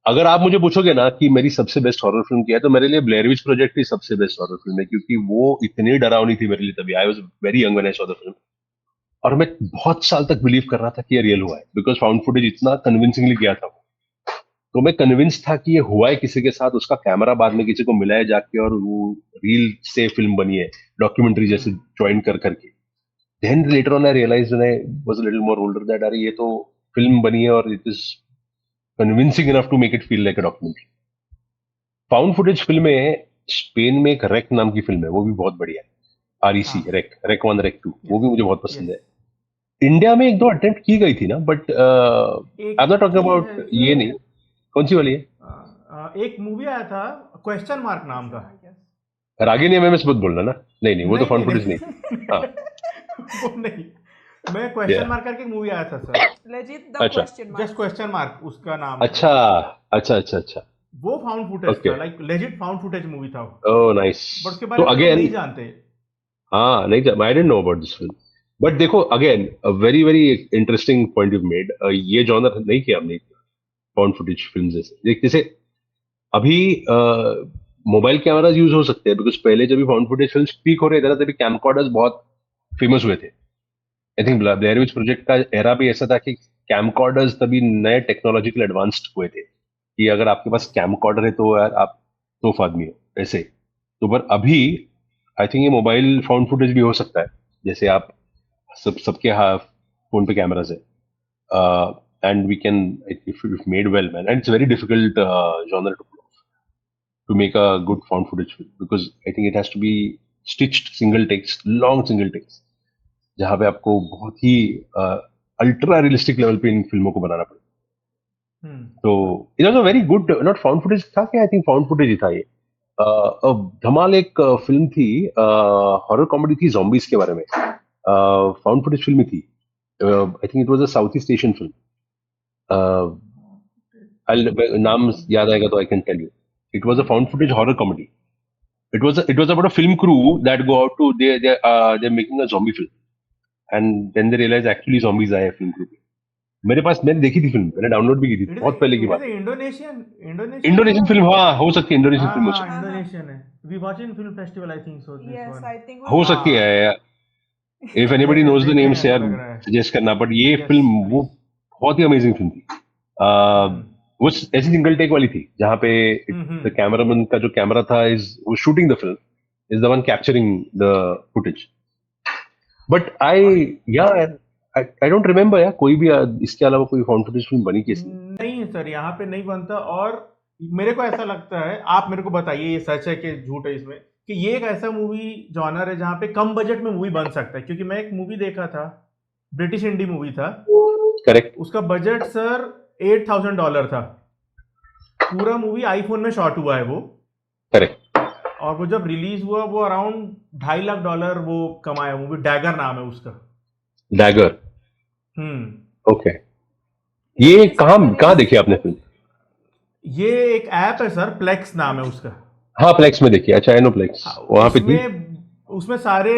अगर आप मुझे पूछोगे ना कि मेरी सबसे बेस्ट हॉरर फिल्म क्या है, तो मेरे लिए ब्लेयर विच प्रोजेक्ट ही सबसे बेस्ट हॉरर फिल्म है, क्योंकि वो इतनी डरावनी थी मेरे लिए। तभी I was very young when I saw the film, और मैं बहुत साल तक बिलीव कर रहा था कि ये रियल हुआ है, बिकॉज फाउंड फुटेज इतना कन्विंसिंगली किया था। तो मैं कन्विंस था कि ये हुआ है किसी के साथ, उसका कैमरा बाद में किसी को मिला है जाके, और वो रील से फिल्म बनी है, डॉक्यूमेंट्री जैसे ज्वाइन कर करके। Then later on I realised when I was a little more older that अरे ये तो फिल्म बनी है और it is convincing enough to make it feel like a documentary. Found footage फिल्में, स्पेन में एक रेक नाम की फिल्म है, वो भी बहुत बढ़िया है। आरईसी, हाँ, रेक 1 रेक 2, वो भी मुझे बहुत पसंद यस। है। इंडिया में एक दो अटेम्प्ट की गई थी ना, बट आई एम एक नॉट टॉकिंग की अबाउट है ये सर, नहीं। कौन सी वाली है? एक मूवी आया था क्वेश्चन मार्क नाम का। I guess. रागिनी एमएमएस मत बोलना ना। नहीं नहीं, वो तो नहीं फाउंड नहीं फुटेज नहीं नहीं, थी। हाँ, वो नहीं। मैं क्वेश्चन या मार्क करके एक मूवी आया था सर, Legit the अच्छा question mark. Just question mark उसका नाम था। अच्छा अच्छा अच्छा अच्छा। वो फाउंड फुटेज ओके, था, like legit found footage movie था वो, ओह नाइस। बट उसके तो बारे में लोग अगेन, नहीं जानते। हाँ नहीं, I didn't know about this film. But देखो again, a very very interesting point you made. ये जॉनर नहीं किया हमने, फाउंड फुटेज फिल्म जैसे जैसे अभी मोबाइल कैमराज यूज हो सकते हैं, बिकॉज पहले जब भी फाउंड फुटेज फिल्म पीक हो रहे थे ना, तभी कैमकॉर्डर्स बहुत फेमस हुए थे। I think Blair which project का एरा भी ऐसा था कि कैमकॉर्डर्स तभी नए टेक्नोलॉजिकल एडवांस्ड हुए थे, कि अगर आपके पास कैमकॉर्डर है तो यार आप तोफ आदमी हो ऐसे। तो पर अभी आई थिंक ये मोबाइल फाउंड फुटेज भी हो सकता है। जैसे आप सबके फोन पे कैमराज है, and we can, if made well man, and it's very difficult genre to make a good found footage film, because I think it has to be stitched single takes, long single takes, जहाँ पे आपको बहुत ही ultra realistic level पे इन फिल्मों को बनाना पड़े। तो it was a very good, not found footage था क्या, आई थिंक फाउंड फुटेज ही था ये। धमाल एक फिल्म थी, हॉरर कॉमेडी थी zombies के बारे में, फाउंड फुटेज फिल्म थी। I think it was a South East Asian film. नाम याद आएगा तो I can tell you. It was a found footage horror comedy. It was about a film crew that go out to they're making a zombie film, and then they realize actually zombies आए हैं film crew पे. मेरे पास, मैंने देखी थी film, मैंने download भी की थी, बहुत पहले की इट इज बात है। इंडोनेशियन इंडोनेशियन होगा। फिल्म, हाँ हो सकती है, इंडोनेशियन हाँ फिल्म हो हाँ, सकती इंडोनेशियन है। We watch in film festival I think so this Yes, one. I think हो we सकती watched. है। If yes anybody yes, knows the देखे नेम हैं से ऐसा यार लग रहा है। सजेस्ट करना, बट ये यस फिल्म वो प्लीज। बहुत ही अमेजिंग फिल्म थी। वो ऐसी सिंगल टेक वाली थी जहाँ पे द कैमरामैन का जो कैमरा था इज वो shooting the film, is the one capturing the footage. But I don't remember यार कोई भी इसके अलावा कोई फाउंड फुटेज फिल्म बनी कैसी। नहीं सर, यहाँ पे नहीं बनता। और मेरे को ऐसा लगता है, आप मेरे को बताइए ये सच है कि झूठ है इसमें, कि ये एक ऐसा मूवी जॉनर है जहाँ पे कम बजट में मूवी बन सकता है, क्योंकि मैं एक मूवी देखा था, ब्रिटिश इंडी मूवी था, करेक्ट उसका बजट सर $8,000 था, पूरा मूवी आईफोन में शॉट हुआ है वो, करेक्ट और वो जब रिलीज हुआ वो अराउंड $2.5 लाख वो कमाया, मूवी डैगर नाम है उसका। डैगर हम्म ओके Is ये this कहाँ कहाँ Japanese? देखी आपने फिल्म ये एक ऐप है सर, प्लेक्स नाम है उसका। हाँ प्लेक्स में देखी अच्छा आई नो प्लेक्स हाँ, वहां पे थी उसमें सारे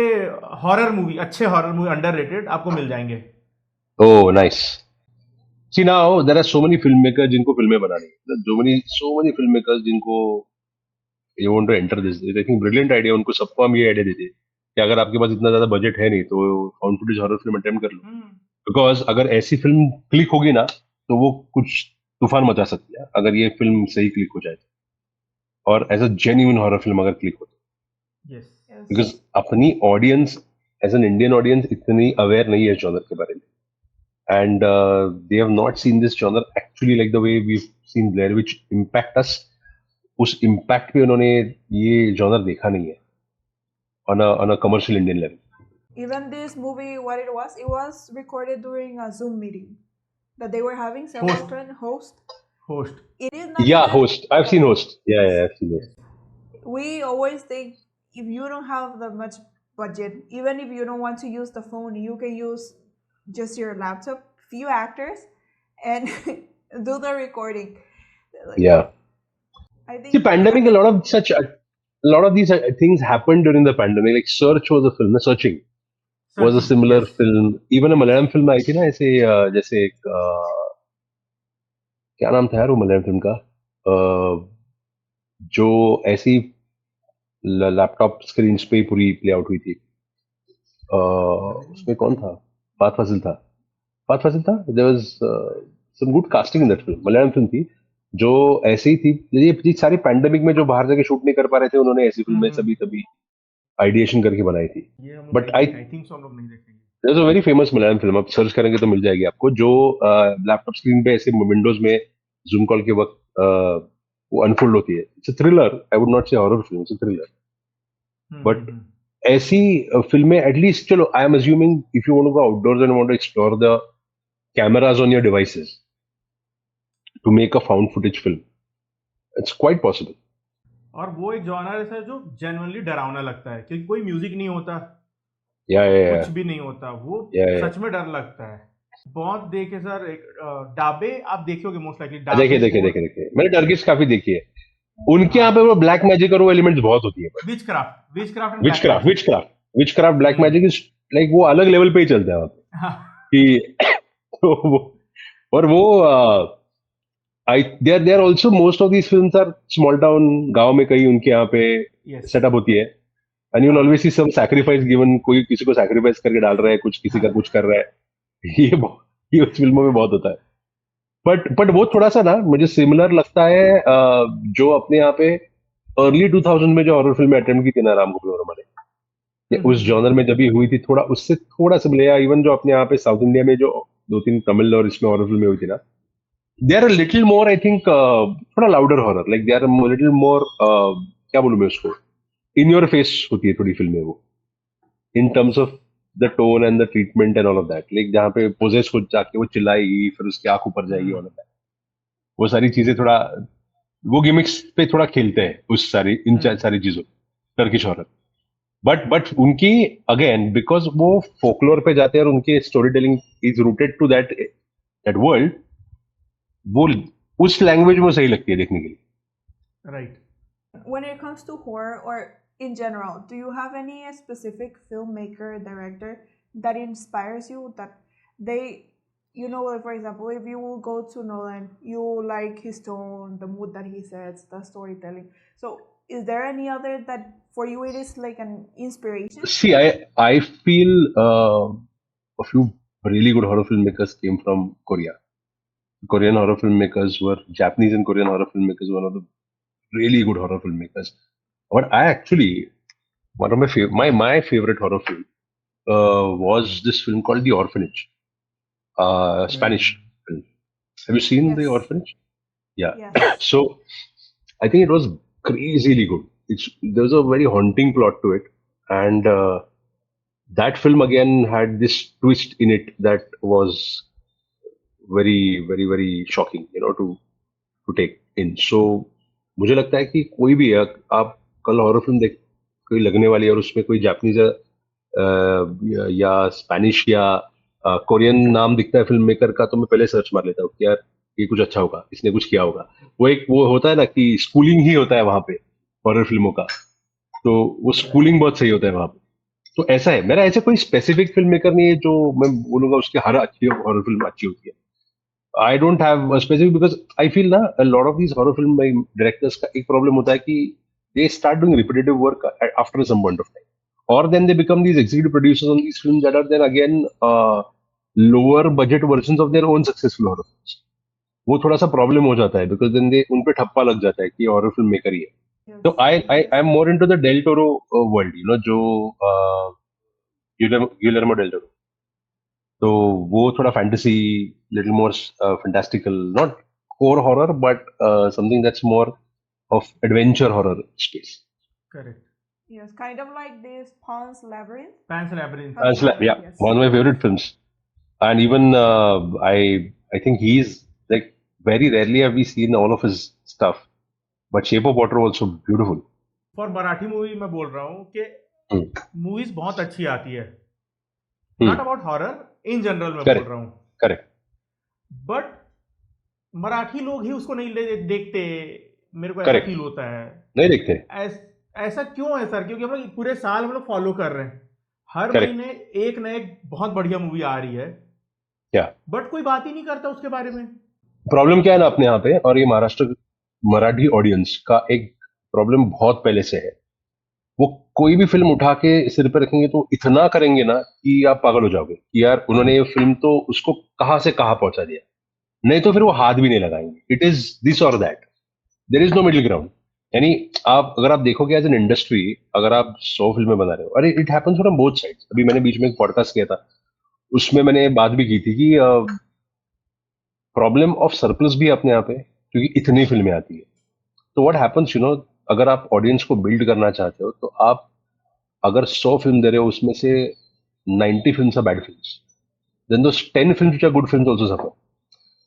हॉरर मूवी, अच्छे हॉरर मूवी अंडररेटेड आपको मिल जाएंगे। Oh nice see now there are so many film maker जिनको फिल्में बनानी है so many फिल्म मेकर्स जिनको ये want to enter this I think brilliant idea उनको सबको हम ये आइडिया देते हैं कि अगर आपके पास इतना ज्यादा बजट है नहीं तो found footage horror film attempt कर लो हम्म बिकॉज अगर ऐसी फिल्म क्लिक होगी ना तो वो कुछ तूफान मचा सकती है अगर ये फिल्म सही क्लिक हो जाए और as a genuine horror film अगर क्लिक हो यस Yes. बिकॉज अपनी audience as an Indian audience इतनी अवेयर नहीं है जॉनर के बारे में and they have not seen this genre actually like the way we've seen Blair Witch impact us उस impact पे उन्होंने ये genre देखा नहीं है on a commercial Indian level Even this movie, what it was recorded during a Zoom meeting that they were having several Host. friend host. Host It is not yeah even. Host I've seen Host yeah I've seen Host We always think if you don't have that much budget, even if you don't want to use the phone, you can use just your laptop, few actors, and do the recording. Like, yeah I see think pandemic a lot of these things happened during the pandemic like Search was a film Searching was a similar yes. film even a Malayalam film आई थी ना ऐसे जैसे एक क्या नाम था यार वो मलयालम फिल्म का जो ऐसी लैपटॉप स्क्रीन पे ही पूरी प्ले आउट हुई थी उसमें कौन था फात फासिल था there was some good casting in that film Malayalam film थी जो ऐसे ही थी ये सारी पैंडेमिक में जो बाहर जाके शूट नहीं कर पा रहे थे उन्होंने ऐसी फिल्में सभी तभी आइडिएशन करके बनाई थी ये हम बट लोग आई आई थिंक सो हम लोग नहीं देखेंगे। There is a very famous Malayalam film आप सर्च करेंगे तो मिल जाएगी आपको जो लैपटॉप स्क्रीन पे ऐसे विंडोज में जूम कॉल के वक्त वो अनफोल्ड होती है it's a thriller I would not say horror film it's a thriller but ऐसी फिल्में एटलीस्ट चलो I am assuming if you want to go outdoors and want to explore the cameras on your devices to make a found footage film it's quite possible और वो एक genre है sir जो genuinely डरावना लगता है, क्योंकि कोई म्यूजिक नहीं होता, या कुछ भी नहीं होता, वो Yeah. सच में डर लगता है। बहुत देखे सर, एक डाबे आप देखे होगे मोस्ट लाइकली, देखे मैंने टर्किश काफी देखी है उनके यहाँ पे वो ब्लैक मैजिक और वो एलिमेंट्स बहुत होती है witchcraft witchcraft black magic is like वो अलग लेवल पे ही चलता है वहाँ पे कि तो और वो I they are also most of these films are small town गांव में कहीं उनके यहाँ पे सेटअप होती है and you always see some sacrifice given कोई किसी को सैक्रिफाइस करके डाल रहा है कुछ किसी का कुछ कर रहा है ये उस फिल्मों में बहुत होता है बट वो थोड़ा सा ना मुझे सिमिलर लगता है जो अपने यहाँ पे अर्ली 2000 में जो हॉरर फिल्म अटेम्प्ट की थी ना राम गोपाल वर्मा ने उस जॉनर में जब ये हुई थी थोड़ा उससे थोड़ा सिमिलर या इवन जो अपने यहाँ पे साउथ इंडिया में जो 2-3 तमिल और इसमें हॉरर फिल्में हुई थी ना they are little more I think थोड़ा louder horror like they are little more क्या बोलूं मैं उसको इन योर फेस होती है थोड़ी फिल्में वो in terms of the tone and the treatment and all of that like जहाँ पे पोजेस को जाके वो चिल्लाएगी फिर उसकी आंख ऊपर जाएगी ऑल ऑफ दैट वो सारी चीजें थोड़ा वो गिमिक्स पे थोड़ा खेलते हैं उस सारी चीजों टर्किश हॉरर बट उनकी अगेन बिकॉज वो फोकलोर पे जाते हैं और उनके story telling is rooted to that world वो उस लैंग्वेज में सही लगती है देखने के लिए right. When it comes to horror or in general, do you have any specific filmmaker, director that inspires you, that they, you know, like for example, if you will go to Nolan, you like his tone, the mood that he sets, the storytelling. So is there any other that for you it is like an inspiration? See, I feel a few really good horror filmmakers came from Korea. Korean horror filmmakers were Japanese and Korean horror filmmakers were one of the really good horror filmmakers. But I actually one of my favorite horror film was this film called The Orphanage, Spanish film. Have you seen The Yes. Orphanage? Yeah. Yes. So I think it was crazily good. there's a very haunting plot to it, and that film again had this twist in it that was very shocking, to take in. So मुझे लगता है कि कोई भी है, आप कल horror film देख कोई लगने वाली है और उसमें कोई जापानीज या स्पेनिश या कोरियन नाम दिखता है फिल्म मेकर का, तो मैं पहले सर्च मार लेता हूँ कि यार ये कुछ अच्छा होगा, इसने कुछ किया होगा। वो होता है ना कि स्कूलिंग ही होता है वहां पे हॉरर फिल्मों का, तो वो स्कूलिंग बहुत सही होता है वहां पे। तो ऐसा है, मेरा ऐसे कोई स्पेसिफिक फिल्म मेकर नहीं है जो मैं बोलूंगा उसकी हर अच्छी हॉरर फिल्म अच्छी होती है। I don't have specific, because I feel ना a lot of these horror film directors का एक प्रॉब्लम होता है कि they start doing repetitive work after some point of time, or then they become these executive producers on these films that are then again lower budget versions of their own successful horror films. वो थोड़ा सा problem हो जाता है because then they उन पे ठप्पा लग जाता है कि हॉरर फिल्म मेकर ही है। Yes, तो I am more into the del Toro world, जो गिलर्मो डेल टोरो, तो वो थोड़ा fantasy, little more fantastical, not core horror but something that's more of adventure horror space. Correct. yes, kind of like this Pan's Labyrinth. Pan's Labyrinth. Pan's Yeah, Labyrinth, yes. one of my favorite films, and even I think he's like very rarely have we seen all of his stuff, but Shape of Water also beautiful. For Marathi movie मैं बोल रहा हूँ कि Hmm. Movies बहुत अच्छी आती है, Hmm. Not about horror, in general मैं Correct. बोल रहा हूँ, Correct. बट मराठी लोग ही उसको नहीं देखते, मेरे को ऐसा Correct. फील होता है। नहीं देखते। ऐसा क्यों है सर? क्योंकि हम लोग पूरे साल हम लोग फॉलो कर रहे हैं, हर Correct. महीने एक न एक बहुत बढ़िया मूवी आ रही है, क्या बट कोई बात ही नहीं करता उसके बारे में। प्रॉब्लम क्या है ना अपने यहाँ पे, और ये महाराष्ट्र मराठी ऑडियंस का एक प्रॉब्लम बहुत पहले से है। वो कोई भी फिल्म उठा के सिर पे रखेंगे तो इतना करेंगे ना कि आप पागल हो जाओगे कि यार उन्होंने ये फिल्म तो उसको कहाँ से कहाँ पहुंचा दिया, नहीं तो फिर वो हाथ भी नहीं लगाएंगे। इट इज दिस और that, there is no middle ground. यानी आप अगर आप देखोगे एज एन इंडस्ट्री, अगर आप 100 फिल्में बना रहे हो, अरे it happens from both sides. अभी मैंने बीच में एक पॉडकास्ट किया था, उसमें मैंने बात भी की थी कि प्रॉब्लम ऑफ सरप्लस भी है अपने यहाँ पे, क्योंकि इतनी फिल्में आती है। तो व्हाट हैपेंस, अगर आप ऑडियंस को बिल्ड करना चाहते हो, तो आप अगर 100 फिल्म दे रहे हो, उसमें से 90 film are bad films, then those 10 films which are good films also suffer,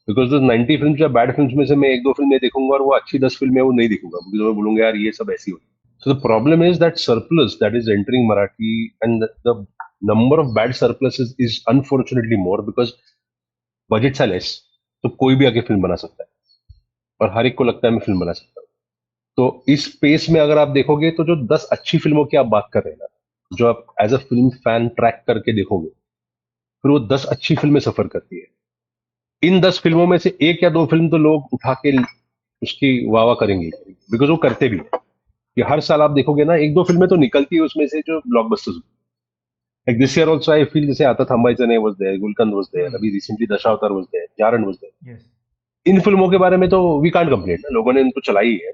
because those 90 films which are bad films में से मैं एक दो फिल्म नहीं देखूंगा, और वो अच्छी 10 फिल्म है वो नहीं देखूंगा, बिकॉज मैं बोलूंगा यार ये सब ऐसी होती। So the problem is that surplus that is entering Marathi, and the number of bad surpluses is unfortunately more, because budgets are less, तो कोई भी आके फिल्म बना सकता है, और हर एक को लगता है मैं फिल्म बना सकता हूँ। तो इस स्पेस में अगर आप देखोगे, तो जो 10 अच्छी फिल्मों की आप बात कर रहे हैं ना, जो आप as a film fan track करके देखोगे, फिर वो 10 अच्छी फिल्में सफर करती है। इन 10 फिल्मों में से एक या दो फिल्म तो लोग उठा के उसकी वाह वाह करेंगे, बिकॉज वो करते भी हैं। कि हर साल आप देखोगे ना, एक दो फिल्में तो निकलती है उसमें से जो blockbusters. Like this year also I feel, जैसे आता था चने was there, Gulkand was there, अभी recently Dashavatar was there, Jaaran was there. Yes, इन फिल्मों के बारे में तो वी कांट कंप्लेन, लोगों ने इनको चलाई है।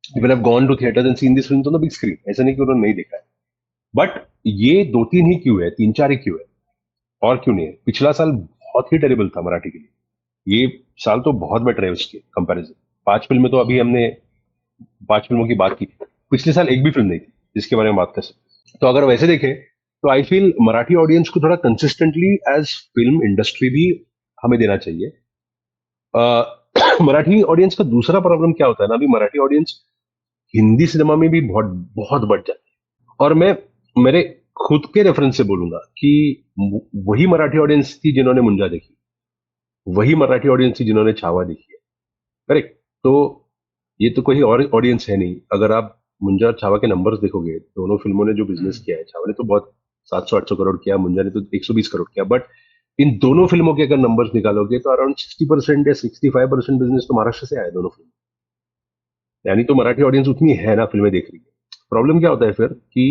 People have gone to theaters and seen this film on the big screen, ऐसा नहीं कि उन्होंने नहीं देखा है। बट ये दो तीन ही क्यों है, तीन चार ही क्यों है, और क्यों नहीं है? पिछला साल बहुत ही टेरिबल था मराठी के लिए, ये साल तो बहुत बेटर है उसके कंपैरिजन। 5 फिल्में तो अभी हमने 5 फिल्मों की बात की, पिछले साल एक भी फिल्म नहीं थी जिसके बारे में बात कर सकते। तो अगर वैसे देखें तो आई फील मराठी ऑडियंस को थोड़ा कंसिस्टेंटली एज फिल्म इंडस्ट्री भी हमें देना चाहिए। मराठी ऑडियंस का दूसरा प्रॉब्लम क्या होता है ना, अभी मराठी ऑडियंस हिंदी सिनेमा में भी बहुत बहुत बढ़ जाती है। और मैं मेरे खुद के रेफरेंस से बोलूंगा कि वही मराठी ऑडियंस थी जिन्होंने मुंजा देखी, वही मराठी ऑडियंस थी जिन्होंने छावा देखी है। करेक्ट। तो ये तो कोई और ऑडियंस है नहीं। अगर आप मुंजा और छावा के नंबर्स देखोगे, दोनों फिल्मों ने जो बिजनेस किया है, छावा ने तो बहुत 700-800 करोड़ किया, मुंजा ने तो 120 करोड़ किया, बट इन दोनों फिल्मों के अगर नंबर्स निकालोगे तो अराउंड 60% या 65% बिजनेस तो महाराष्ट्र से आया दोनों फिल्म। यानी तो मराठी ऑडियंस उतनी है ना, फिल्में देख रही है। प्रॉब्लम क्या होता है फिर कि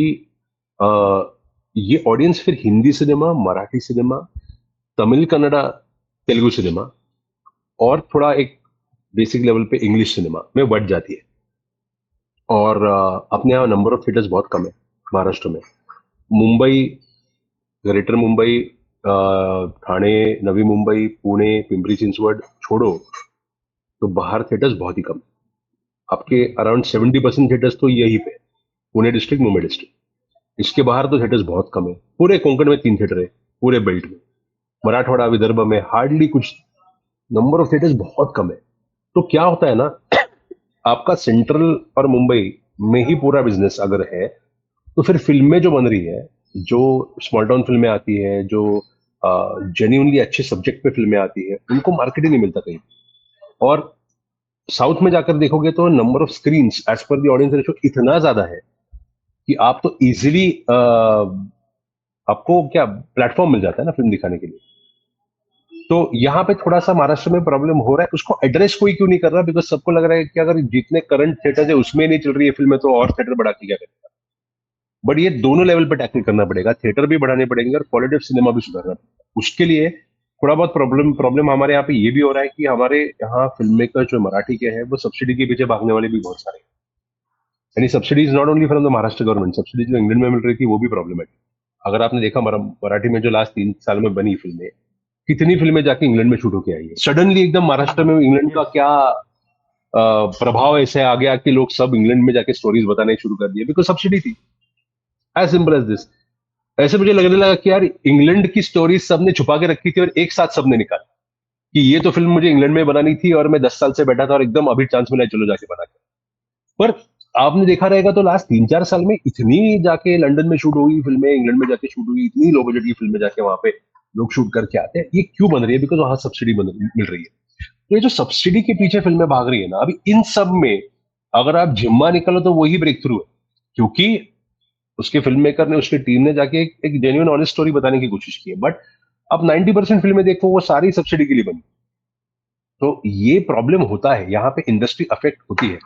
ये ऑडियंस फिर Hindi cinema, Marathi cinema, Tamil, Kannada, Telugu cinema, और थोड़ा एक बेसिक लेवल पे इंग्लिश सिनेमा में बढ़ जाती है। और अपने यहाँ नंबर ऑफ थिएटर्स बहुत कम है महाराष्ट्र में। मुंबई, ग्रेटर मुंबई, ठाणे, नवी मुंबई, पुणे, पिंपरी चिंचवड छोड़ो, तो बाहर थिएटर्स बहुत ही कम। आपके अराउंड 70% थिएटर्स तो यही पे, पुणे डिस्ट्रिक्ट, मुंबई डिस्ट्रिक्ट। इसके बाहर तो थिएटर्स बहुत कम है। पूरे कोंकण में 3 थिएटर है, पूरे बेल्ट में। मराठवाड़ा विदर्भ में हार्डली कुछ, नंबर ऑफ थिएटर्स बहुत कम है। तो क्या होता है ना, आपका सेंट्रल और मुंबई में ही पूरा बिजनेस अगर है, तो फिर फिल्में जो बन रही है, जो स्मॉल टाउन फिल्में आती है, जो जेन्यूनली अच्छे सब्जेक्ट पे फिल्में आती है, उनको मार्केट ही नहीं मिलता कहीं। और साउथ में जाकर देखोगे तो नंबर ऑफ स्क्रीन एज पर द ऑडियंस रेशो इतना ज्यादा है कि आप तो इजीली आपको क्या प्लेटफॉर्म मिल जाता है ना फिल्म दिखाने के लिए। तो यहाँ पे थोड़ा सा महाराष्ट्र में प्रॉब्लम हो रहा है, उसको एड्रेस कोई क्यों नहीं कर रहा, बिकॉज सबको लग रहा है कि अगर जितने करंट थिएटर है उसमें नहीं चल रही है फिल्में, तो और थिएटर बढ़ा के क्या करेगा। बट ये दोनों लेवल पे टैकल करना पड़ेगा, थिएटर भी बढ़ाने पड़ेंगे और क्वालिटी ऑफ सिनेमा भी सुधारना पड़ेगा। उसके लिए थोड़ा बहुत प्रॉब्लम हमारे यहाँ पे ये भी हो रहा है कि हमारे यहाँ फिल्म मेकर जो मराठी के हैं वो सब्सिडी के पीछे भागने वाले भी बहुत सारे हैं। यानी subsidy is not only from the Maharashtra government, subsidy जो इंग्लैंड में मिल रही थी वो भी प्रॉब्लम है। अगर आपने देखा मराठी में जो लास्ट 3 साल में बनी फिल्में, कितनी फिल्में जाके इंग्लैंड में शूट होके आई है, सडनली एकदम महाराष्ट्र में इंग्लैंड का क्या प्रभाव ऐसे आ गया कि लोग सब इंग्लैंड में जाके स्टोरीज बताने शुरू कर दिए, बिकॉज सब्सिडी थी। As simple as this. ऐसे मुझे लगने लगा कि यार इंग्लैंड की स्टोरीज सबने छुपा के रखी थी और एक साथ सबने निकाली कि ये तो फिल्म मुझे इंग्लैंड में बनानी थी और मैं 10 साल से बैठा था और एकदम अभी चांस मिला, चलो जाके बना के। पर आपने देखा रहेगा तो लास्ट 3-4 साल में इतनी जाके लंदन में शूट हुई फिल्में, इंग्लैंड में जाके शूट हुई, इतनी लो बजट की फिल्में जाके वहां पे लोग शूट करके आते हैं। ये क्यों बन रही है? बिकॉज वहां सब्सिडी मिल रही है। तो ये जो सब्सिडी के पीछे फिल्में भाग रही है ना, अभी इन सब में अगर आप जिम्मा निकलो तो वही ब्रेक थ्रू है, क्योंकि उसके फिल्म मेकर ने, उसकी टीम ने जाके एक जेन्युइन ऑनेस्ट स्टोरी बताने की कोशिश की है। बट अब 90% फिल्में देखो वो सारी सब्सिडी के लिए बनी। तो ये प्रॉब्लम होता है, यहाँ पे इंडस्ट्री अफेक्ट होती है।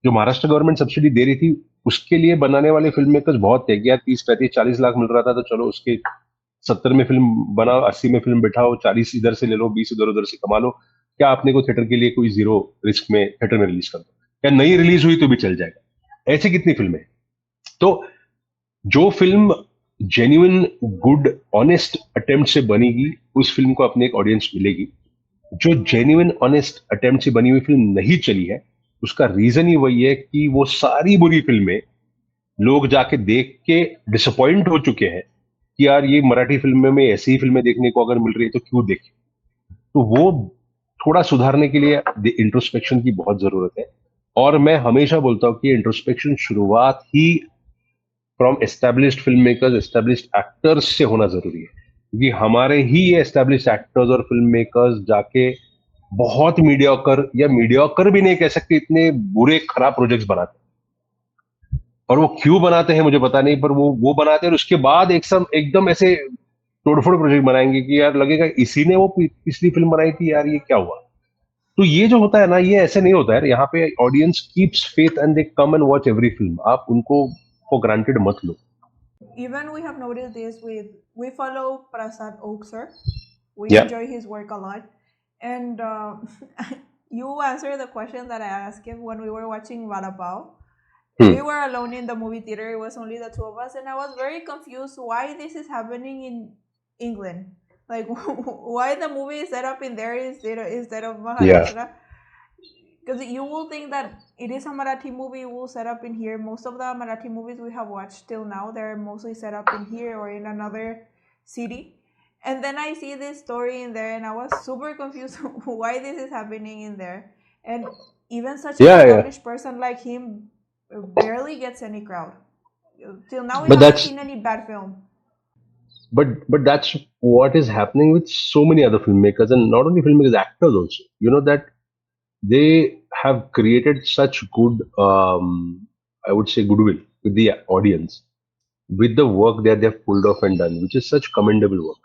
जो महाराष्ट्र गवर्नमेंट सब्सिडी दे रही थी उसके लिए बनाने वाले फिल्म मेकर्स बहुत थे, क्या 30-35-40 लाख मिल रहा था तो चलो उसके 70 में फिल्म बनाओ, 80 में फिल्म बिठाओ, 40 इधर से ले लो, 20 इधर उधर से कमा लो। क्या आपने को थिएटर के लिए कोई जीरो रिस्क में थिएटर में रिलीज कर दो, क्या नई रिलीज हुई तो भी चल जाएगा। ऐसी कितनी फिल्में। तो जो film genuine good honest attempt से बनेगी उस फिल्म को अपने एक ऑडियंस मिलेगी। जो जेन्युइन ऑनेस्ट अटेम्प्ट से बनी हुई फिल्म नहीं चली है, उसका रीजन ही वही है कि वो सारी बुरी फिल्में लोग जाके देख के डिसअपॉइंट हो चुके हैं कि यार ये मराठी फिल्में में ऐसी ही फिल्में देखने को अगर मिल रही है तो क्यों देखें। तो वो थोड़ा सुधारने के लिए इंट्रोस्पेक्शन की बहुत जरूरत है। और मैं हमेशा बोलता हूं कि इंट्रोस्पेक्शन शुरुआत ही from established film makers, established actors से होना जरूरी है, क्योंकि हमारे ही ये एस्टेब्लिश्ड एक्टर्स और फिल्म मेकर्स जाके बहुत मीडियोकर, या मीडियोकर भी नहीं कह सकते, इतने बुरे खराब प्रोजेक्ट्स बनाते हैं। और वो क्यों बनाते हैं मुझे पता नहीं, पर वो बनाते हैं और उसके बाद एकदम ऐसे तोड़फोड़ प्रोजेक्ट बनाएंगे कि यार लगेगा इसी ने वो पिछली फिल्म बनाई थी, यार ये क्या हुआ। तो ये जो होता है ना, ये ऐसे नहीं होता है। यहाँ पे audience keeps faith and they come and watch every film. आप उनको फॉर ग्रांटेड मत लो। Even we have noticed this with, we follow Prasad Oksar. We Yeah. enjoy his work a lot. And you answered the question that I asked him when we were watching Vadapao. We were alone in the movie theater. It was only the two of us, and I was very confused why this is happening in England. Like, why the movie is set up in there instead of Maharashtra? Because you will think that it is a Marathi movie, will set up in here. Most of the Marathi movies we have watched till now, they're mostly set up in here or in another city. And then I see this story in there, and I was super confused why this is happening in there. And even such an established person like him barely gets any crowd. Till now, we haven't seen any bad film. But that's what is happening with so many other filmmakers, and not only filmmakers, actors also. You know that they have created such good, I would say, goodwill with the audience, with the work that they've pulled off and done, which is such commendable work.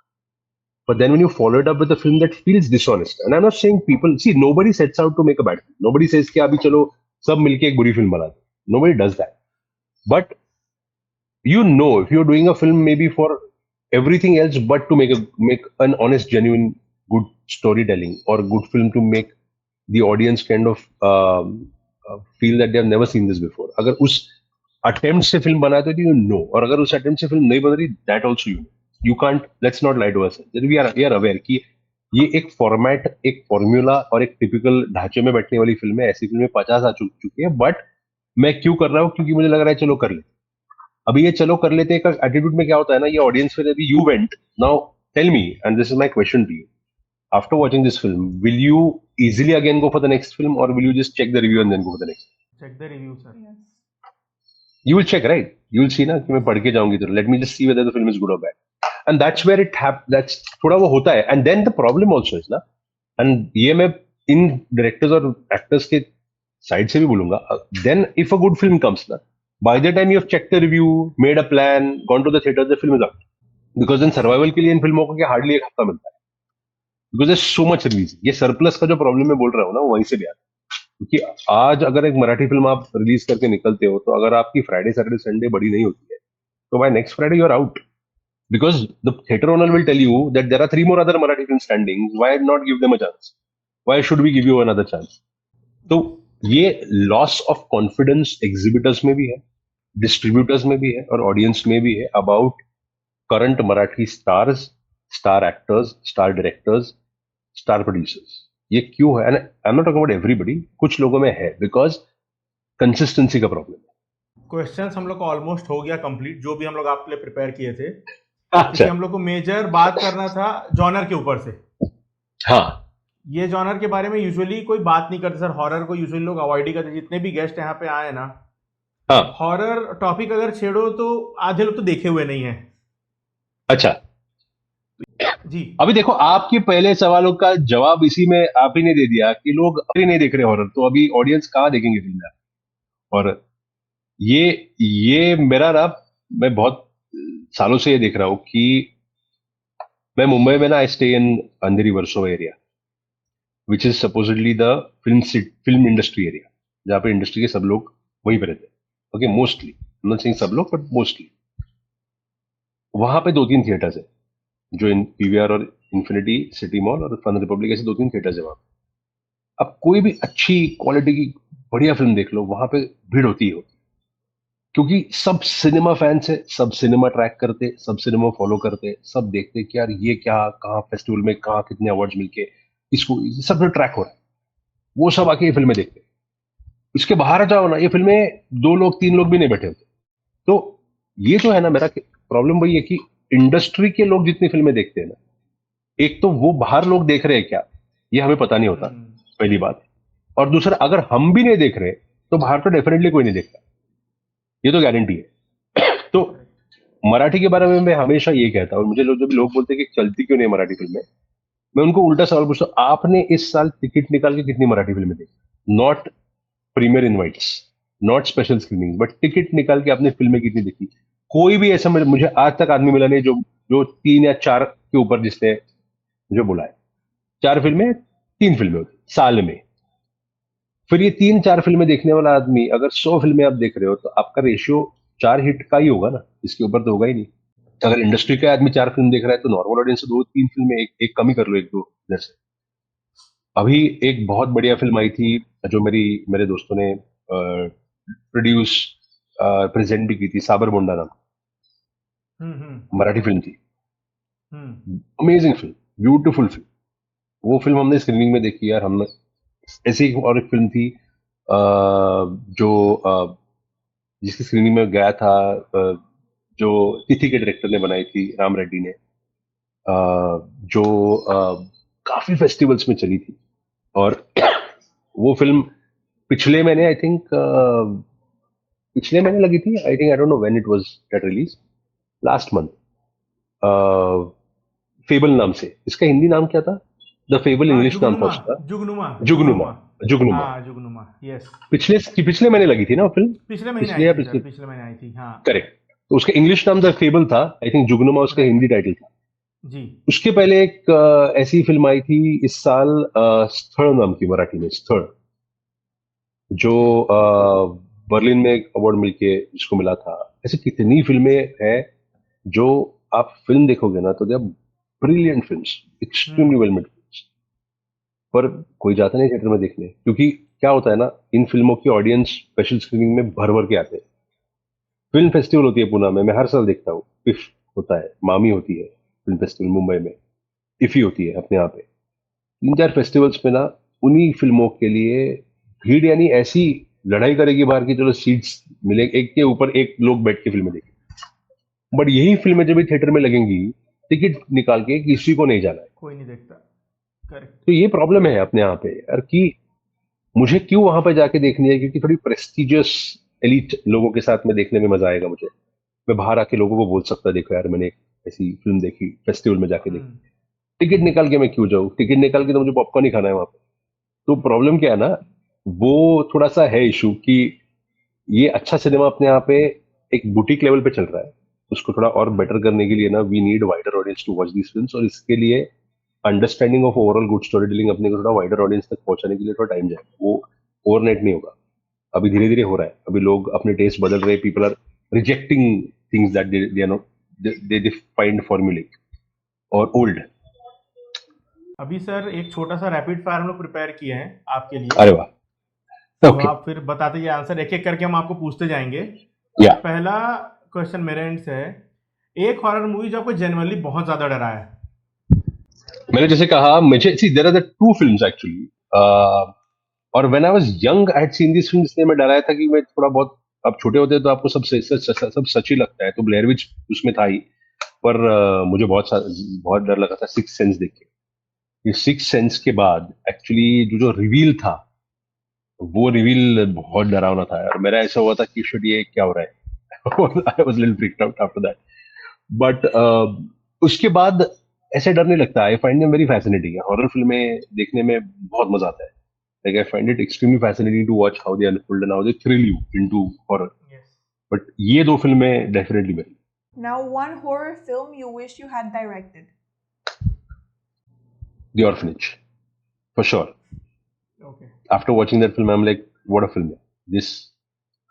But then when you follow it up with a film that feels dishonest, and I'm not saying people, see, nobody sets out to make a bad film. Nobody says कि अभी चलो सब मिलके एक बुरी film बना दे. Nobody does that. But you know, if you're doing a film maybe for everything else but to make an honest, genuine, good storytelling or a good film to make the audience kind of feel that they have never seen this before. अगर उस attempt से film बनाए तो you know, और अगर उस attempt से film नहीं बन रही, that also you know. You can't, let's not lie to ourselves. We are aware कि ये एक फॉर्मेट, एक फॉर्मूला और एक टिपिकल ढांचे में बैठने वाली फिल्म है। ऐसी फिल्में 50 आ चुकी है, बट मैं क्यों कर रहा हूँ? क्योंकि मुझे लग रहा है चलो कर ले। अभी ये चलो कर लेते का एटीट्यूड में क्या होता है ना, ये ऑडियंस फिर अभी you went now, tell me and this is my question to you, after watching this film will you easily again go for the next film, or will you just check the review and then go for the next? Check the review sir. Yes. You will check, right? You will see ना कि मैं पढ़ के जाऊंगी तो let me just see whether the film is good or bad. And that's where that's थोड़ा वो होता है. And then the problem also is ना, and ये मैं इन directors और actors के साइड से भी बोलूंगा, then if a good film comes ना, by the time you have checked the review, made a plan, gone to the theater, the film is out. Because then survival के लिए इन फिल्मों को क्या हार्डली एक हफ्ता मिलता है. Because there's so much release. ये सरप्लस का जो प्रॉब्लम मैं बोल रहा हूँ ना, वो वहीं से भी आता है. क्योंकि आज अगर एक मराठी फिल्म आप रिलीज करके निकलते हो, तो अगर आपकी फ्राइडे सैटरडे संडे बड़ी नहीं होती है, तो by next Friday you are out. Because the theater owner will tell you that there are 3 more other Marathi films standing. Why not give them a chance? Why should we give you another chance? तो ये loss of confidence exhibitors में भी है, distributors में भी है और audience में भी है about current Marathi stars, star actors, star directors, star producers. ये क्यों है? I am not talking about everybody, कुछ लोगों में है बिकॉज कंसिस्टेंसी का प्रॉब्लम है. क्वेश्चंस हम लोग का ऑलमोस्ट हो गया कंप्लीट, जो भी हम लोग आपके लिए प्रिपेयर किए थे. अच्छा. क्योंकि हम लोग को मेजर बात करना था जॉनर के ऊपर से. हाँ, ये जॉनर के बारे में यूजुअली कोई बात नहीं करते सर. हॉरर को यूजुअली लोग अवॉइड ही करते. जितने भी गेस्ट यहाँ पे आए ना, हाँ, हॉरर टॉपिक अगर छेड़ो तो आधे लोग तो देखे हुए नहीं है. अच्छा जी. अभी देखो, आपके पहले सवालों का जवाब इसी में आप ही ने दे दिया कि लोग अभी नहीं देख रहे हॉरर, तो अभी ऑडियंस कहाँ देखेंगे फिल्म? और ये मेरा ना, मैं बहुत सालों से ये देख रहा हूँ कि मैं मुंबई में ना, I stay in Andheri Versova area, which is supposedly the film industry area, जहाँ पे इंडस्ट्री के सब लोग वहीं पे रहते हैं. ओके, मोस्टली, नॉट सेइंग सब लोग, बट मोस्टली. वहां पे 2-3 थिएटर्स है, जो इन पीवीआर और इन्फिनिटी, सिटी मॉल और फन रिपब्लिक, ऐसे 2-3 थिएटर्स है वहां पे. अब कोई भी अच्छी क्वालिटी की बढ़िया फिल्म देख लो, वहां पे भीड़ होती है, क्योंकि सब सिनेमा फैंस है, सब सिनेमा ट्रैक करते, सब सिनेमा फॉलो करते, सब देखते कि यार ये क्या, कहाँ फेस्टिवल में कहाँ कितने अवार्ड्स मिलके इसको, सब ट्रैक हो रहा है. वो सब आके ये फिल्में देखते. इसके बाहर जाओ ना, ये फिल्में 2 लोग 3 लोग भी नहीं बैठे होते. तो ये जो है ना, मेरा प्रॉब्लम वही है कि इंडस्ट्री के लोग जितनी फिल्में देखते हैं ना, एक तो वो बाहर लोग देख रहे हैं क्या, ये हमें पता नहीं होता, पहली बात. और दूसरा, अगर हम भी नहीं देख रहे तो बाहर तो डेफिनेटली कोई नहीं देखता, ये तो गारंटी है. तो मराठी के बारे में मैं हमेशा ये कहता हूँ, मुझे जब लोग बोलते हैं कि चलती क्यों नहीं मराठी फिल्में, मैं उनको उल्टा सवाल पूछता हूँ, आपने इस साल टिकट निकाल के कितनी मराठी फिल्में देखी? Not premiere invites, not special screening, but ticket निकाल के आपने फिल्में कितनी देखी? कोई भी ऐसा मुझे आज तक आदमी मिला नहीं जो जो 3 या 4 के ऊपर जिसने मुझे बोला है. 4 फिल्में, 3 फिल्में होती साल में. फिर ये 3-4 फिल्में देखने वाला आदमी अगर 100 फिल्में आप देख रहे हो, तो आपका रेशियो 4 हिट का ही होगा ना, इसके ऊपर तो होगा ही नहीं. अगर इंडस्ट्री का आदमी 4 फिल्म देख रहा है, तो नॉर्मल ऑडियंस से 2-3 फिल्में, एक कम ही कर लो, 1-2 जैसे. अभी एक बहुत बढ़िया फिल्म आई थी, जो मेरे दोस्तों ने प्रोड्यूस, प्रेजेंट भी की थी, साबर मुंडा नाम, मराठी फिल्म थी. Amazing film, beautiful film. वो फिल्म हमने स्क्रीनिंग में देखी यार. हमने ऐसी और एक फिल्म थी जो जिसकी स्क्रीनिंग में गया था, जो तिथि के डायरेक्टर ने बनाई थी, राम रेड्डी ने, जो काफी फेस्टिवल्स में चली थी. और वो फिल्म पिछले महीने, आई थिंक पिछले महीने लगी थी, I think, I don't know when it was get release, last month. Fable नाम से, इसका हिंदी नाम क्या था? द फेबल इंग्लिश नाम था उसका, जुगनुमा. जुगनुमा. यस. पिछले महीने लगी थी ना वो फिल्म, पिछले महीने आई थी. हाँ, करेक्ट. तो उसका इंग्लिश नाम द फेबल था, आई थिंक जुगनुमा उसका हिंदी टाइटल था जी. उसके पहले एक ऐसी फिल्म आई थी इस साल, स्थल नाम की, मराठी में स्थल, जो बर्लिन में एक अवार्ड मिलके जिसको मिला था. ऐसी कितनी फिल्में हैं जो आप फिल्म देखोगे ना, तो they are brilliant films, extremely well made films, पर कोई जाता नहीं थिएटर में देखने. क्योंकि क्या होता है ना, इन फिल्मों की ऑडियंस स्पेशल स्क्रीनिंग में भर भर के आते हैं. फिल्म फेस्टिवल होती है पुणे में, मैं हर साल देखता हूँ. पिफ होता है, मामी होती है फिल्म फेस्टिवल मुंबई में, इफी होती है अपने यहाँ पे, 3-4 फेस्टिवल्स में ना उन्हीं फिल्मों के लिए भीड़ यानी ऐसी लड़ाई करेगी बाहर की, चलो सीट्स मिले, एक के ऊपर एक लोग बैठ के फिल्में देखें। बट यही फिल्में जब भी थिएटर में लगेंगी, टिकट निकाल के किसी को नहीं जाना है। कोई नहीं देखता। करेक्ट। तो ये प्रॉब्लम है अपने यहाँ पे यार, कि मुझे क्यों वहां पे जाके देखनी है, क्योंकि थोड़ी प्रेस्टिजियस एलिट लोगों के साथ में देखने में मजा आएगा मुझे। मैं बाहर आके लोगों को बोल सकता, देखो यार मैंने एक ऐसी फिल्म देखी, फेस्टिवल में जाके देखी। टिकट निकाल के मैं क्यों जाऊँ, टिकट निकाल के तो मुझे पॉपकॉर्न ही खाना है वहां पे। तो प्रॉब्लम क्या है ना, वो थोड़ा सा है इशू कि ये अच्छा सिनेमा अपने यहाँ पे एक बुटीक लेवल पे चल रहा है। उसको थोड़ा और बेटर करने के लिए ना, we need wider audience to watch these films, और इसके लिए understanding of overall good story telling अपने को थोड़ा वाइडर ऑडियंस तक पहुंचाने के लिए थोड़ा टाइम जाएगा। वो ओवरनाइट नहीं होगा, अभी धीरे धीरे हो रहा है। अभी लोग अपने टेस्ट बदल रहे, people are rejecting things that they are not, they find formulaic और ओल्ड। अभी सर एक छोटा सा रैपिड फायर हम लोग प्रिपेयर किए हैं आपके लिए। अरे वाह, तो ओके आप फिर बताते जाइए आंसर, एक एक करके हम आपको पूछते जाएंगे। या। पहला क्वेश्चन मेरे एंड से है, एक हॉरर मूवी जो आपको जेन्युइनली बहुत ज्यादा डरा है। मैंने जैसे कहा, मुझे see there are the two films actually, और when I was young I had seen this film, इसलिए मैं डराया था कि मैं थोड़ा बहुत, अब छोटे होते हैं तो आपको सब सच ही लगता है, तो ब्लेयर विच उसमें था ही। पर मुझे बहुत डर लगा था सिक्स सेंस देख के। ये सिक्स सेंस के बाद एक्चुअली जो जो रिवील था, वो रिवील बहुत डरावना था यार। मेरा ऐसा हुआ था कि शिट, ये क्या हो रहा है। I was little freaked out after that. But उसके बाद ऐसे डर नहीं लगता। I find them very fascinating. Horror फिल्में देखने में बहुत मजा आता है। Like I find it extremely fascinating to watch how they unfold and how they thrill you into horror. Yes. But ये दो फिल्में डेफिनेटली मेरी। Now, one horror film you wish you had directed. The Orphanage, for sure. Okay. After watching that film, I'm like, what a film. This,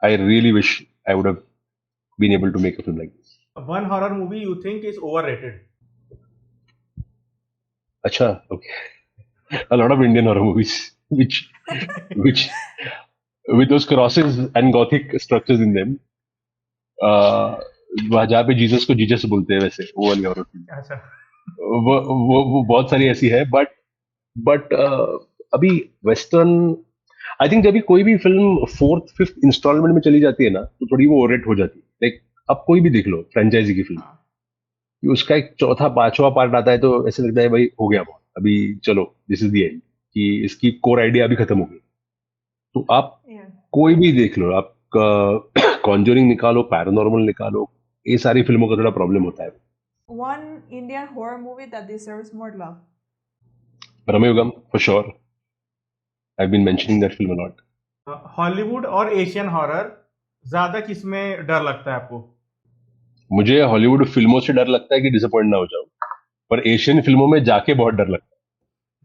I really wish I would have been able to make a film like this. One horror movie you think is overrated. Acha, okay. A lot of Indian horror movies, which, with those crosses and gothic structures in them, जहाँ पे Jesus को Jesus बोलते हैं, वैसे वो वाली horror film, अच्छा। वो बहुत सारी ऐसी है। बट अभी वेस्टर्न, आई थिंक जब भी कोई भी फिल्म फोर्थ फिफ्थ इंस्टॉलमेंट में चली जाती है ना, तो थोड़ी वो ओवररेट हो जाती है। लाइक अब कोई भी देख लो फ्रेंचाइजी की फिल्म, कि उसका एक चौथा पांचवा पार्ट आता है तो ऐसे लगता है भाई हो गया बहुत, अभी चलो दिस इज द एंड, कि इसकी कोर आइडिया अभी खत्म हो गई। तो आप Yeah. कोई भी देख लो, आप कॉन्जरिंग निकालो, पैरानॉर्मल निकालो, ये सारी फिल्मों का थोड़ा प्रॉब्लम होता है। One Indian horror movie that deserves more love. Bramayugam, for sure. I been mentioning that film a lot. Hollywood और एशियन हॉरर ज्यादा किसमें डर लगता है आपको? मुझे हॉलीवुड फिल्मों से डर लगता है कि डिसअपॉइंट ना हो जाऊं, पर एशियन फिल्मों में जाके बहुत डर लगता है।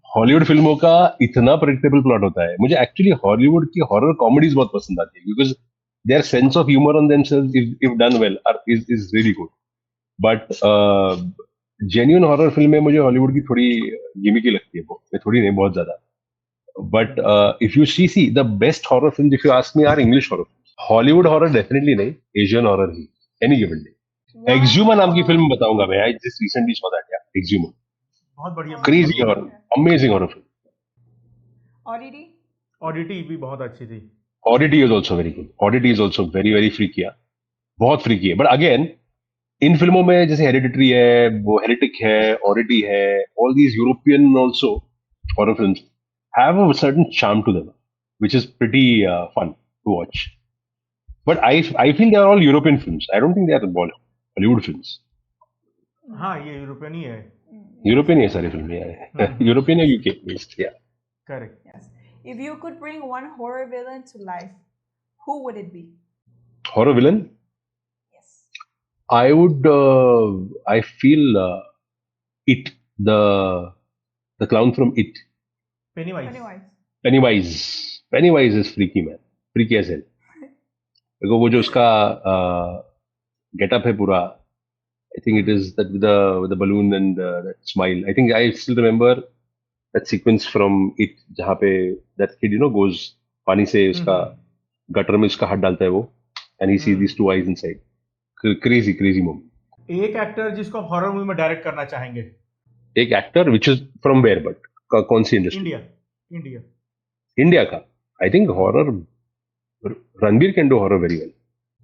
हॉलीवुड फिल्मों का इतना प्रेडिक्टेबल प्लॉट होता है। मुझे एक्चुअली हॉलीवुड की हॉरर कॉमेडीज बहुत पसंद आती है, because their sense of humour on themselves, if done well, is really good. But genuine horror फिल्में मुझे हॉलीवुड की थोड़ी गिमिकी लगती है, थोड़ी नहीं, बहुत ज्यादा। But if you see the best horror film, if you ask me, are English horror. Hollywood horror definitely नहीं, एशियन हॉरर ही, एनी गिवन डे। एक्सह्यूमर नाम की फिल्म बताऊंगा मैं, I just recently saw that, yeah Exhuma, बहुत बढ़िया। Crazy horror, amazing horror film. Oddity? Oddity भी बहुत अच्छी थी। Oddity is also very good. Oddity is also very very freaky है, बहुत freaky है। But again, इन फिल्मों में जैसे हेरिडिटरी है, वो हेरिटिक है, ऑडिटी है, all these European also horror films have a certain charm to them, which is pretty fun to watch. But I feel they are all European films. I don't think they are Hollywood films. हाँ, ये European ही है। European है सारी फिल्में है। European है, UK based, yeah. Correct. Yes. If you could bring one horror villain to life, who would it be? Horror villain? Yes. I would, I feel It, the clown from It. Penny-wise. Pennywise. Pennywise is freaky man, freaky as hell. देखो वो जो उसका getup है पूरा, I think it is that with the balloon and that smile. I think I still remember that sequence from It, जहाँ पे that kid goes, पानी से उसका गटर में उसका हाथ डालता है वो, and he sees these two eyes inside. Crazy moment. एक एक्टर जिसको आप हॉरर मूवी में डायरेक्ट करना चाहेंगे? एक actor which is from where, but कौन सी इंडस्ट्री? इंडिया इंडिया इंडिया का? I think horror, Ranbir can do horror very well.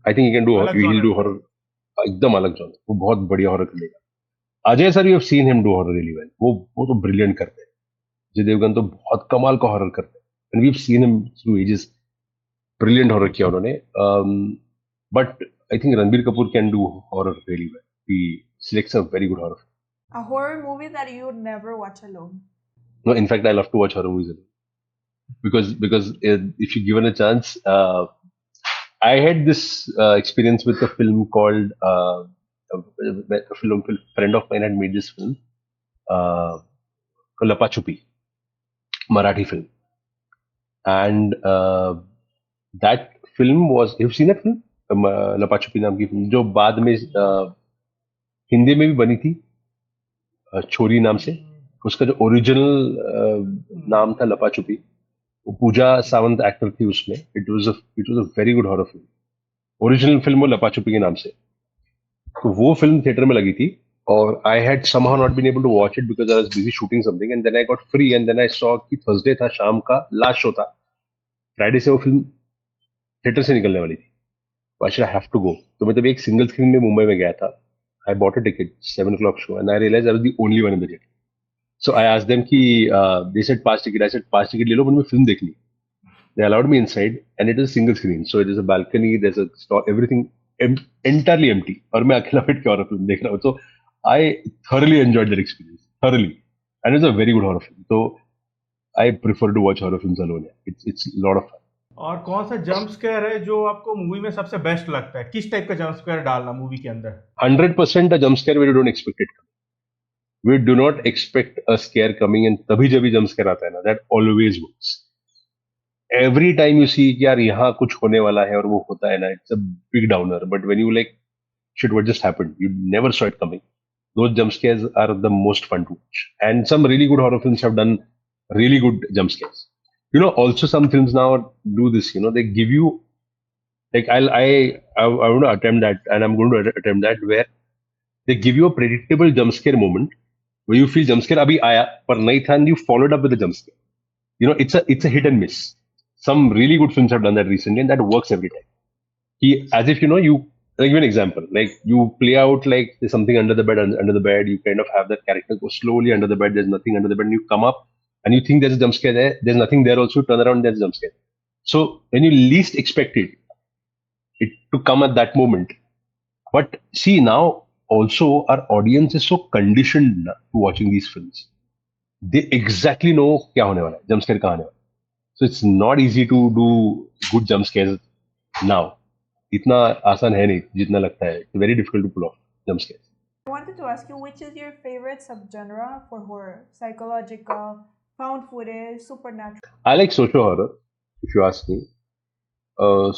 I think अलग ही जॉनर डू का है। हॉरर. एकदम अलग जॉनर. वो बहुत बढ़िया हॉरर करेगा. Ajay sir, you have seen him do horror really well. वो तो ब्रिलियंट करते हैं. अजय देवगन तो बहुत कमाल का हॉरर करते हैं. And we have seen him through ages. Brilliant horror किया उन्होंने. But I think Ranbir Kapoor can do horror really well. He selects a very good horror. A horror movie that you would never watch alone. No, in fact, I love to watch horror movies because if you given a chance, I had this experience with a film called a film friend of mine had made this film called Lapa Chupi, Marathi film, and that film was, you've seen that film, Lapa Chupi नाम की film जो बाद में हिंदी में भी बनी थी, छोरी नाम से. उसका जो ओरिजिनल नाम था लपा छुपी. वो पूजा सावंत एक्टर थी उसमें. It was a very good horror film. Original film वो लपा छुपी के नाम से. तो वो फिल्म थिएटर में लगी थी और I had somehow not been able to watch it because I was busy shooting something, and then I got free and then I saw कि थर्सडे था, शाम का लास्ट शो था. फ्राइडे से वो फिल्म थिएटर से निकलने वाली थी. I should have to go. तो मैं तब एक सिंगल स्क्रीन में मुंबई में गया था. I bought a ticket 7 o'clock show and I realise I was the only one in the theatre. So I asked them कि they said pass ticket. I said pass ticket ले लो, मुझे film देखनी. They allowed me inside and it is a single screen. So it is a balcony, there's a stall, everything entirely empty. और मैं अकेला बैठ के horror film देख रहा हूँ. So I thoroughly enjoyed that experience. Thoroughly. And it's a very good horror film. So I prefer to watch horror films alone. It's a lot of fun. और कौन सा जंप स्केयर है जो आपको movie में सबसे बेस्ट लगता है? किस टाइप का जंप स्केयर डालना मूवी के अंदर? 100% a jump scare where you don't expect it. We do not expect a scare coming and तभी जब भी jump scare आता है ना, that always works. Every time you see कि यार यहाँ कुछ होने वाला है और वो होता है ना, it's a big downer. But when you like, shit, what just happened? You never saw it coming. Those jump scares are the most fun to watch. And some really good horror films have done really good jump scares. You know, also some films now do this. You know, they give you like I want to attempt that, and I'm going to attempt that where they give you a predictable jump scare moment where you feel jump scare अभी आया पर नहीं था, and you followed up with a jump scare. You know, it's a hit and miss. Some really good films have done that recently, and that works every time. As if you know, you like give an example, like you play out like there's something under the bed, under the bed. You kind of have that character go slowly under the bed. There's nothing under the bed, and you come up and you think there's a jump scare there. There's nothing there. Also, turn around, there's a jump scare. So when you least expect it to come at that moment. But see now, also our audience is so conditioned to watching these films. They exactly know क्या होने वाला है, jump scare कहाँ आने वाला है. So it's not easy to do good jump scares now. इतना आसान है नहीं जितना लगता है. It's very difficult to pull off jump scares. I wanted to ask you, which is your favorite subgenre for horror? Psychological, found footage, supernatural? I like social horror, if you ask me.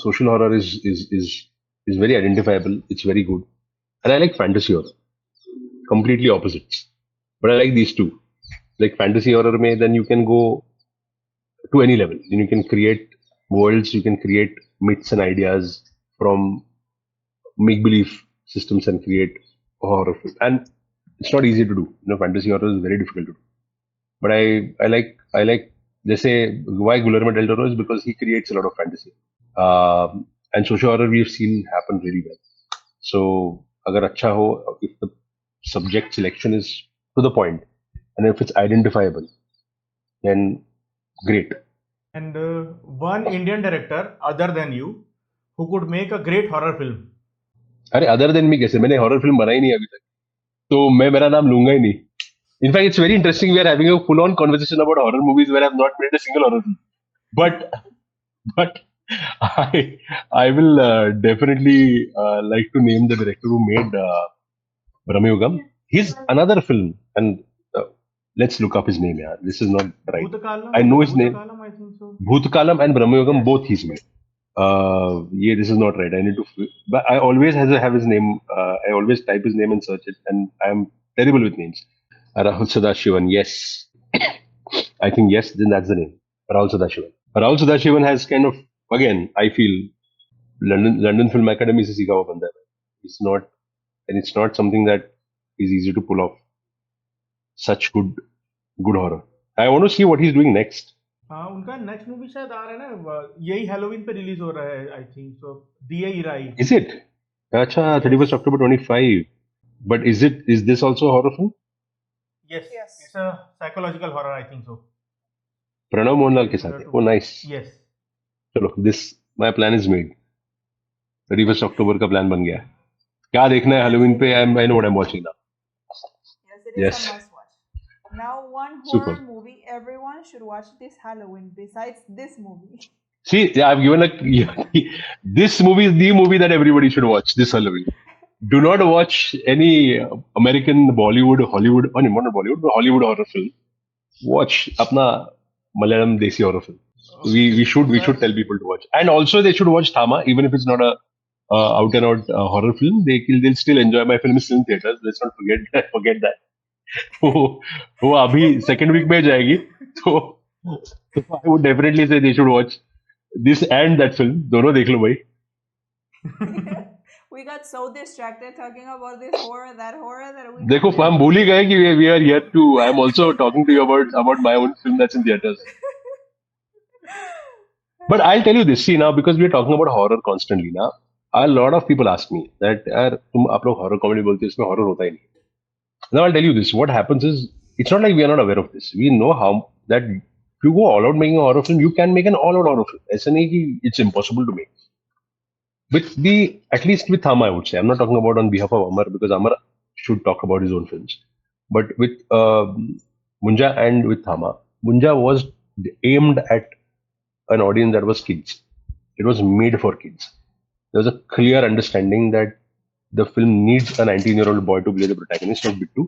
Social horror is very identifiable. It's very good, and I like fantasy horror. Completely opposites, but I like these two. Like fantasy horror, में then you can go to any level. Then you can create worlds, you can create myths and ideas from make-believe systems and create a horror film. And it's not easy to do. You know, fantasy horror is very difficult to do. But I like जैसे why Guillermo del Toro is because he creates a lot of fantasy. And social horror we've seen happen really well. So अगर अच्छा हो, if the subject selection is to the point and if it's identifiable, then great. And one Indian director other than you who could make a great horror film. अरे other than me कैसे? मैंने horror film बनाई नहीं अभी तक, तो मैं मेरा नाम लूंगा ही नहीं. In fact it's very interesting, we are having a full on conversation about horror movies where I have not made a single horror film. But I will definitely like to name the director who made Brahmayugam. He's another film, and let's look up his name. Yeah, this is not right. Bhutakalam, I know his name. Bhutakalam, I think so. Bhutkalam and Brahmayugam, Yes. both he's made. Yeah, this is not right. I need to. But I always have his name. I always type his name and search it, and I'm terrible with names. Rahul Sadashivan. Yes, I think yes. Then that's the name. Rahul Sadashivan. Rahul Sadashivan has kind of, again, I feel London Film Academy से सीखा हुआ बंदा है. It's not, and it's not something that is easy to pull off such good horror. I want to see what he's doing next. हाँ, उनका next movie शायद आ रहा है ना, यही हैलोवीन पे रिलीज हो रहा है आई थिंक सो, दिए Irai. Is it? Acha, 31st October 25. But is this also a horror film? Yes, Yes. it's a psychological horror, I think so. Pranav Mohanlal के साथ है. Oh, nice. Yes. चलो, my plan is made. 31st October का plan बन गया. क्या देखना है Halloween पे? I know what I'm watching now. Yes, it is Yes. a must watch. Now, one Super. horror movie everyone should watch this Halloween besides this movie. See, I've given this movie is the movie that everybody should watch this Halloween. Do not watch any American Bollywood, Hollywood, or not Bollywood, but Hollywood horror film. Watch apna Malayalam Desi horror film. We should tell people to watch, and also they should watch Thama, even if it's not a out and out horror film. They'll still enjoy. My film is still in theaters. Let's not forget that. वो अभी second week में जाएगी, तो I would definitely say they should watch this and that film. दोनों देख लो भाई. We got so distracted talking about this horror, that horror, that we. देखो हम भूल ही गए कि we are here to. I am also talking to you about my own film that's in theaters. But I'll tell you this. See, now because we are talking about horror constantly now, a lot of people ask me that यार तुम आप लोग horror comedy बोलते हो, इसमें horror होता ही नहीं. Now I'll tell you this. What happens is, it's not like we are not aware of this. We know how that if you go all out making a horror film, you can make an all out horror film. ऐसा नहीं कि it's impossible to make. At least with Thama, I would say. I'm not talking about on behalf of Amar, because Amar should talk about his own films. But with Munja and with Thama, Munja was aimed at an audience that was kids. It was made for kids. There was a clear understanding that the film needs a 19-year-old boy to play the protagonist of Bittu,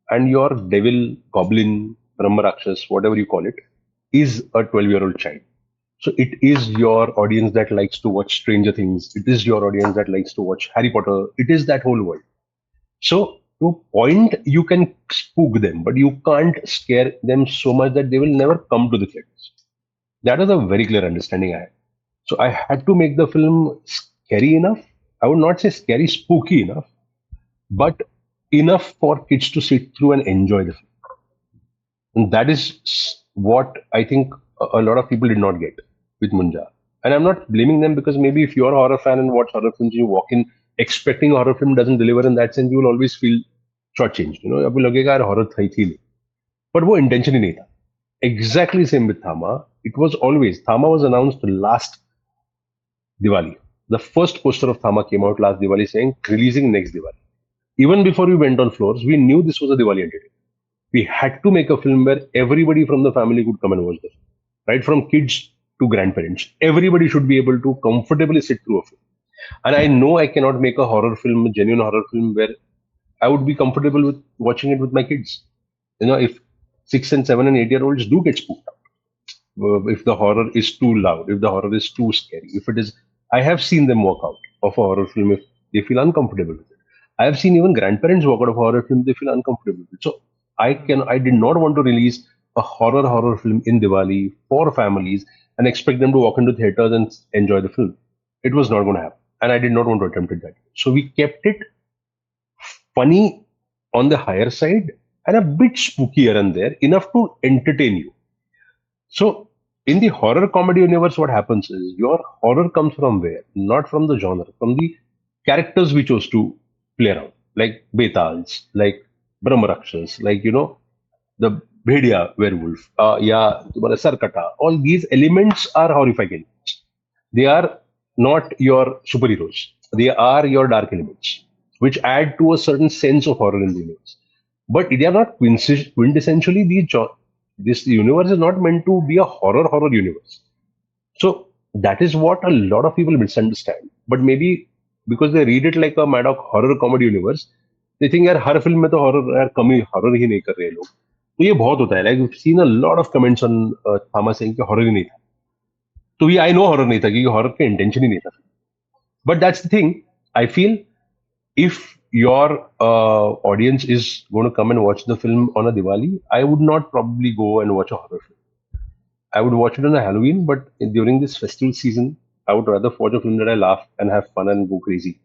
and your devil, goblin, Brahma Rakshas, whatever you call it, is a 12-year-old child. So it is your audience that likes to watch Stranger Things. It is your audience that likes to watch Harry Potter. It is that whole world. So to a point, you can spook them, but you can't scare them so much that they will never come to the theaters. That is a very clear understanding I had. So I had to make the film scary enough. I would not say scary, spooky enough, but enough for kids to sit through and enjoy the film. And that is what I think a lot of people did not get with Munja. And I'm not blaming them, because maybe if you're a horror fan and watch horror films, you walk in expecting a horror film doesn't deliver in that sense, you will always feel shortchanged. You know, आपको लगेगा यार horror थी नहीं. But वो intention ही नहीं था. Exactly same with Thama. It was always, Thama was announced last Diwali. The first poster of Thama came out last Diwali saying releasing next Diwali. Even before we went on floors, we knew this was a Diwali entertainment. We had to make a film where everybody from the family could come and watch the film, right? From kids to grandparents. Everybody should be able to comfortably sit through a film. And I know I cannot make a horror film, a genuine horror film, where I would be comfortable with watching it with my kids. You know, if 6 and 7 and 8-year-olds do get spooked out, if the horror is too loud, if the horror is too scary, if it is, I have seen them walk out of a horror film if they feel uncomfortable with it. I have seen even grandparents walk out of a horror film, they feel uncomfortable with it. So I did not want to release a horror film in Diwali for families and expect them to walk into theaters and enjoy the film. It was not going to happen. And I did not want to attempt it that way. So we kept it funny on the higher side and a bit spooky here and there, enough to entertain you. So in the horror comedy universe, what happens is your horror comes from where? Not from the genre, from the characters we chose to play around, like Betals, like Brahmarakshas, like, you know, the Bhedia werewolf, तुम्हारा Sarkata. All these elements are horrifying elements. They are not your superheroes. They are your dark elements, which add to a certain sense of horror in the universe. But they are not quintessentially these. This universe is not meant to be a horror universe. So that is what a lot of people misunderstand. But maybe because they read it like a mad horror comedy universe, they think यार हर film में तो horror ही नहीं कर रहे लोग. तो ये बहुत होता है. Like we've seen a lot of comments on Thama saying कि horror ही नहीं था. तो I know horror नहीं था क्योंकि horror का intention ही नहीं था. But that's the thing. I feel if your audience is going to come and watch the film on a Diwali, I would not probably go and watch a horror film. I would watch it on a Halloween, but during this festival season, I would rather watch a film that I laugh and have fun and go crazy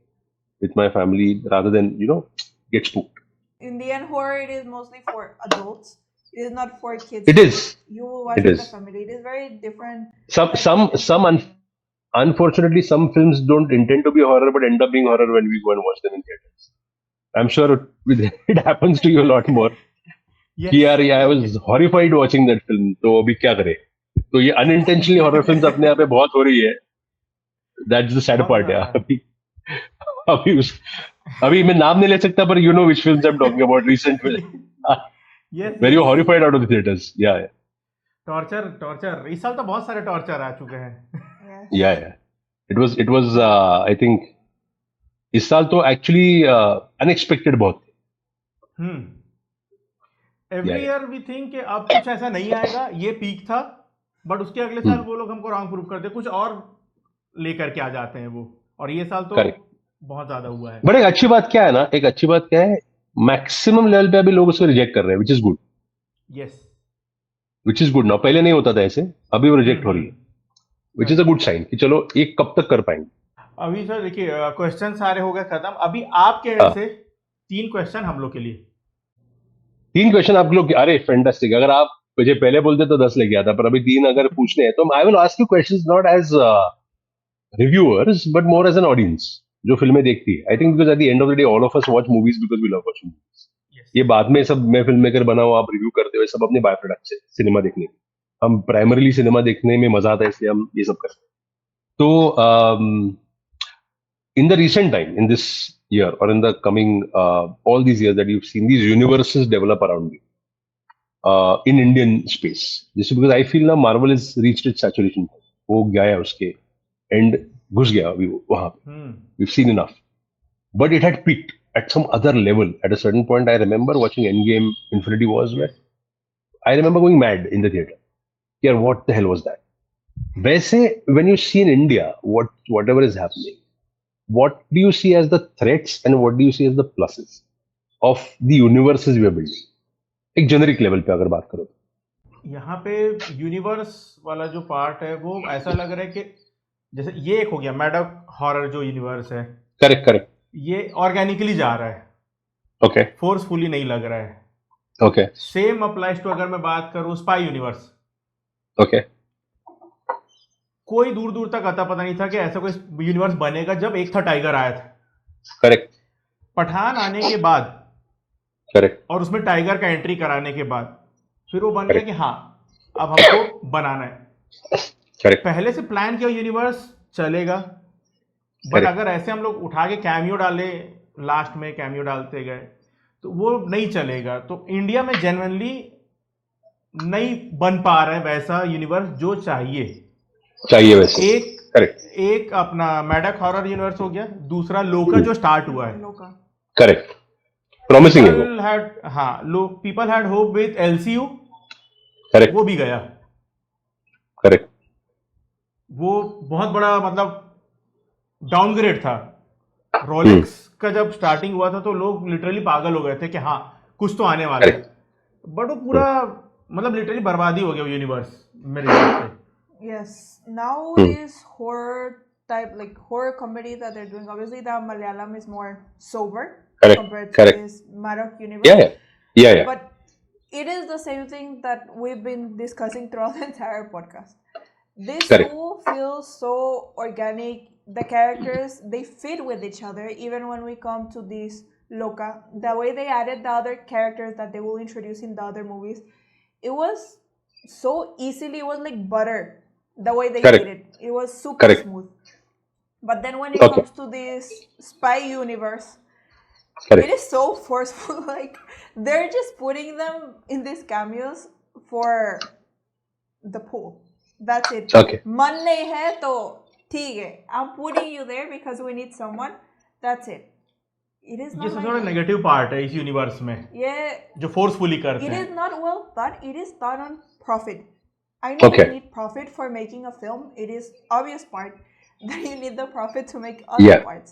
with my family rather than, you know, get spooked. In the end, horror, it is mostly for adults. It is not for kids. It is. You will watch It with the is. family. It is very different. Some Like some some un- Unfortunately, some films don't intend to be horror but end up being horror when we go and watch them in theaters. I'm sure it happens to you a lot more. कि Yes. यार I was horrified watching that film. तो अभी क्या करे? तो ये unintentionally horror films अपने आप में बहुत हो रही है. That's the sad बहुत part. ज्यादा यार अभी उस अभी मैं नाम नहीं ले सकता पर you know which films I'm talking about recent है. में Yes, where you're yes. horrified out of the theaters. Yeah. Torture इस साल तो बहुत सारे टॉर्चर आ चुके हैं. Yeah. It was I think इस साल तो actually unexpected बहुत थे. Every Yeah. Year we think कि अब कुछ ऐसा नहीं आएगा, ये पीक था, बट उसके अगले साल वो लोग हमको रॉन्ग प्रूव कर दे, कुछ और लेकर के आ जाते हैं वो. और ये साल तो Correct. बहुत ज्यादा हुआ है. बट एक अच्छी बात क्या है ना, एक अच्छी बात क्या है, मैक्सिमम लेवल पे अभी लोग उसको रिजेक्ट कर रहे हैं, which is good. Yes. Which is good ना, पहले नहीं होता था ऐसे, अभी वो रिजेक्ट हो रही है, which is a good sign कि चलो ये कब तक कर पाएंगे. अभी सर देखिए, क्वेश्चन सारे हो गए खत्म. अभी आपके हाँ. से 3 क्वेश्चन हम लोग के लिए. 3 क्वेश्चन आप लोग, अरे फैंटास्टिक. अगर आप मुझे पहले बोलते तो 10 लेके आता, पर अभी 3 अगर पूछने हैं तो I will ask you questions not as reviewers but more as an audience जो फिल्में देखती है. I think because at the end of the day all of us watch movies because we love watching movies. ये बाद में सब मैं film maker बना हूँ, आप रिव्यू करते हो, सब अपने बाय प्रोडक्ट से सिनेमा देखने. हम प्राइमरीली सिनेमा देखने में मजा आता है, इसलिए हम ये सब करते हैं. तो in the recent time, in this year or in the coming all these years that you've seen these universes develop around you in Indian space, just because I feel now Marvel has reached its saturation point. वो गया है उसके end, घुस गया अभी वहां पे. We've seen enough, but it had peaked at some other level at a certain point. I remember watching Endgame, Infinity Wars, where I remember going mad in the theater. Yeah, what the hell was that? वैसे when you see in India whatever is happening, what do you see as the threats and what do you see as the pluses of the universes we are building? एक generic level पे अगर बात करो तो. यहाँ पे universe वाला जो पार्ट है वो ऐसा लग रहा है कि जैसे ये एक हो गया मैडक हॉरर जो यूनिवर्स है. करेक्ट. ये ऑर्गेनिकली जा रहा है. ओके. फोर्सफुली नहीं लग रहा है. ओके. सेम अप्लाइज टू, अगर मैं बात करूं स्पाई यूनिवर्स. ओके. कोई दूर दूर तक आता पता नहीं था कि ऐसा कोई यूनिवर्स बनेगा जब एक था टाइगर आया था. करेक्ट. पठान आने के बाद, करेक्ट. और उसमें टाइगर का एंट्री कराने के बाद फिर वो बन गया कि हाँ अब हमको बनाना है. करेक्ट. पहले से प्लान किया यूनिवर्स चलेगा, बट Correct. अगर ऐसे हम लोग उठा के कैमियो डाले, लास्ट में कैमियो डालते गए तो वो नहीं चलेगा. तो इंडिया में जेन्युइनली नहीं बन पा रहा है वैसा यूनिवर्स जो चाहिए वैसे. एक. करेक्ट. एक अपना मैडक हॉरर यूनिवर्स हो गया, दूसरा लोका जो स्टार्ट हुआ है. लोका. करेक्ट. प्रॉमिसिंग है वो. People had hope with LCU. Correct. वो भी गया. करेक्ट. वो बहुत बड़ा मतलब डाउनग्रेड था. रोलेक्स का जब स्टार्टिंग हुआ था तो लोग लिटरली पागल हो गए थे कि हाँ कुछ तो आने वाला है, बट वो पूरा मतलब लिटरली बर्बादी हो गया वो यूनिवर्स मेरे हिसाब से. Yes. Nowadays, horror type, like horror comedy that they're doing, obviously the Malayalam is more sober compared to this Marak universe. Yeah. But it is the same thing that we've been discussing throughout the entire podcast. This show feels so organic. The characters, they fit with each other. Even when we come to this Loka, the way they added the other characters that they will introduce in the other movies, it was so easily, it was like butter. The way they did it, it was super smooth. But then when it comes to this spy universe, it is so forceful. Like they're just putting them in these cameos for the pool. That's it. Man nahi hai to theek hai. I'm putting you there because we need someone. That's it. It is not. ये सबसे बड़ा negative part है इस universe में. ये जो forcefully करते हैं. It is not well thought. It is thought on profit. I know you need profit for making a film. It is obvious part that you need the profit to make other parts.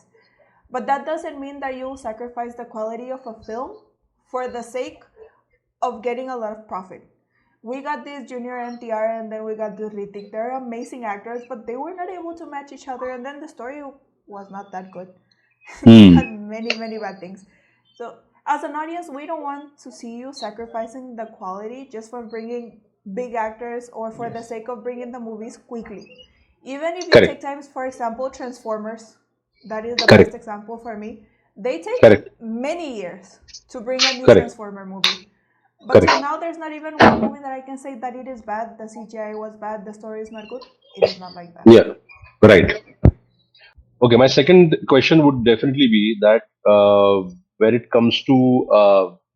But that doesn't mean that you sacrifice the quality of a film for the sake of getting a lot of profit. We got this Junior NTR and then we got this Ritik. They're amazing actors, but they were not able to match each other, and then the story was not that good. Had many bad things. So as an audience, we don't want to see you sacrificing the quality just for bringing big actors or for the sake of bringing the movies quickly. Even if you Correct. take times, for example, Transformers, that is the Correct. best example for me. They take Correct. many years to bring a new Correct. Transformer movie. But till Correct. now, there's not even one movie that I can say that it is bad, the CGI was bad, the story is not good. It is not like that. Yeah. Right. Okay. My second question would definitely be that when it comes to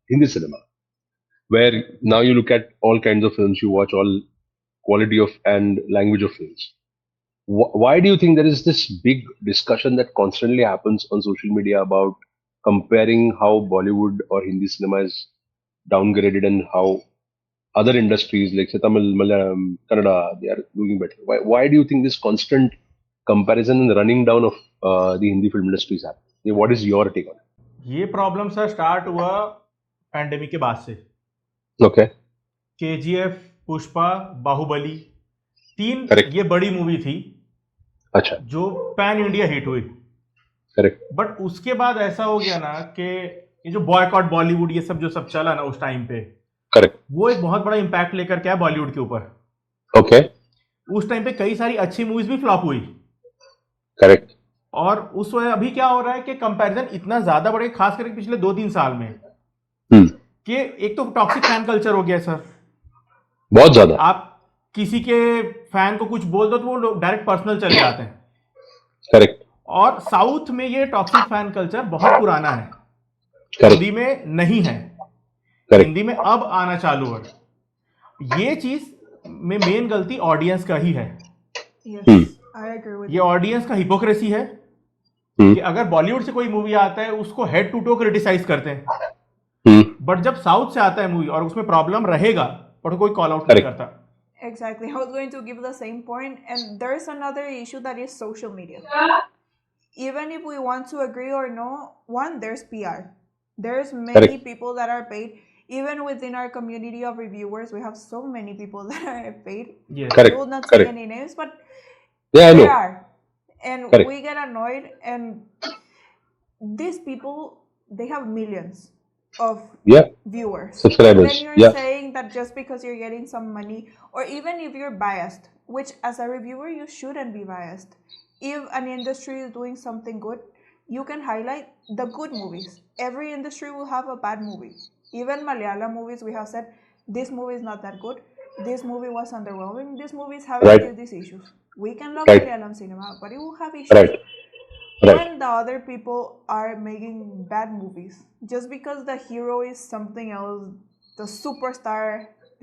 Hindi cinema, where now you look at all kinds of films, you watch all quality of and language of films. Why do you think there is this big discussion that constantly happens on social media about comparing how Bollywood or Hindi cinema is downgraded and how other industries like say Tamil, Malayalam, Kannada, they are doing better? Why do you think this constant comparison and running down of the Hindi film industry is happening? What is your take on ये problem sir start हुआ pandemic के बाद से. it? Okay, KGF, Pushpa, Baahubali, 3 correct. ये बड़ी movie थी अच्छा, जो पैन इंडिया हिट हुई. correct, बट उसके बाद ऐसा हो गया ना कि ये जो बॉयकॉट बॉलीवुड ये सब जो सब चला ना उस टाइम पे, correct. वो एक बहुत बड़ा इम्पैक्ट लेकर के आया बॉलीवुड के ऊपर. Okay, उस टाइम पे कई सारी अच्छी मूवीज भी फ्लॉप हुई. correct. और उस वजह अभी क्या हो रहा है कि कंपैरिजन इतना ज्यादा बढ़ गया, खास करके पिछले 2-3 साल में, हम्म, कि एक तो टॉक्सिक फैन कल्चर हो गया सर. बहुत ज्यादा. आप किसी के फैन को कुछ बोल दो तो वो डायरेक्ट पर्सनल चले जाते हैं. Correct, और साउथ में ये टॉक्सिक फैन कल्चर बहुत पुराना है, correct, हिंदी में नहीं है. correct. हिंदी में अब आना चालू है. ये चीज में मेन गलती ऑडियंस का ही है. Yes, I agree with ये you. ऑडियंस का हिपोक्रेसी है हम्म, कि अगर बॉलीवुड से कोई मूवी आता है उसको हेड टू टो क्रिटिसाइज करते हैं, हम्म, बट जब साउथ से आता है मूवी और उसमें प्रॉब्लम रहेगा और कोई कॉल आउट नहीं Correct. करता. Exactly. I was going to give the same point, and there's another issue that is social media. Even if we want to agree or no, one, there's PR. There's many Correct. people that are paid. Even within our community of reviewers, we have so many people that are paid. Yes. I Correct, will not say correct. any names, but Yeah, I there know. are. And Correct. we get annoyed, and these people, they have millions of Yeah, viewers. subscribers. Then you're Yeah, saying that just because you're getting some money, or even if you're biased, which as a reviewer you shouldn't be biased. If an industry is doing something good, you can highlight the good movies. Every industry will have a bad movie. Even Malayalam movies, we have said this movie is not that good. This movie was underwhelming. This movie is having Right. these issues. We can love Right. Malayalam cinema, but it will have issues. right, right. When the other people are making bad movies, just because the hero is something else, the superstar,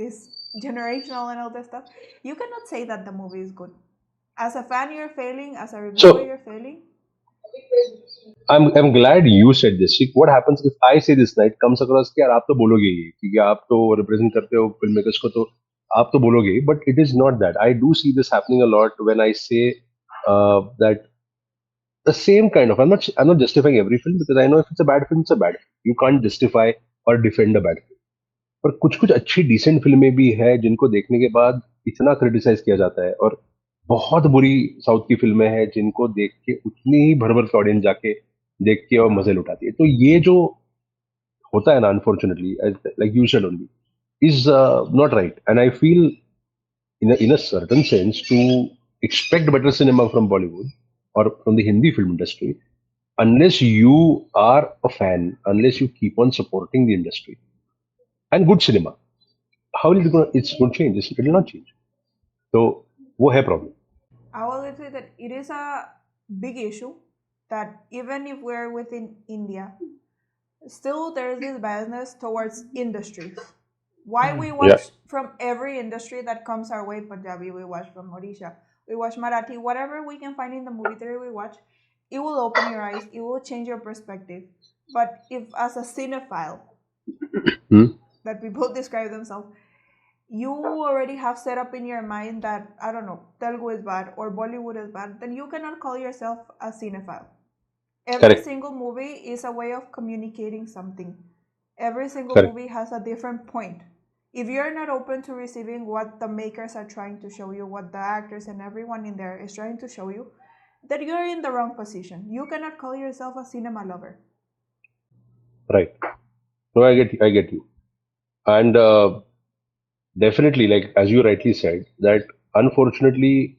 this generational and all that stuff, you cannot say that the movie is good. As a fan, you're failing. As a reviewer, So you're failing. I'm glad you said this. See, what happens if I say this? Night comes across कि यार आप तो बोलोगे ही क्योंकि आप तो represent करते हो filmmakers को, तो आप तो बोलोगे ही. But it is not that. I do see this happening a lot when I say that the same kind of. I'm not justifying every film because I know if it's a bad film, it's a bad film. You can't justify or defend a bad film. पर कुछ कुछ अच्छी decent फिल्में भी है जिनको देखने के बाद इतना क्रिटिसाइज किया जाता है, और बहुत बुरी साउथ की फिल्में हैं जिनको देख के उतनी ही भर भर के ऑडियंस जाके देख के और मजे लुटाती है. तो ये जो होता है ना, unfortunately like you said only, is not right. And I feel in a certain sense to expect better cinema from Bollywood or from the Hindi film industry, unless you are a fan, unless you keep on supporting the industry and good cinema, how is it going? It's going to change. It will not change. So, वो है problem. I will say that it is a big issue that even if we're within India, still there is this biasness towards industries. Why we watch from every industry that comes our way, Punjabi, we watch from Odisha, we watch Marathi, whatever we can find in the movie theater we watch, it will open your eyes, it will change your perspective. But if as a cinephile, Hmm? that people describe themselves, you already have set up in your mind that, I don't know, Telugu is bad or Bollywood is bad, then you cannot call yourself a cinephile. Every Correct. single movie is a way of communicating something. Every single Correct. movie has a different point. If you're not open to receiving what the makers are trying to show you, what the actors and everyone in there is trying to show you, then you're in the wrong position. You cannot call yourself a cinema lover. Right. No, I get you. And definitely, like as you rightly said, that unfortunately,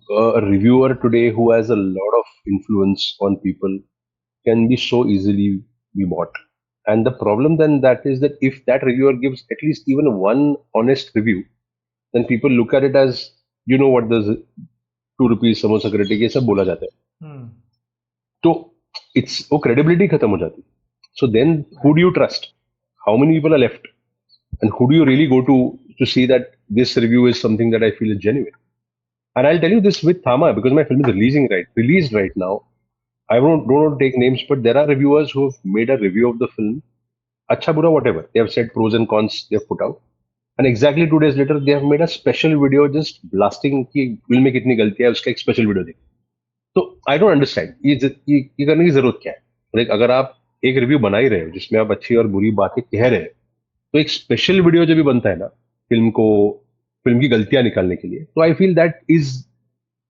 a reviewer today who has a lot of influence on people can be so easily be bought. And the problem then that is that if that reviewer gives at least even one honest review, then people look at it as, you know what, the 2 rupees samosa critic ये सब बोला जाता है. Hmm. तो it's वो credibility खत्म हो जाती. So then who do you trust? How many people are left? And who do you really go to see that this review is something that I feel is genuine? And I'll tell you this with Thama because my film is released right now. I don't want to take names, but there are reviewers who have made a review of the film. Acha bura whatever. They have said pros and cons. They have put out. And exactly 2 days later, they have made a special video just blasting कि film में कितनी गलतियां है उसका एक special video देख. तो I don't understand ये करने की जरूरत क्या है. लाइक अगर आप एक रिव्यू बना ही रहे हो जिसमें आप अच्छी और बुरी बातें कह रहे हो तो एक स्पेशल वीडियो जब भी बनता है ना फिल्म की गलतियां निकालने के लिए तो I feel that is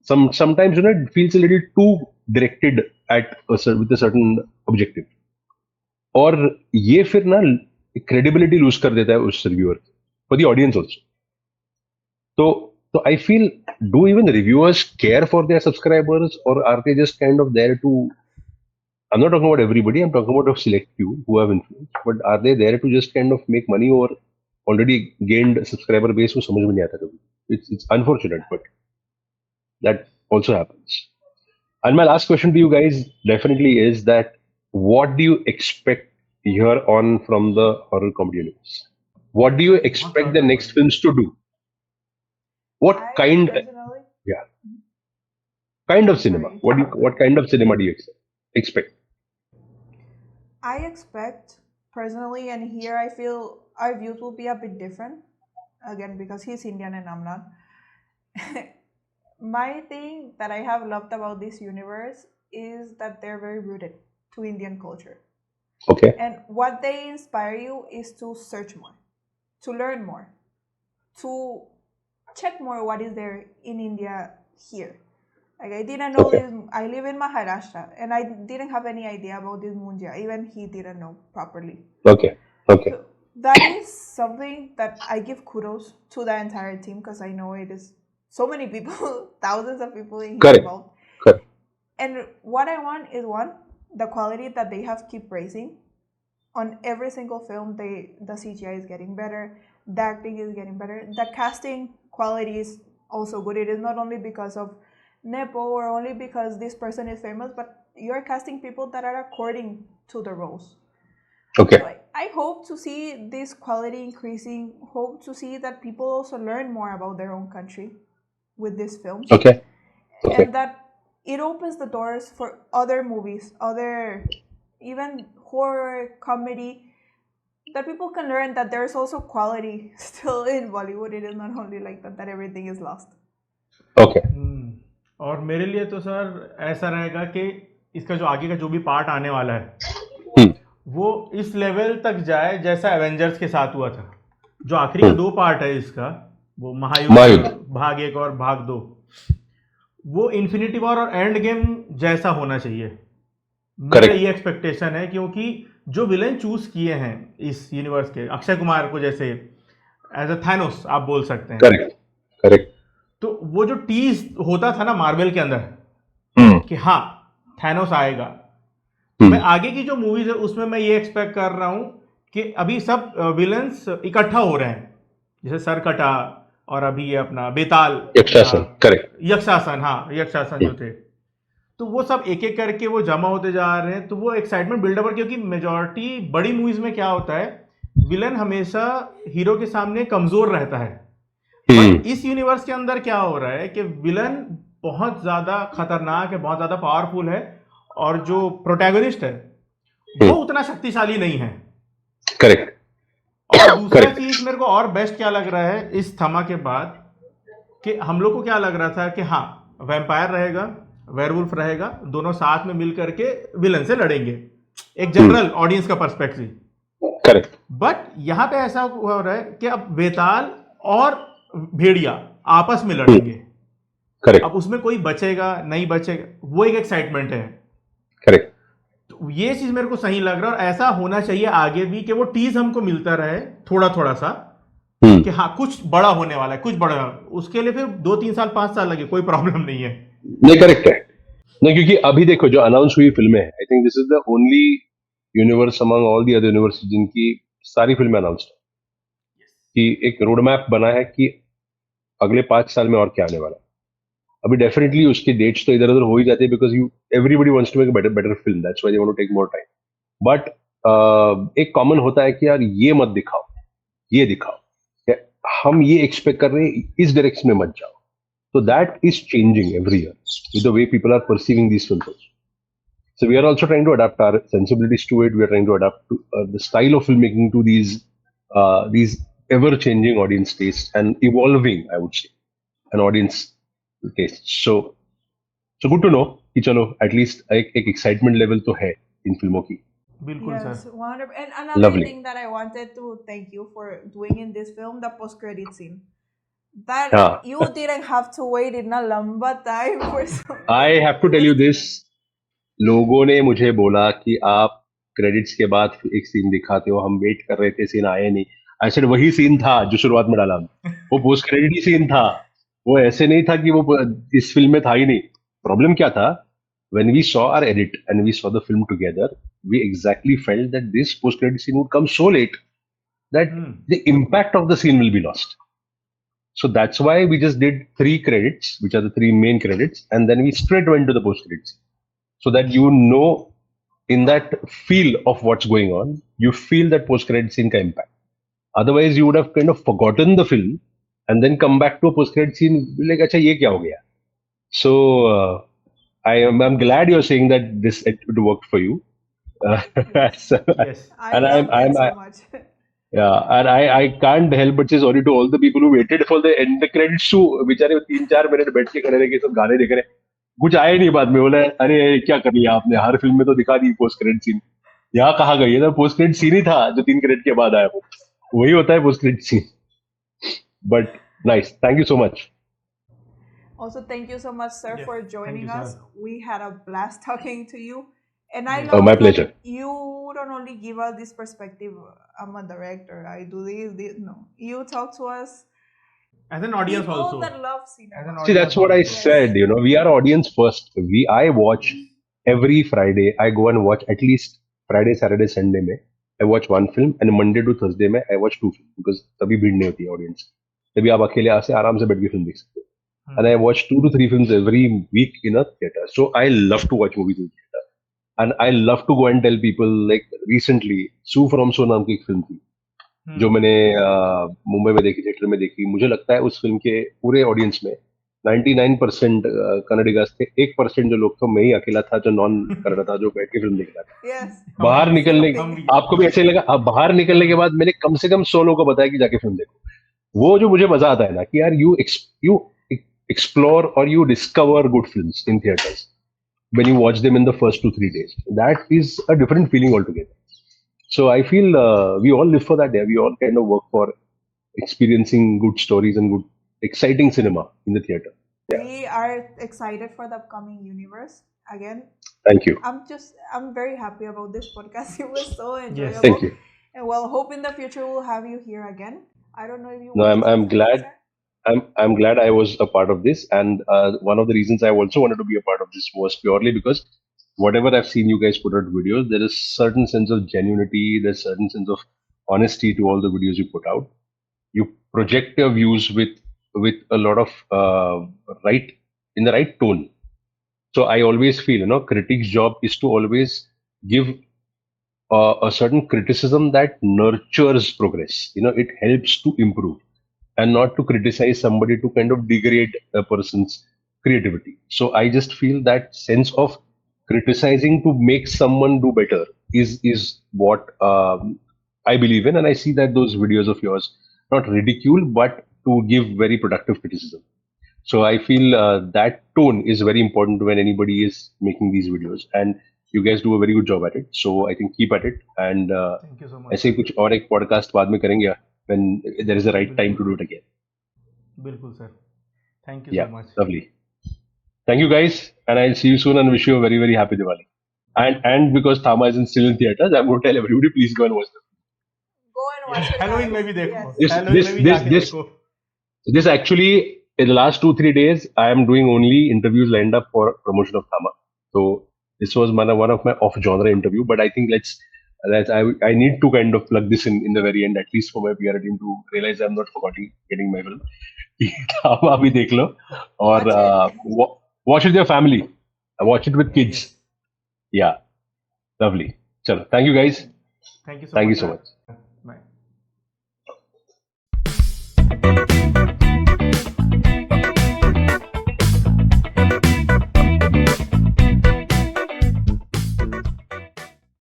sometimes it feels a little too directed at with a certain objective. और ये फिर ना क्रेडिबिलिटी लूज कर देता है उस reviewer for the audience also. तो I feel, do even reviewers care for their subscribers or are they just kind of there to, I'm not talking about everybody, I'm talking about a select few who have influence, but are they there to just kind of make money or already gained subscriber base? वो समझ में नहीं आता कभी. It's unfortunate, but that also happens. And my last question to you guys definitely is that what do you expect here on from the horror comedy universe? What do you expect the next films to do? What I kind? personally, Yeah, kind of cinema. Sorry. What kind of cinema do you expect? I expect personally, and here I feel our views will be a bit different. Again, because he's Indian and I'm not. My thing that I have loved about this universe is that they're very rooted to Indian culture. Okay. And what they inspire you is to search more, to learn more, to check more what is there in India here. Like I didn't know Okay. this. I live in Maharashtra, and I didn't have any idea about this Munja. Even he didn't know properly. Okay. Okay. So that is something that I give kudos to the entire team because I know it is so many people, thousands of people in here Correct. involved. Correct. And what I want is one, the quality that they have keep raising. On every single film, the CGI is getting better, the acting is getting better, the casting quality is also good. It is not only because of Nepo or only because this person is famous, but you're casting people that are according to the roles. Okay. So I hope to see this quality increasing, hope to see that people also learn more about their own country with these films. Okay. Okay. And that it opens the doors for other movies, other even horror, comedy, that people can learn that there's also quality still in Bollywood. It is not only like that everything is lost. Okay. और मेरे लिए तो sir ऐसा रहेगा कि इसका जो आगे का जो भी पार्ट आने वाला है Hmm. वो इस लेवल तक जाए जैसा एवेंजर्स के साथ हुआ था. जो आखिरी का 2 पार्ट है इसका, वो महायुद्ध भाग 1 और भाग 2, वो इन्फिनिटी वॉर और एंड गेम जैसा होना चाहिए. मेरा Correct. ये एक्सपेक्टेशन है क्योंकि जो विलेन चूज किए हैं इस यूनिवर्स के, अक्षय कुमार को जैसे एज अ थैनोस आप बोल सकते हैं. Correct. Correct. तो वो जो टीज होता था ना मार्वल के अंदर Hmm. कि हाँ थैनोस आएगा, Hmm. मैं आगे की जो मूवीज है उसमें मैं ये एक्सपेक्ट कर रहा हूँ कि अभी सब विलन्स इकट्ठा हो रहे हैं, जैसे सरकटा और अभी ये अपना बेताल यक्षासन. Correct. यक्षासन, हाँ यक्षासन जो थे, तो वो सब एक एक करके वो जमा होते जा रहे हैं. तो वो एक्साइटमेंट बिल्डअप, क्योंकि मेजॉरिटी बड़ी मूवीज में क्या होता है, विलन हमेशा हीरो के सामने कमजोर रहता है. Hmm. इस यूनिवर्स के अंदर क्या हो रहा है कि विलन बहुत ज्यादा खतरनाक है, बहुत ज्यादा पावरफुल है, और जो प्रोटैगनिस्ट है वो उतना शक्तिशाली नहीं है. Correct. और दूसरा Correct. चीज मेरे को और बेस्ट क्या लग रहा है इस थमा के बाद, कि हम लोग को क्या लग रहा था कि हाँ वैम्पायर रहेगा, वेयरवुल्फ रहेगा, दोनों साथ में मिल करके विलन से लड़ेंगे, एक जनरल ऑडियंस का पर्सपेक्टिव. Correct. बट यहाँ पे ऐसा हो रहा है कि अब बेताल और भेड़िया आपस में लड़ेंगे. Correct. अब उसमें कोई बचेगा नहीं बचेगा, वो एक एक्साइटमेंट है. Correct. तो ये चीज मेरे को सही लग रहा है, और ऐसा होना चाहिए आगे भी कि वो टीज हमको मिलता रहे थोड़ा थोड़ा सा, कि हाँ कुछ बड़ा होने वाला है, कुछ बड़ा। उसके लिए फिर 2-3 साल 5 साल लगे, कोई प्रॉब्लम नहीं है। नहीं, करेक्ट है। नहीं, क्योंकि अभी देखो जो अनाउंस हुई फिल्में हैं, I think this is the only universe among all the other universe जिनकी सारी फिल्में अनाउंस्ड है, कि एक रोड मैप बना है कि अगले 5 साल में और क्या आने वाला है। अभी डेफिनेटली उसकी डेट्स तो इधर उधर हो ही जाती है, because you everybody wants to make better better film, that's why they want to take more time. But एक कॉमन होता है कि यार ये मत दिखाओ, ये दिखाओ, या हम ये एक्सपेक्ट कर रहे हैं, इस डायरेक्शन में मत जाओ। So that is changing every year with the way people are perceiving these films also. So we are also trying to adapt our sensibilities to it. We are trying to adapt to, the style of filmmaking to these ever-changing audience tastes and evolving, I would say, an audience taste. So good to know कि चलो at least एक excitement level तो है इन फिल्मों की. बिल्कुल Yes, sir. 100. And another Lovely. thing that I wanted to thank you for doing in this film, the post-credit scene. That हाँ. you didn't have to wait in a lamba time for some. I have to tell you this. लोगों ने मुझे बोला कि आप credits के बाद एक सीन दिखाते हो, हम वेट कर रहे थे, सीन आए नहीं। आई सेड वही सीन था जो शुरुआत में डाला हमने, वो पोस्ट क्रेडिट ही सीन था, वो ऐसे नहीं था कि वो इस फिल्म में था ही नहीं। प्रॉब्लम क्या था, when we saw our edit and we saw the film together, we exactly felt that this post credit scene would come so late that the impact of the scene will be lost. So that's why we just did 3 credits, which are the 3 main credits, and then we straight went to the post credits, so that you know, in that feel of what's going on, you feel that post credit scene ka impact. Otherwise, you would have kind of forgotten the film and then come back to a post credit scene like, acha ye kya ho gaya? So I'm glad you're saying that this it worked for you. So, Yes. I and love that so much. yeah, and I can't help but say sorry to all the people who waited for the end the credits to, बेचारे 3-4 minute बैठ के खड़े रह के सब गाने देख रहे हैं, कुछ आए नहीं बाद में, बोला अरे क्या कर लिया आपने, हर फिल्म में तो दिखा दी पोस्ट क्रेडिट सीन, यहाँ कहाँ गई? ये तो पोस्ट क्रेडिट सीन ही था जो 3 क्रेडिट के बाद आया, वो वही होता है post credit scene. But nice, thank you so much. Also, thank you so much, sir, Yes, for thank joining you, us. sir. We had a blast talking to you. And I Yes. love My that pleasure. you don't only give us this perspective, I'm a director, I do this. No. You talk to us, As an audience people also. that love As cinema. an See, audience that's what I also. said. You know, we are audience first. I watch every Friday. I go and watch at least Friday, Saturday, Sunday में I watch one film, and Monday to Thursday में I watch 2 films, because तभी भीड़ नहीं होती है audience. तभी आप अकेले से आराम से बैठ के फिल्म देख सकते हो. And I watch 2 to 3 films every week in a theater. So I love to watch movies in theater. And I love to go and tell people, like recently, Sue from So नाम की एक film थी, जो मैंने मुंबई में देखी, theatre में देखी. मुझे लगता है उस फिल्म के पूरे ऑडियंस में 99% कन्नडिगास थे, 1% जो लोग थे, मैं ही अकेला था जो नॉन कन्नड़ा था, जो बैठ के फिल्म देख रहा था. Yes. बाहर निकलने, Something. आपको भी ऐसे लगा? अब बाहर निकलने के बाद मैंने कम से कम 100 लोगों को बताया कि जाके फिल्म देखो. वो जो मुझे मजा आता है ना, कि यार you explore or you discover good films in theaters when you watch them in the first 2-3 days. That is a different feeling altogether. So I feel we all live for that day. We all kind of work for experiencing good stories and good, exciting cinema in the theater. We are excited for the upcoming universe. Again, Thank you. I'm very happy about this podcast. It was so enjoyable. Yes. Thank you. And well, hope in the future we'll have you here again. I don't know if you No, want to say I'm something, glad. sir. I'm glad I was a part of this, and one of the reasons I also wanted to be a part of this was purely because whatever I've seen you guys put out videos, there is certain sense of genuinity, there's certain sense of honesty to all the videos you put out. You project your views with a lot of right, in the right tone. So I always feel, critics' job is to always give a certain criticism that nurtures progress. It helps to improve, and not to criticize somebody to kind of degrade a person's creativity. So I just feel that sense of criticizing to make someone do better is what I believe in, and I see that those videos of yours not ridicule but to give very productive criticism. So I feel that tone is very important when anybody is making these videos, and you guys do a very good job at it. So I think keep at it, and Thank you so much. ऐसे ही कुछ और एक podcast बाद में करेंगे when there is a right time to do it again. बिल्कुल sir. Thank you Yeah, so much. lovely. Thank you guys, and I'll see you soon and wish you a very, very happy Diwali. and because Thama isn't still in theaters, I'm going to tell everybody, please go and watch them. Go and watch it. Halloween guys. में भी देखो Yes. Halloween में भी जाके देखो This actually, in the last 2-3 days, I am doing only interviews lined up for promotion of Thama. So this was one of my off-genre interview, but I think I need to kind of plug this in the very end, at least for my PR team to realize I'm not forgetting getting my film. Thama भी देख लो और watch it with your family. Watch it with kids. Yeah, lovely. Chalo, thank you guys. Thank you so Thank much you so much. Bye.